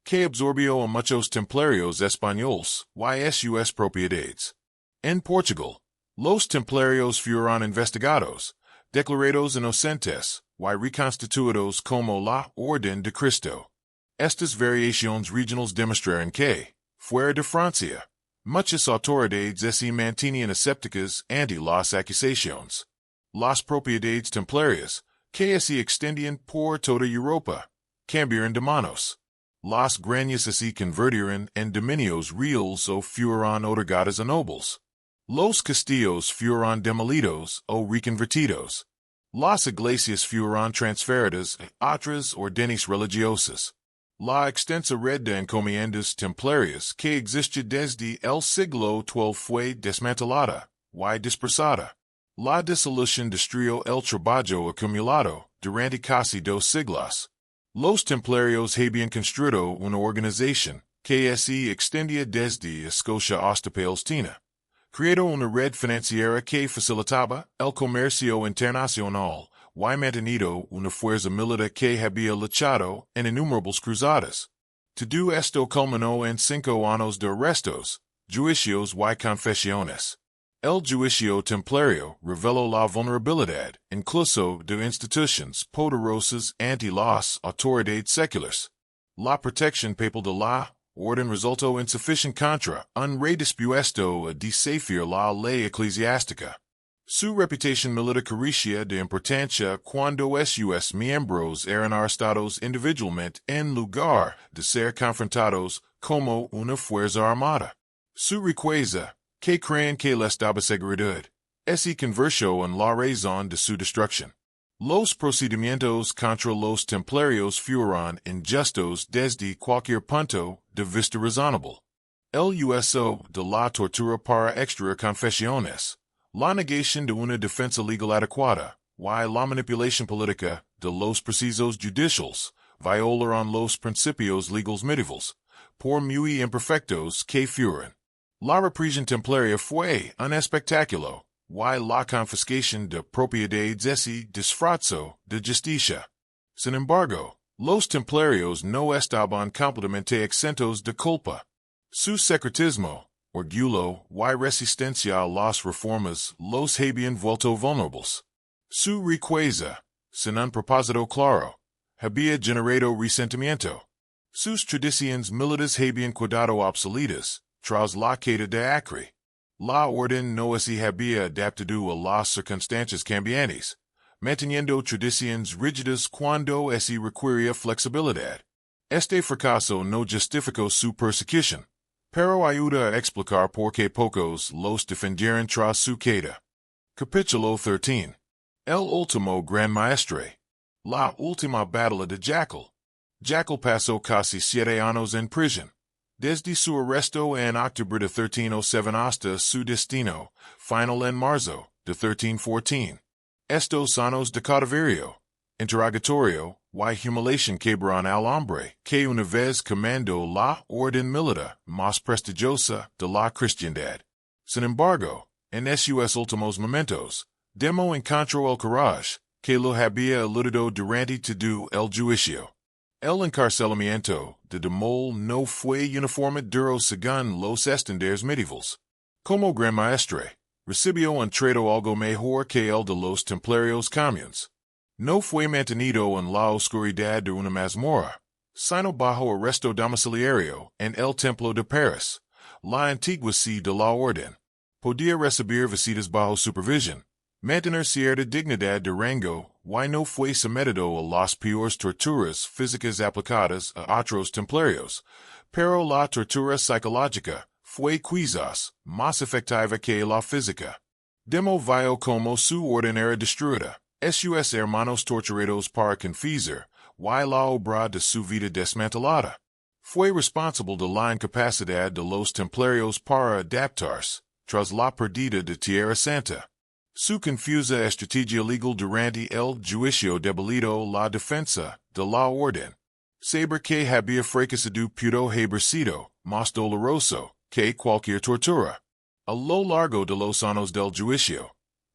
que absorbió a muchos templarios españoles y sus propiedades. En Portugal, los templarios fueron investigados, declarados inocentes y reconstituidos como la Orden de Cristo. Estas variaciones regionales demostraron que, fuera de Francia, muchas autoridades se mantenían escépticas ante las acusaciones. Las propiedades templarias, que se extendían por toda Europa, cambiaron de manos. Las grañas se convirtieron en dominios reales o fueron otorgadas a nobles. Los castillos fueron demolidos o reconvertidos. Las iglesias fueron transferidas a otras órdenes religiosas. La extensa red de encomiendas templarias que existe desde el siglo XII fue desmantelada y dispersada. La disolución destruyó el trabajo acumulado durante casi 2 siglos. Los templarios habían construido una organización que se extendía desde Escocia hasta Palestina. Creó una red financiera que facilitaba el comercio internacional y mantenido una fuerza militar que había luchado en innumerables cruzadas. Todo esto culminó en 5 años de arrestos, juicios y confesiones. El juicio templario reveló la vulnerabilidad, incluso de instituciones poderosas ante las autoridades seculares. La protección papal de la orden resultó insuficiente contra un rey dispuesto a desafiar la ley eclesiástica. Su reputación militar carecía de importancia cuando sus miembros eran arrestados individualmente en lugar de ser confrontados como una fuerza armada. Su riqueza, que creen que les daba seguridad, se convirtió en la razón de su destrucción. Los procedimientos contra los templarios fueron injustos desde cualquier punto de vista razonable. El uso de la tortura para extraer confesiones, la negación de una defensa legal adecuada, y la manipulación política de los procesos judiciales violaron los principios legales medievales, por muy imperfectos que fueran. La represión templaria fue un espectáculo, y la confiscación de propiedades se disfrazó de justicia. Sin embargo, los templarios no estaban completamente exentos de culpa. Su secretismo, orgullo y resistencia a las reformas los habían vuelto vulnerables. Su riqueza, sin un propósito claro, había generado resentimiento. Sus tradiciones militares habían quedado obsoletas tras la caída de Acre. La orden no se había adaptado a las circunstancias cambiantes, manteniendo tradiciones rígidas cuando se requería flexibilidad. Este fracaso no justificó su persecución, pero ayuda a explicar por qué pocos los defendieron tras su caída. Capítulo 13. El último gran maestre. La última batalla de Jackal. Jackal pasó casi 7 años en prisión. Desde su arresto en octubre de 1307 hasta su destino final en marzo de 1314. Estos años de cautiverio, interrogatorio y humiliación quebraron al hombre que una vez comandó la orden militar más prestigiosa de la cristiandad. Sin embargo, en esos últimos momentos, encontró el coraje que lo había eludido durante todo el juicio. El encarcelamiento de Demol no fue uniforme duro según los estándares medievales. Como gran maestre, recibió un trato algo mejor que el de los templarios comunes. No fue mantenido en la oscuridad de una mazmorra, sino bajo arresto domiciliario en el Templo de París, la antigua sede de la orden. Podía recibir visitas bajo supervisión, Mantener cierta dignidad de rango, y no fue sometido a las peores torturas físicas aplicadas a otros templarios, pero la tortura psicológica fue quizás más efectiva que la física. Demo vio como su orden era destruida, sus hermanos torturados para confisar, y la obra de su vida desmantelada. Fue responsable de la incapacidad de los templarios para adaptarse, tras la pérdida de Tierra Santa. Su confusa estrategia legal durante el juicio debilitó la defensa de la orden. Saber que había fracasado pudo haber sido más doloroso que cualquier tortura. A lo largo de los años del juicio,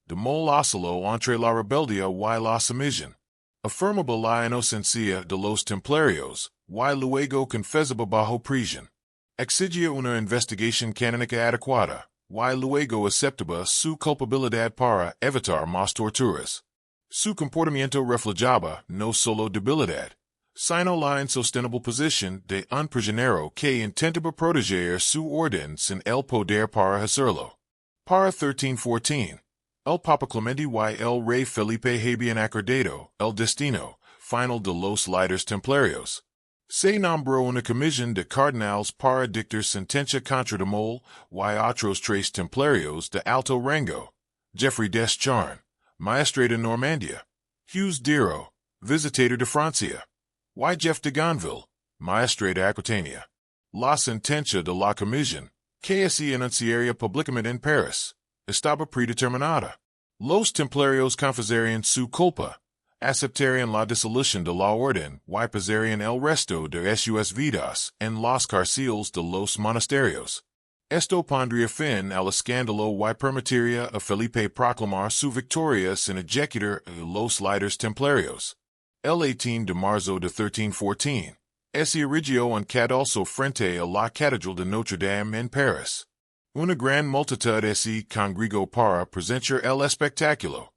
de mol osciló entre la rebeldía y la sumisión. Afirmaba la inocencia de los templarios, y luego confesaba bajo prisión. Exigia una investigación canónica adecuada, y luego aceptaba su culpabilidad para evitar más torturas. Su comportamiento reflejaba no solo debilidad, sino la insostenible posición de un prisionero que intentaba proteger su orden sin el poder para hacerlo. Para 1314, el Papa Clemente y el Rey Felipe habían acordado el destino final de los líderes templarios. Se nombró una comisión de cardenales para dictar sentencia contra de Mol y otros tres templarios de alto rango: Geoffrey Descharn, maestre de Normandia; Hughes Dero, visitador de Francia; y Jeff de Gonville, maestre de Aquitania. La sentencia de la comisión, que se enunciaría públicamente en Paris, estaba predeterminada. Los templarios confesarían su culpa, aceptarían la disolución de la orden y pasarían el resto de sus vidas en las cárceles de los monasterios. Esto pondría fin al escándalo y permitiría a Felipe proclamar su victoria sin ejecutar a los líderes templarios. El 18 de marzo de 1314, se erigió un cadalso frente a la Catedral de Notre Dame en Paris. Una gran multitud se congregó para presenciar el espectáculo.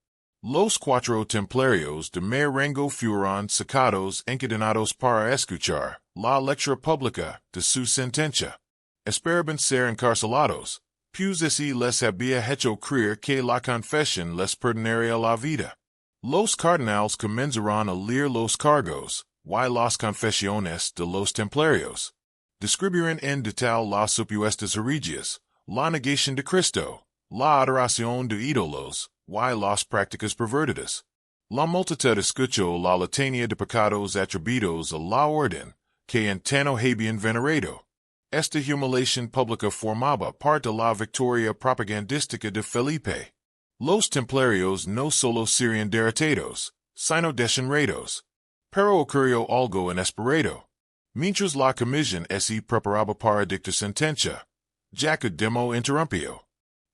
Los cuatro templarios de mayor rango fueron sacados encadenados para escuchar la lectura pública de su sentencia. Esperaban ser encarcelados, pues se les había hecho creer que la confesión les perdonaría la vida. Los cardenales comenzaron a leer los cargos y las confesiones de los templarios. Describieron en detalle las supuestas herejías, la negación de Cristo, la adoración de ídolos, y las prácticas pervertidas. La multitud escuchó la litania de pecados atribuidos a la orden, que en tanto habían venerado. Esta humiliación pública formaba parte de la victoria propagandística de Felipe. Los templarios no solo serían derrotados, sino desenredados. Pero ocurrió algo inesperado. Mientras la comisión se preparaba para dictar sentencia, Jacodemo interrumpió.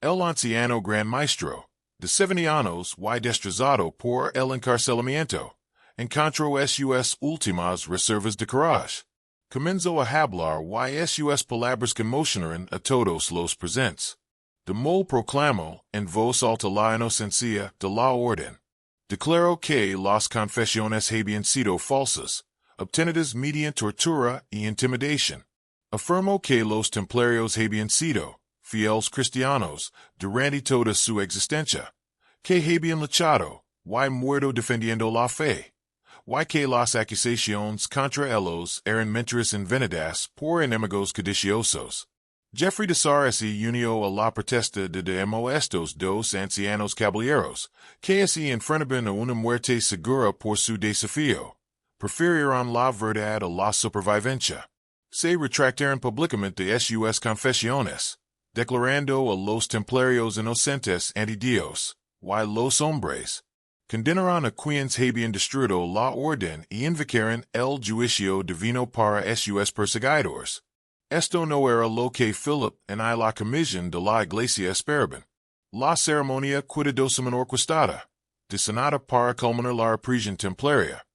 El anciano gran maestro, de 70 años y destrozado por el encarcelamiento, encontró sus últimas reservas de coraje. Comenzó a hablar y sus palabras conmocionaron a todos los presentes. De Mol proclamó en voz alta la inocencia de la orden. Declaró que las confesiones habían sido falsas, obtenidas mediante tortura y intimidación. Afirmó que los templarios habían sido fieles cristianos durante toda su existencia, que habían luchado y muerto defendiendo la fe, y que las acusaciones contra ellos eran mentiras inventadas por enemigos codiciosos. Geoffrey de Sar se unió a la protesta de estos dos ancianos caballeros, que se enfrentaban a una muerte segura por su desafío. Prefirieron la verdad a la supervivencia. Se retractaron públicamente de sus confesiones, declarando a los templarios inocentes ante Dios, y los hombres condenaron a quienes habían destruido la orden y invocaron el juicio divino para sus perseguidores. Esto no era lo que Philip y la comisión de la iglesia esperaban. La ceremonia cuidadosamente orquestada, diseñada para culminar la represión templaria,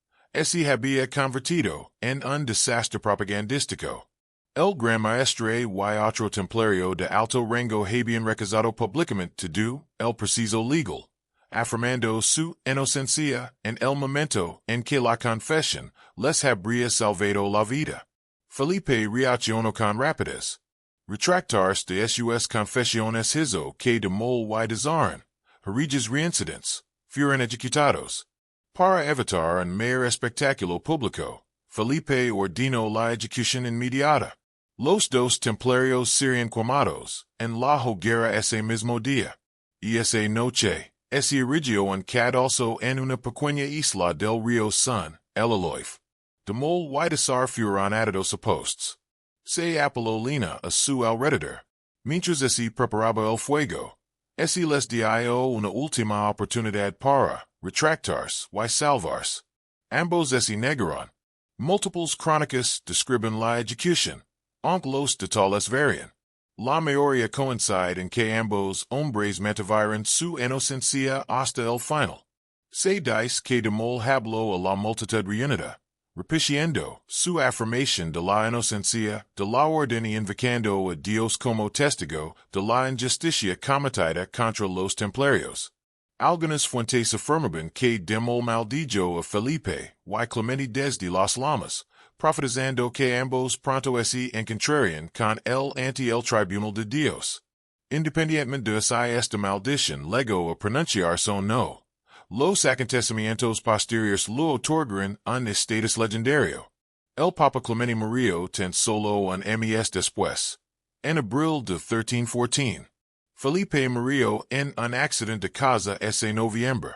se había convertido en un desastre propagandístico. El gran maestre y otro templario de alto rango habían recusado públicamente todo el preciso legal, afirmando su inocencia en el momento en que la confesión les habría salvado la vida. Felipe reaccionó con rapidez. Retractarse de sus confesiones hizo que de Mol y de Zarn, reyes reincidentes, fueron ejecutados. Para evitar un mayor espectáculo público, Felipe ordenó la ejecución inmediata. Los dos templarios serían quemados en la hoguera ese mismo día. Y esa noche, se erigió un cadalso en una pequeña isla del río San, el Aloif. De mol Whitesar fueron atados a posts. Se apeló lina a su alrededor. Mientras se preparaba el fuego, se les dio una última oportunidad para retractarse y salvarse. Ambos se negaron. Múltiples crónicas describen la ejecución, aunque los detalles varían. La mayoría coincide en que ambos hombres mantuvieron su inocencia hasta el final. Se dice que de mol habló a la multitud reunida, repitiendo su afirmación de la inocencia de la orden y invocando a Dios como testigo de la injusticia cometida contra los templarios. Algunas fuentes afirmaban que de mol maldijo a Felipe y Clemente desde las Lamas, profetizando que ambos pronto se encontrarían con él ante el tribunal de Dios. Independientemente de si esta maldición llegó a pronunciarse o no, los acontecimientos posteriores lo otorgaron un estatus legendario. El Papa Clemente murió tan solo un mes después, en abril de 1314. Felipe murió en un accidente de casa ese noviembre.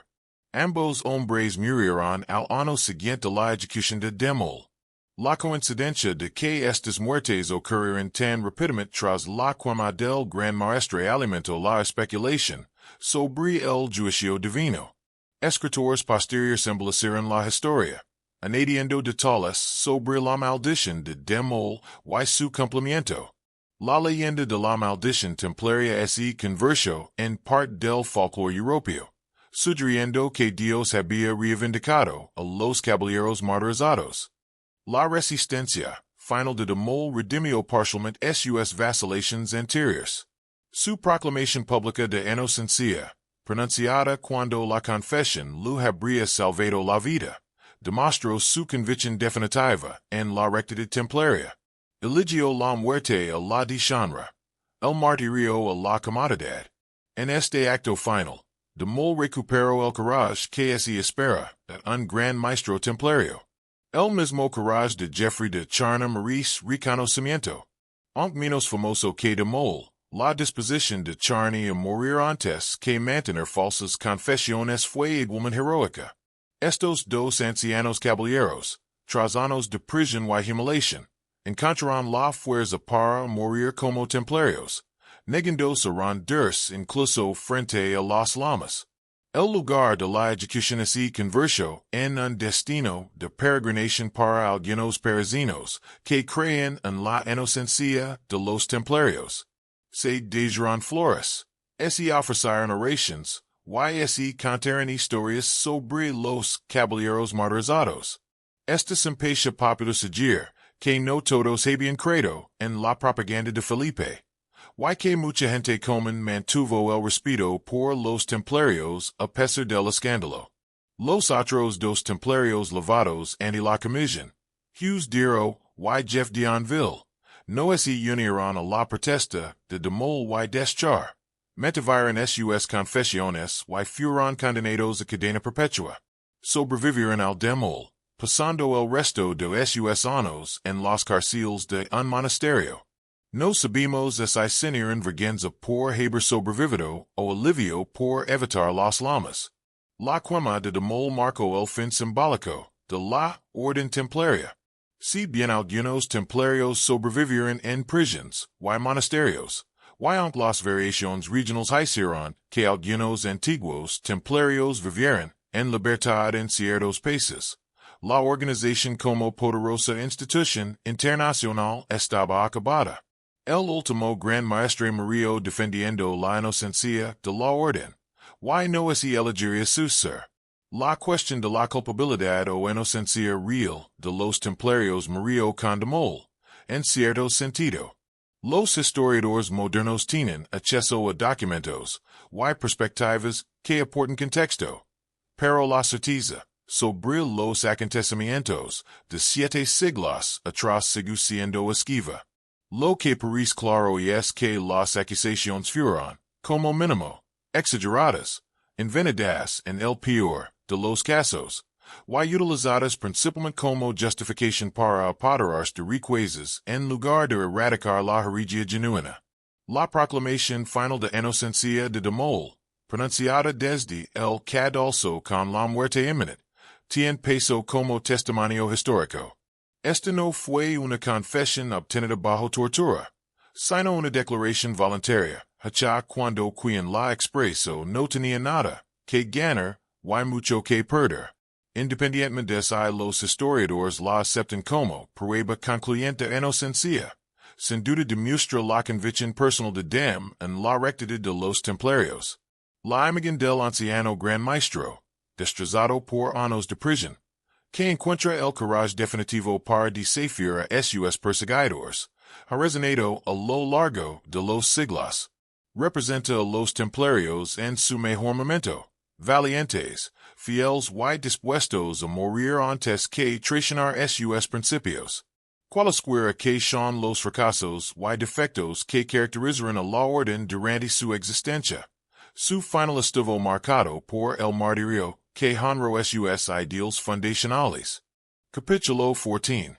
Ambos hombres murieron al año siguiente la ejecución de Demol. La coincidencia de que estas muertes ocurrieron tan rápidamente tras la quema del gran maestre alimentó la especulación sobre el juicio divino. Escritores posteriores embellecieron la historia, añadiendo detalles sobre la maldición de Demol y su cumplimiento. La leyenda de la maldición templaria se convirtió en parte del folclore europeo, sugiriendo que Dios había reivindicado a los caballeros martirizados. La resistencia final de Demol redimió parcialmente sus vacilaciones anteriores. Su proclamación pública de inocencia, pronunciada cuando la confesión le habría salvado la vida, demostró su convicción definitiva en la rectitud templaria. Eligió la muerte a la deshonra, el martirio a la comodidad. En este acto final, Demol recuperó el courage que se espera de un gran maestro templario. El mismo courage de Geoffrey de Charna merece reconocimiento. Aunque menos famoso que Demol, la disposición de Charny a morir antes que mantener falsas confesiones fue igualmente heroica. Estos dos ancianos caballeros, tras años de prisión y humiliación, encontraron la fuerza para morir como templarios, negándose a rendirse incluso frente a las lamas. El lugar de la ejecución se convirtió en un destino de peregrinación para algunos parisinos que creen en la inocencia de los templarios. Se dijeron flores, se ofrecieron oraciones, y se contaron historias sobre los caballeros martirizados. Esta simpatía popular sugiere que no todos habían creído en la propaganda de Felipe, y que mucha gente común mantuvo el respeto por los templarios a pesar del escándalo. Los otros dos templarios levados ante la comisión, Hughes Diro y Jeff d'Anville, no se unieron a la protesta de Demol y Deschar, mantuvieron sus confesiones y fueron condenados a cadena perpetua. Sobrevivieron al Demol, pasando el resto de sus años en las cárceles de un monasterio. No sabemos si sintieron vergüenza por haber sobrevivido o alivio por evitar las lamas. La quema de Demol marcó el fin simbólico de la Orden Templaria. Si bien algunos templarios sobrevivieron en prisiones y monasterios, y aunque las variaciones regionales hicieron que algunos antiguos templarios vivieran en libertad en ciertos países, la organización como poderosa institución internacional estaba acabada. El último gran maestre murió defendiendo la inocencia de la orden, y no se elegiría sucesor. La cuestión de la culpabilidad o inocencia real de los templarios murió con Demol, en cierto sentido. Los historiadores modernos tienen acceso a documentos y perspectivas que aportan contexto, pero la certeza sobre los acontecimientos de 7 siglos atrás sigue siendo esquiva. Lo que parece claro es que las acusaciones fueron, como mínimo, exageradas, inventadas en el peor de los casos, y utilizadas principalmente como justificación para apoderarse de riquezas en lugar de erradicar la herejía genuina. La proclamación final de inocencia de Demol, pronunciada desde el cadalso con la muerte inminente, tiene peso como testimonio histórico. Esta no fue una confesión obtenida bajo tortura, sino una declaración voluntaria, hecha cuando quien la expresó no tenía nada que ganar y mucho que perder. Independientemente de si los historiadores la aceptan como prueba concluyente de inocencia, sin duda demuestra la convicción personal de Dem en la rectitud de los templarios. La imagen del anciano gran maestro, destrozado por años de prisión, que encuentra el coraje definitivo para desafiar a sus perseguidores, ha resonado a lo largo de los siglos. Representa a los templarios en su mejor momento, valientes, fieles y dispuestos a morir antes que traicionar sus principios. Cualesquiera que son los fracasos y defectos que caracterizaron a la orden durante su existencia, su final estuvo marcado por el martirio que honró sus ideales fundacionales. Capítulo 14.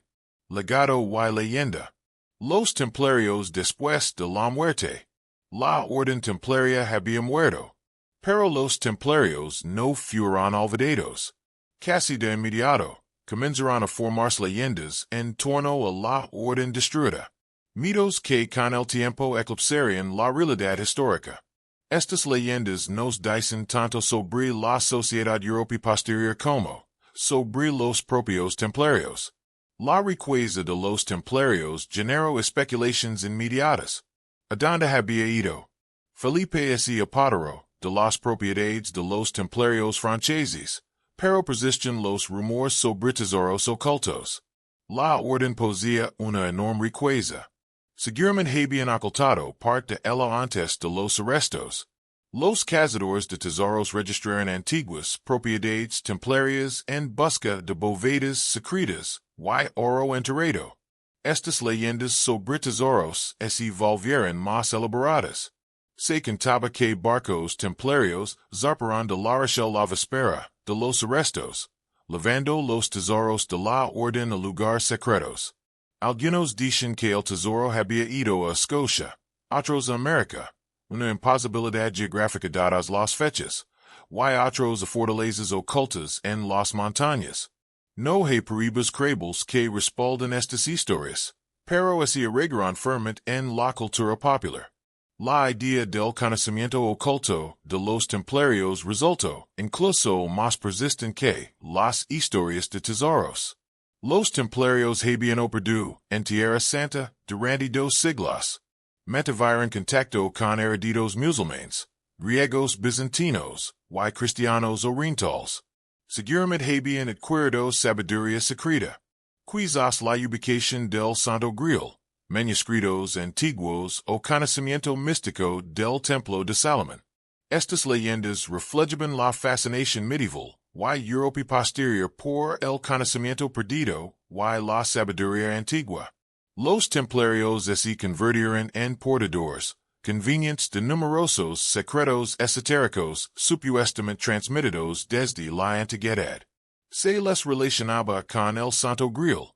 Legado y leyenda. Los templarios después de la muerte. La orden templaria había muerto, pero los templarios no fueron olvidados. Casi de inmediato, comenzaron a formarse leyendas en torno a la orden destruida, mitos que con el tiempo eclipsarían la realidad histórica. Estas leyendas nos dicen tanto sobre la sociedad europea posterior como sobre los propios templarios. La riqueza de los templarios generó especulaciones inmediatas. ¿Adonde había ido Felipe se apoderó de las propiedades de los templarios franceses, pero persisten los rumores sobre tesoros ocultos. La orden poseía una enorme riqueza. Seguramente habían ocultado parte de ella antes de los arrestos. Los cazadores de tesoros registraron antiguas propiedades templarias en busca de bóvedas secretas y oro enterrado. Estas leyendas sobre tesoros se volvieron más elaboradas. Se contaba que barcos templarios zarparon de la Rochelle a la víspera de los arrestos, llevando los tesoros de la orden a lugares secretos. Algunos dicen que el tesoro había ido a Escocia, otros a América, una imposibilidad geográfica dadas las fechas, y otros a fortalezas ocultas en las montañas. No hay pruebas creíbles que respalden estas historias, pero se arraigaron firmemente en la cultura popular. La idea del conocimiento oculto de los templarios resultó incluso más persistente que las historias de tesoros. Los templarios habían operado en Tierra Santa durante 2 siglos. Mantuvieron contacto con eruditos musulmanes, griegos bizantinos y cristianos orientales. Seguramente habían adquirido sabiduría secreta. Quizás la ubicación del Santo Grial, manuscritos antiguos o conocimiento místico del Templo de Salomón. Estas leyendas reflejan la fascinación medieval y Europa posterior por el conocimiento perdido y la sabiduría antigua. Los templarios se convirtieron en portadores convenientes de numerosos secretos esotéricos supuestamente transmitidos desde la antigüedad. Se les relacionaba con el Santo Grial,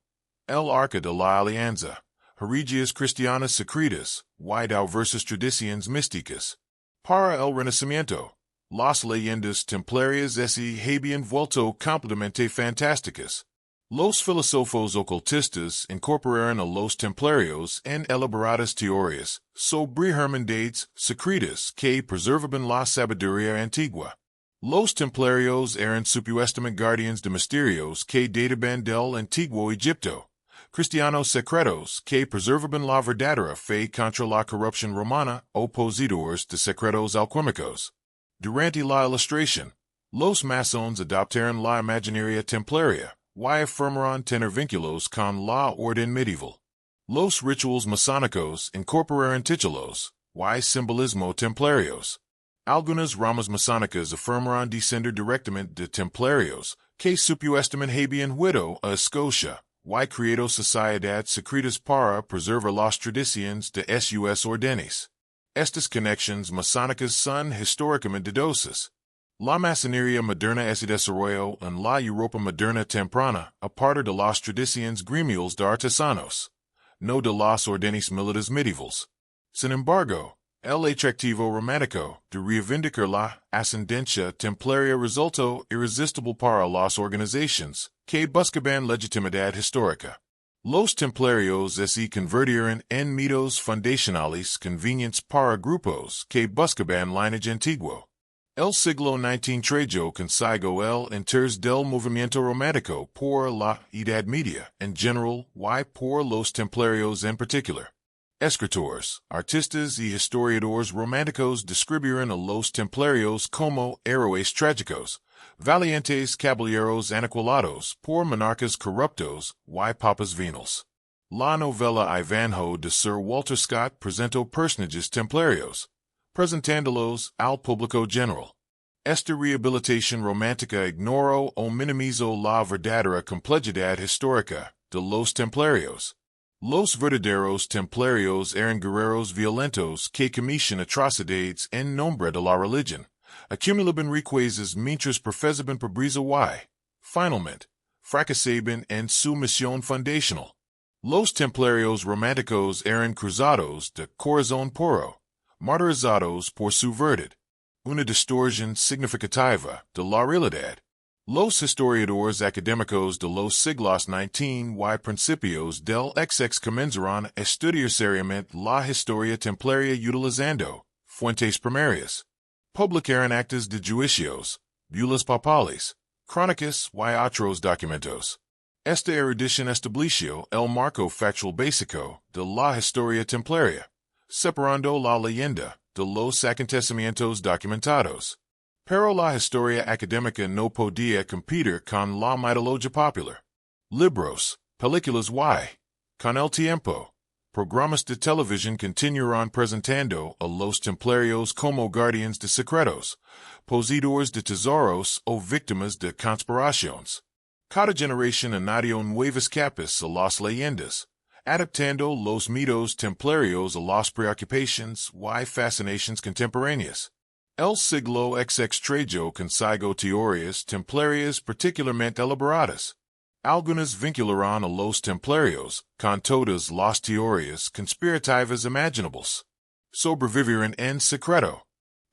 el Arca de la Alianza, herejías cristianas secretas y diversas tradiciones místicas. Para el Renacimiento, las leyendas templarias se habían vuelto completamente fantásticas. Los filósofos ocultistas incorporaron a los templarios en elaboradas teorías sobre hermandades secretas que preservaban la sabiduría antigua. Los templarios eran supuestamente guardianes de misterios que databan del antiguo Egipto, cristianos secretos que preservaban la verdadera fe contra la corrupción romana, opositores de secretos alquímicos. Durante la Ilustración, los masones adoptaron la imaginaria templaria y afirmaron tener vínculos con la orden medieval. Los rituales masónicos incorporaron títulos y simbolismo templarios. Algunas ramas masónicas afirmaron descender directamente de templarios que supuestamente habían huido a Escocia y creado sociedades secretas para preservar las tradiciones de sus órdenes. Estas conexiones masónicas son históricamente dudosas. La masonería moderna es desarrollo en la Europa moderna temprana, aparte de las tradiciones gremiales de artesanos, no de las órdenes militares medievales. Sin embargo, el atractivo romántico de reivindicar la ascendencia templaria resultó irresistible para las organizaciones que buscaban legitimidad histórica. Los templarios se convirtieron en mitos fundacionales convenientes para grupos que buscaban lineage antiguo. El siglo XIX trayó consigo el interés del movimiento romántico por la Edad Media en general y por los templarios en particular. Escritores, artistas y historiadores románticos describieron a los templarios como héroes trágicos, valientes caballeros aniquilados por monarcas corruptos y papas venales. La novela Ivanhoe de Sir Walter Scott presentó personajes templarios, presentándolos al público general. Esta rehabilitación romántica ignoró o minimizó la verdadera complejidad histórica de los templarios. Los verdaderos templarios eran guerreros violentos que cometían atrocidades en nombre de la religión, acumulaban riquezas mientras profesaban pobreza y, finalmente, fracasaban en su misión fundacional. Los templarios románticos eran cruzados de corazón puro, martirizados por su verdad, una distorsión significativa de la realidad. Los historiadores académicos de los siglos XIX y principios del XX comenzaron a estudiar seriamente la historia templaria utilizando fuentes primarias. Publicaron actas de juicios, bulas papales, crónicas y otros documentos. Esta erudición estableció el marco factual básico de la historia templaria, separando la leyenda de los acontecimientos documentados. Pero la historia académica no podía competir con la mitología popular. Libros, películas y, con el tiempo, programas de televisión continuaron presentando a los templarios como guardianes de secretos, poseedores de tesoros o víctimas de conspiraciones. Cada generación añadió nuevas capas a las leyendas, adaptando los mitos templarios a las preocupaciones y fascinaciones contemporáneas. El siglo XX trayó consigo teorías templarias particularmente elaboradas. Algunas vincularon a los templarios con todas las teorías conspirativas imaginables. Sobrevivieron en secreto.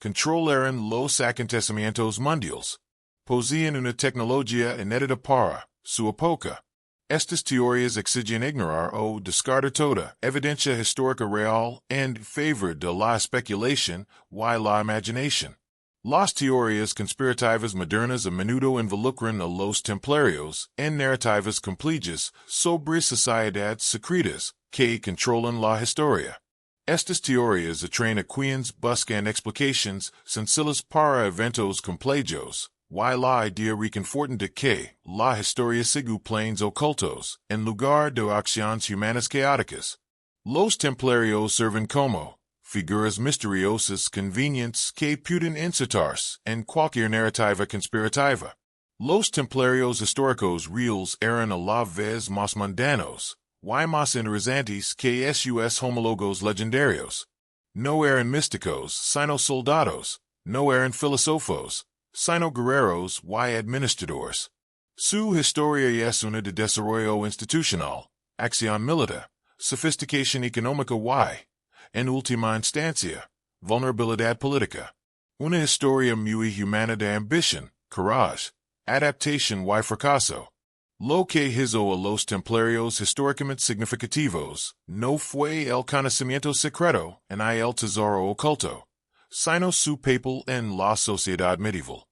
Controlaron los acontecimientos mundiales. Poseían una tecnología inédita para su época. Estas teorías exigen ignorar o descartar toda evidencia histórica real en favor de la especulación y la imaginación. Las teorías conspirativas modernas a menudo involucran a los templarios en narrativas complejas sobre sociedades secretas que controlan la historia. Estas teorías atraen a quienes buscan explicaciones sencillas para eventos complejos. Y la idea reconfortante que la historia sigue planes ocultos en lugar de acciones humanas caóticas. Los templarios sirven como figuras misteriosas convenientes que pueden insertarse en cualquier narrativa conspirativa. Los templarios históricos reales eran a la vez más mundanos y más interesantes que sus homólogos legendarios. No eran místicos sino soldados, no eran filósofos, sino guerreros y administradores. Su historia es una de desarrollo institucional, acción militar, sofisticación económica y, en última instancia, vulnerabilidad política. Una historia muy humana de ambición, coraje, adaptación y fracaso. Lo que hizo a los templarios históricamente significativos no fue el conocimiento secreto en el tesoro oculto, sino su papel en la sociedad medieval.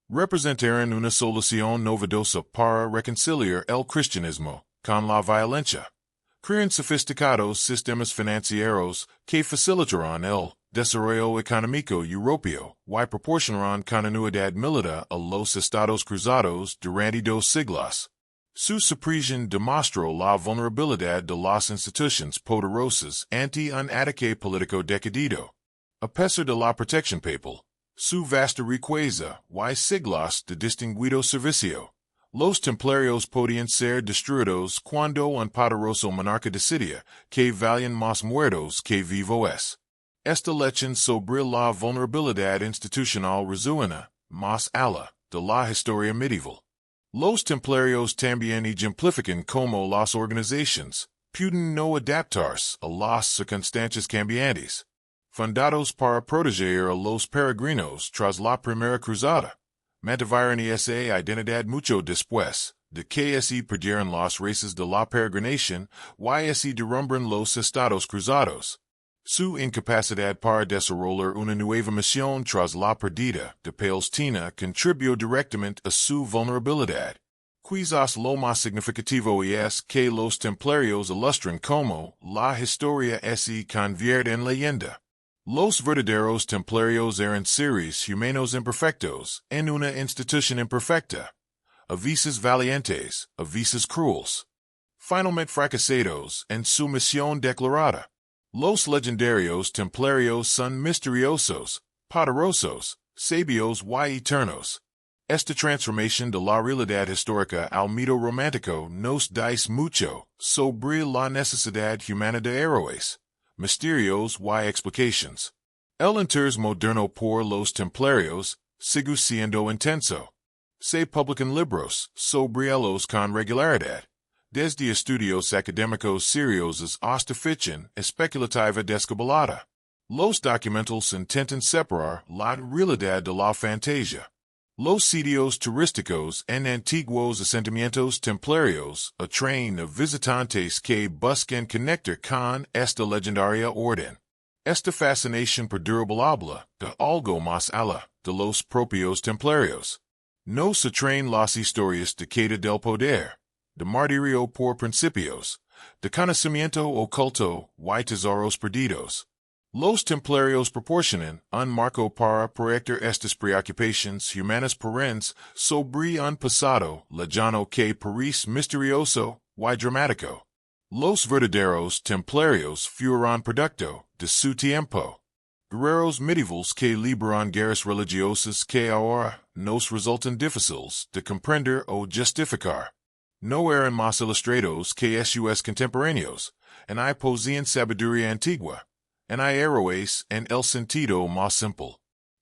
Representaron una solución novedosa para reconciliar el cristianismo con la violencia. Crean sofisticados sistemas financieros que facilitaron el desarrollo económico europeo y proporcionaron continuidad militar a los estados cruzados durante 2 siglos. Su supresión demostró la vulnerabilidad de las instituciones poderosas ante un ataque político decidido. A pesar de la protección papal, su vasta riqueza y siglos de distinguido servicio, los templarios podían ser destruidos cuando un poderoso monarca decidía que valían más muertos que vivos. Esta lección sobre la vulnerabilidad institucional resuena más allá de la historia medieval. Los templarios también ejemplifican como las organizaciones pueden no adaptarse a las circunstancias cambiantes. Fundados para proteger a los peregrinos tras la primera cruzada, mantuvieron esa identidad mucho después de que se perdieron las raíces de la peregrinación y se derrumbaron los estados cruzados. Su incapacidad para desarrollar una nueva misión tras la pérdida de Palestina contribuyó directamente a su vulnerabilidad. Quizás lo más significativo es que los templarios ilustran cómo la historia se convierte en leyenda. Los verdaderos templarios eran seres humanos imperfectos en una institución imperfecta. A veces valientes, a veces crueles. Finalmente fracasados en su misión declarada. Los legendarios templarios son misteriosos, poderosos, sabios y eternos. Esta transformación de la realidad histórica al mito romántico nos dice mucho sobre la necesidad humana de héroes, misterios y explicaciones. El interés moderno por los templarios sigue siendo intenso. Se publican libros sobre ellos con regularidad, desde estudios académicos seriosos hasta ficción especulativa descabellada. Los documentals intentan separar la realidad de la fantasía. Los sitios turísticos en antiguos asentamientos templarios atraen a visitantes que buscan conectar con esta legendaria orden. Esta fascinación perdurable habla de algo más allá de los propios templarios. Nos atraen las historias de queda del poder, de martirio por principios, de conocimiento oculto y tesoros perdidos. Los templarios proporcionan un marco para proyectar estas preocupaciones humanas perennes sobre un pasado lejano que parece misterioso y dramático. Los verdaderos templarios fueron producto de su tiempo. Guerreros medievales que libraron guerras religiosas que ahora nos resultan difíciles de comprender o justificar. No eran más ilustrados que sus contemporáneos, en hay poseían sabiduría antigua, en hay héroes en el sentido más simple.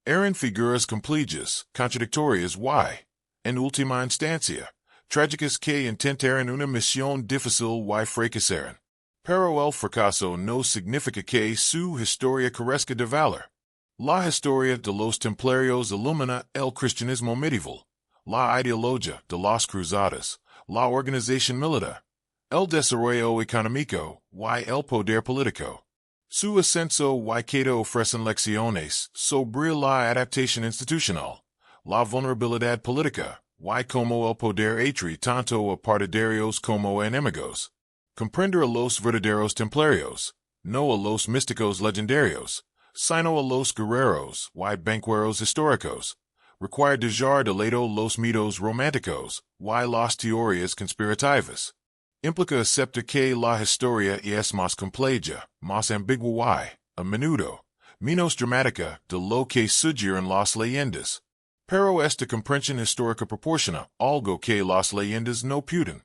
Eran figuras complejas, contradictorias y, en última instancia, trágicas que intentaron una misión difícil y fracasaron. Pero el fracaso no significa que su historia carezca de valor. La historia de los templarios ilumina el cristianismo medieval, la ideología de las cruzadas, la organización militar, el desarrollo económico y el poder político. Su ascenso y queda ofrecen lecciones sobre la adaptación institucional, la vulnerabilidad política, y cómo el poder atrae tanto a partidarios como a enemigos. Comprender a los verdaderos templarios, no a los místicos legendarios, sino a los guerreros y banqueros históricos, requiere dejar de lado los mitos románticos y las teorías conspirativas. Implica aceptar que la historia es más compleja, más ambigua y, a menudo, menos dramática de lo que sugieren las leyendas. Pero esta comprensión histórica proporciona algo que las leyendas no pueden.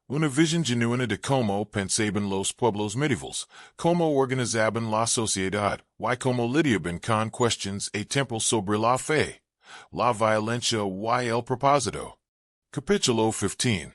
Una visión genuina de cómo pensaban los pueblos medievales, cómo organizaban la sociedad, y cómo lidiaban con cuestiones a tiempo sobre la fe, la violencia y el propósito. Capítulo 15.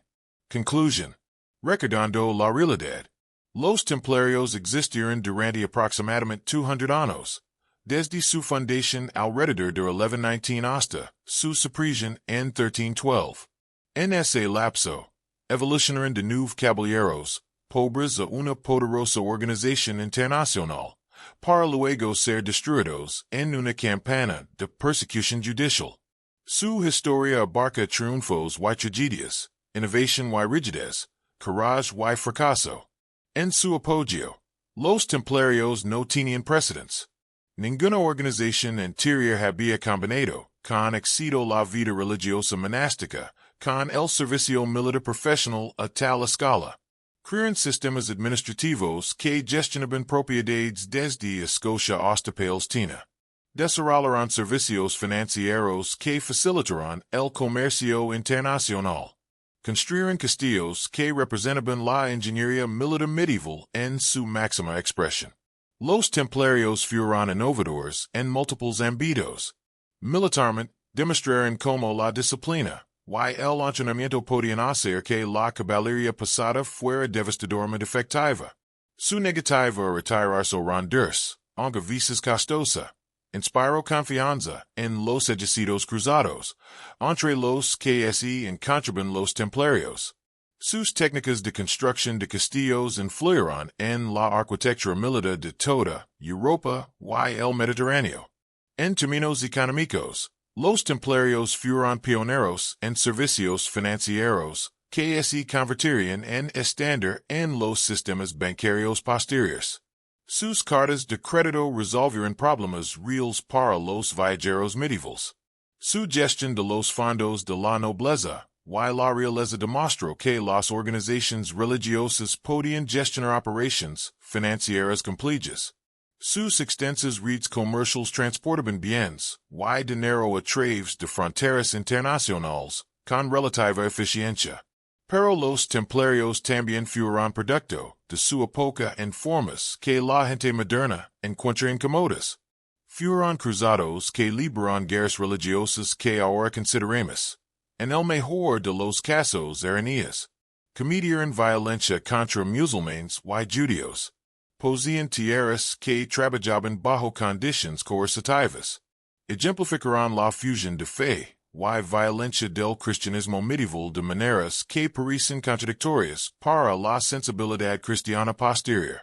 Conclusion. Recordando la realidad. Los templarios existieron durante aproximadamente 200 años, desde su fundación alrededor de 1119 hasta su supresión en 1312. En ese lapso, evolucionaron de nuevos caballeros, pobres a una poderosa organización internacional, para luego ser destruidos en una campaña de persecución judicial. Su historia abarca triunfos y tragedias, innovación y rigidez, coraje y fracaso. En su apogeo, los templarios no tenían precedentes. Ninguna organización anterior había combinado con éxito la vida religiosa monástica con el servicio militar profesional a tal escala. Crearon sistemas administrativos que gestionaban propiedades desde Escocia hasta Palestina. Desarrollaron servicios financieros que facilitaron el comercio internacional. Construyeron castillos que representaban la ingeniería militar medieval en su máxima expresión. Los templarios fueron innovadores en múltiples ámbitos. Militarmente, demostraron como la disciplina, y el entrenamiento podían hacer que la caballería pasada fuera devastadoramente efectiva. Su negativa a retirarse o rendirse, aunque veces costosa, inspiró confianza en los ejércitos cruzados, entre los que se encontraban los templarios. Sus técnicas de construcción de castillos influyeron en la arquitectura militar de toda Europa y el Mediterráneo. En términos económicos, los templarios fueron pioneros en servicios financieros que se convirtieron en estándar en los sistemas bancarios posteriores. Sus cartas de crédito resolvieron problemas reales para los viajeros medievales. Su gestión de los fondos de la nobleza y la realeza demostró que las organizaciones religiosas podían gestionar operaciones financieras complejas. Sus extensas redes comerciales transportaban bienes y dinero a través de fronteras internacionales con relativa eficiencia. Pero los templarios también fueron producto de su época en formas que la gente moderna encuentra incómodas. Fueron cruzados que libraron guerras religiosas que ahora consideramos, en el mejor de los casos, erranias. Cometieron violencia contra musulmanes y judíos. Poseían tierras que trabajaban bajo condiciones coercitivas. Ejemplificaron la fusión de fe y violencia del cristianismo medieval de maneras que parecen contradictorias para la sensibilidad cristiana posterior.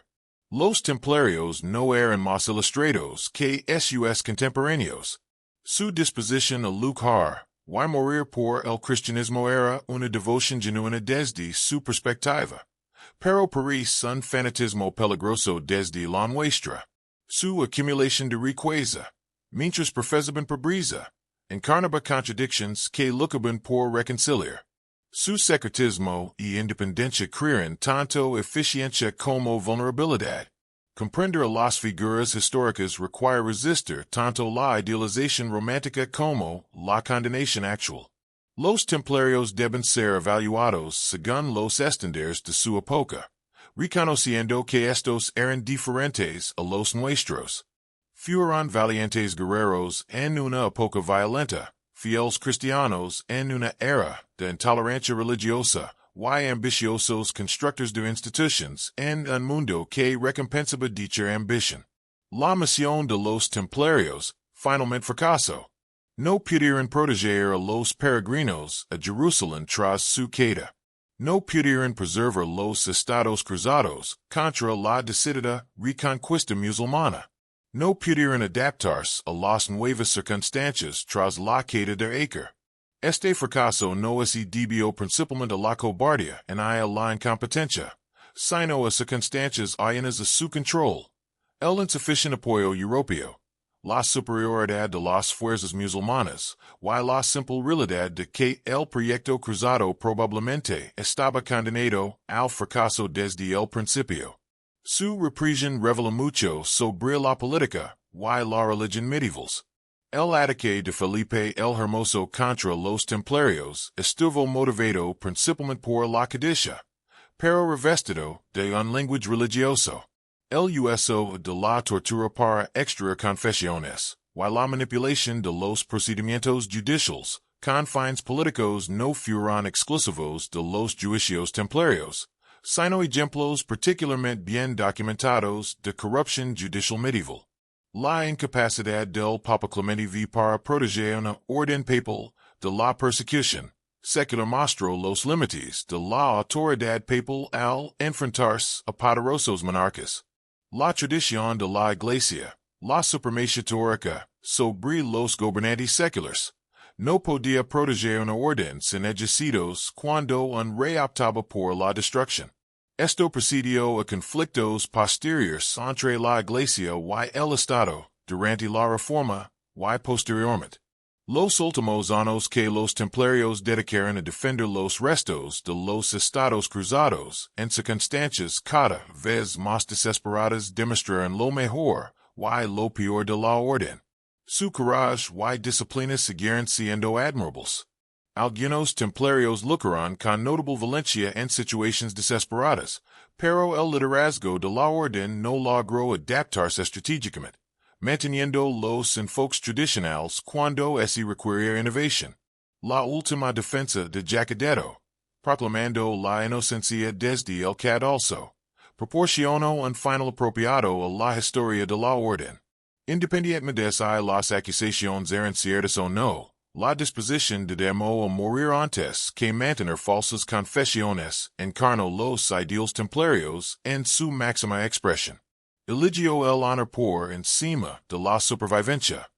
Los templarios no eran más ilustrados que sus contemporáneos. Su disposición a luchar y morir por el cristianismo era una devoción genuina desde su perspectiva. Pero parece un fanatismo peligroso desde la nuestra. Su acumulación de riqueza, mientras profesaban pobreza, encarnaba contradicciones que luchaban por reconciliar. Su secretismo y independencia crean tanto eficiencia como vulnerabilidad. Comprender las figuras históricas requiere resistir tanto la idealización romántica como la condenación actual. Los templarios deben ser evaluados según los estándares de su época, reconociendo que estos eran diferentes a los nuestros. Fueron valientes guerreros en una época violenta, fieles cristianos en una era de intolerancia religiosa, y ambiciosos constructores de instituciones en un mundo que recompensaba dicha ambición. La misión de los templarios finalmente fracasó. No pudieron proteger a los peregrinos a Jerusalén tras su caída. No pudieron preservar los estados cruzados contra la decidida reconquista musulmana. No pudieron adaptarse a las nuevas circunstancias tras la caída de Acre. Este fracaso no se debió principalmente a la cobardía en la incompetencia, sino a circunstancias ajenas a su control. El insuficiente apoyo europeo, la superioridad de las fuerzas musulmanas, y la simple realidad de que el proyecto cruzado probablemente estaba condenado al fracaso desde el principio. Su represión reveló mucho sobre la política y la religión medievales. El ataque de Felipe el Hermoso contra los templarios estuvo motivado principalmente por la codicia, pero revestido de un lenguaje religioso. El uso de la tortura para extraer confesiones, y la manipulación de los procedimientos judiciales, con fines políticos no fueron exclusivos de los juicios templarios, sino ejemplos particularmente bien documentados de corrupción judicial medieval. La incapacidad del Papa Clemente V para proteger una orden papal de la persecución secular mostró los límites de la autoridad papal al enfrentarse a poderosos monarcas. La tradición de la Iglesia, la supremacía teórica sobre los gobernantes seculares, no podía proteger una orden sin ejércitos cuando un rey optaba por la destrucción. Esto precedió a conflictos posteriores entre la Iglesia y el Estado durante la Reforma y posteriormente. Los últimos años que los templarios dedicaron a defender los restos de los estados cruzados en circunstancias cada vez más desesperadas demostraron lo mejor y lo peor de la orden. Su coraje y disciplina siguieron siendo admirables. Algunos templarios lucharon con notable valencia en situaciones desesperadas, pero el liderazgo de la orden no logró adaptarse estratégicamente. manteniendo los enfoques tradicionales cuando se requiere innovación. La última defensa de Jacadetto, proclamando la inocencia desde el cadalso, proporcionó un final apropiado a la historia de la orden. Independientemente de si las acusaciones eran ciertas o no, la disposición de demo a morir antes que mantener falsas confesiones encarnó los ideales templarios en su máxima expresión. Eligió el honor por encima de la supervivencia,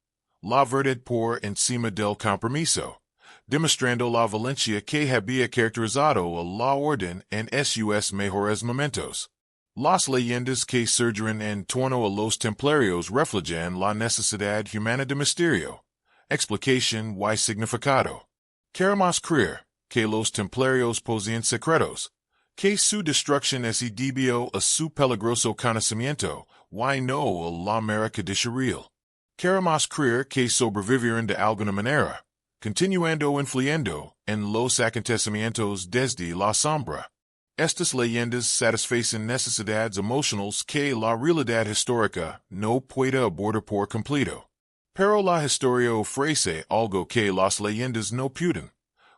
la verdad por encima del compromiso, demostrando la valencia que había caracterizado a la orden en sus mejores momentos. Las leyendas que surgieron en torno a los templarios reflejan la necesidad humana de misterio, explicación y significado. Queremos creer que los templarios poseían secretos, que su destrucción se debió a su peligroso conocimiento y no a la mera codicia real. Queremos creer que sobrevivieron de alguna manera, continuando influyendo en los acontecimientos desde la sombra. Estas leyendas satisfacen necesidades emocionales que la realidad histórica no puede abordar por completo. Pero la historia ofrece algo que las leyendas no pueden: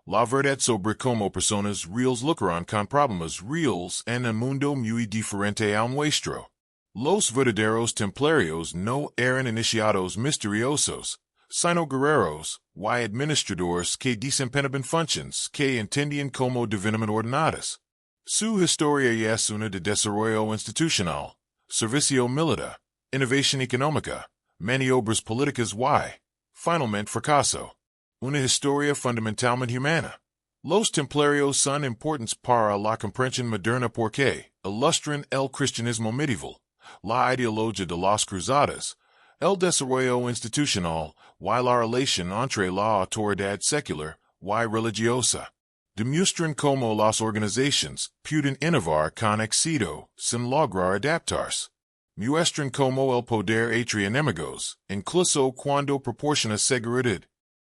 la verdad sobre cómo personas reales lucharán con problemas reales en un mundo muy diferente al nuestro. Los verdaderos templarios no eran iniciados misteriosos, sino guerreros y administradores que desempeñaban funciones que entendían como divinamente ordenadas. Su historia es una de desarrollo institucional, servicio militar, innovación económica, maniobras políticas y, finalmente, fracaso. Una historia fundamentalmente humana. Los templarios son importantes para la comprensión moderna porque ilustran el cristianismo medieval, la ideología de las Cruzadas, el desarrollo institucional y la relación entre la autoridad secular y religiosa. Demuestran cómo las organizaciones pueden innovar con éxito sin lograr adaptarse. Muestran cómo el poder entre enemigos, incluso cuando proporciona seguridad.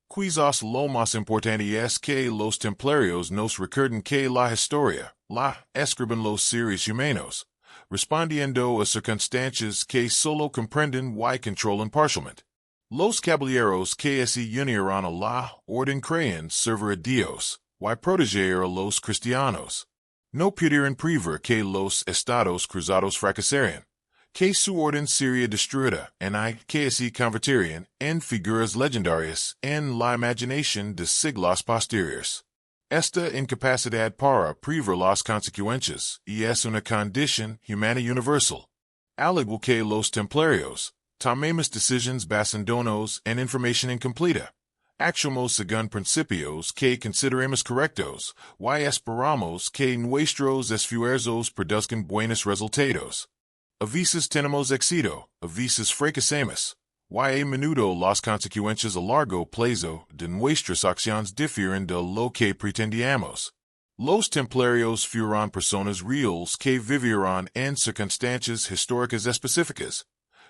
Quizás lo más importante es que los templarios nos recuerdan que la historia la escriben los seres humanos, respondiendo a circunstancias que solo comprenden y controlan parcialmente. Los caballeros que se unieron a la orden creen servir a Dios y proteger a los cristianos. No pudieron prever que los estados cruzados fracasarían, que su orden sería destruida y que se convertirían en figuras legendarias en la imaginación de siglos posteriores. Esta incapacidad para prever las consecuencias es una condición humana universal. Al igual que los templarios, tomamos decisiones basándonos en información incompleta. Actuamos según principios que consideremos correctos y esperamos que nuestros esfuerzos produzcan buenos resultados. A veces tenemos éxito, a veces fracasamos, y a menudo las consecuencias a largo plazo de nuestras acciones difieren de lo que pretendíamos. Los templarios fueron personas reales que vivieron en circunstancias históricas específicas,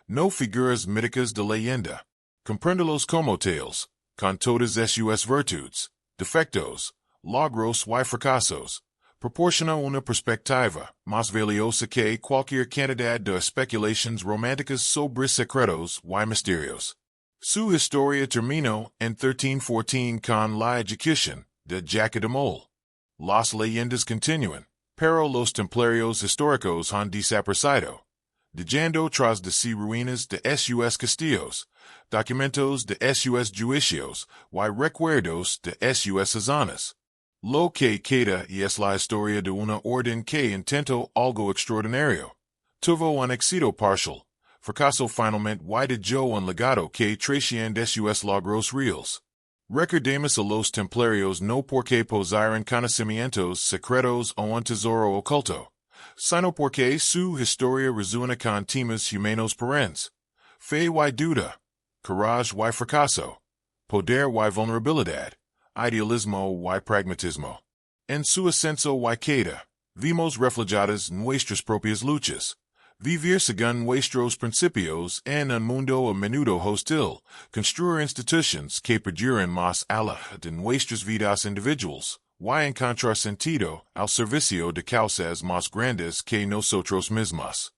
no figuras míticas de leyenda. Compréndelos como tales, con todas sus virtudes, defectos, logros y fracasos, proporciona una perspectiva más valiosa que cualquier cantidad de especulaciones románticas sobre secretos y misterios. Su historia terminó en 1314 con la ejecución de Jacadetto. Las leyendas continúan, pero los templarios históricos han desaparecido, dejando tras de sí ruinas de sus castillos, documentos de sus juicios y recuerdos de sus hazañas. Lo que queda es la historia de una orden que intentó algo extraordinario. Tuvo un éxito parcial, fracasó finalmente y dejó un legado que trasciende sus logros reales. Recordemos a los templarios no porque poseyeran conocimientos secretos o un tesoro oculto, sino porque su historia resuena con temas humanos perennes, fe y duda, courage y fracaso, poder y vulnerabilidad, idealismo y pragmatismo. En su ascenso y queda, vimos reflejadas nuestras propias luchas. Vivir según nuestros principios en un mundo a menudo hostil, construir instituciones que perduren más allá de nuestras vidas individuales, y encontrar sentido al servicio de causas más grandes que nosotros mismos.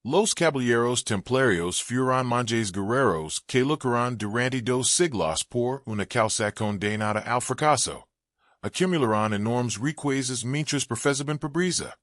Los Caballeros Templarios fueron monjes guerreros que lucharon durante dos siglos por una causa condenada al fracaso. Accumularon enormes riquezas mientras profesaban pobreza.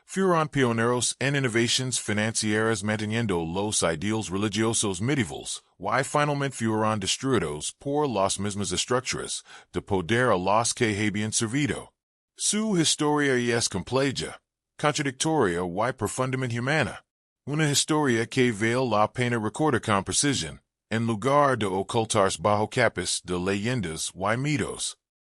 Fueron pioneros en innovaciones financieras manteniendo los ideales religiosos medievales, y finalmente fueron destruidos por las mismas estructuras de poder a los que habían servido. Su historia es compleja, contradictoria y profundamente humana. Una historia que vale la pena recordar con precisión, en lugar de ocultarse bajo capas de leyendas y mitos.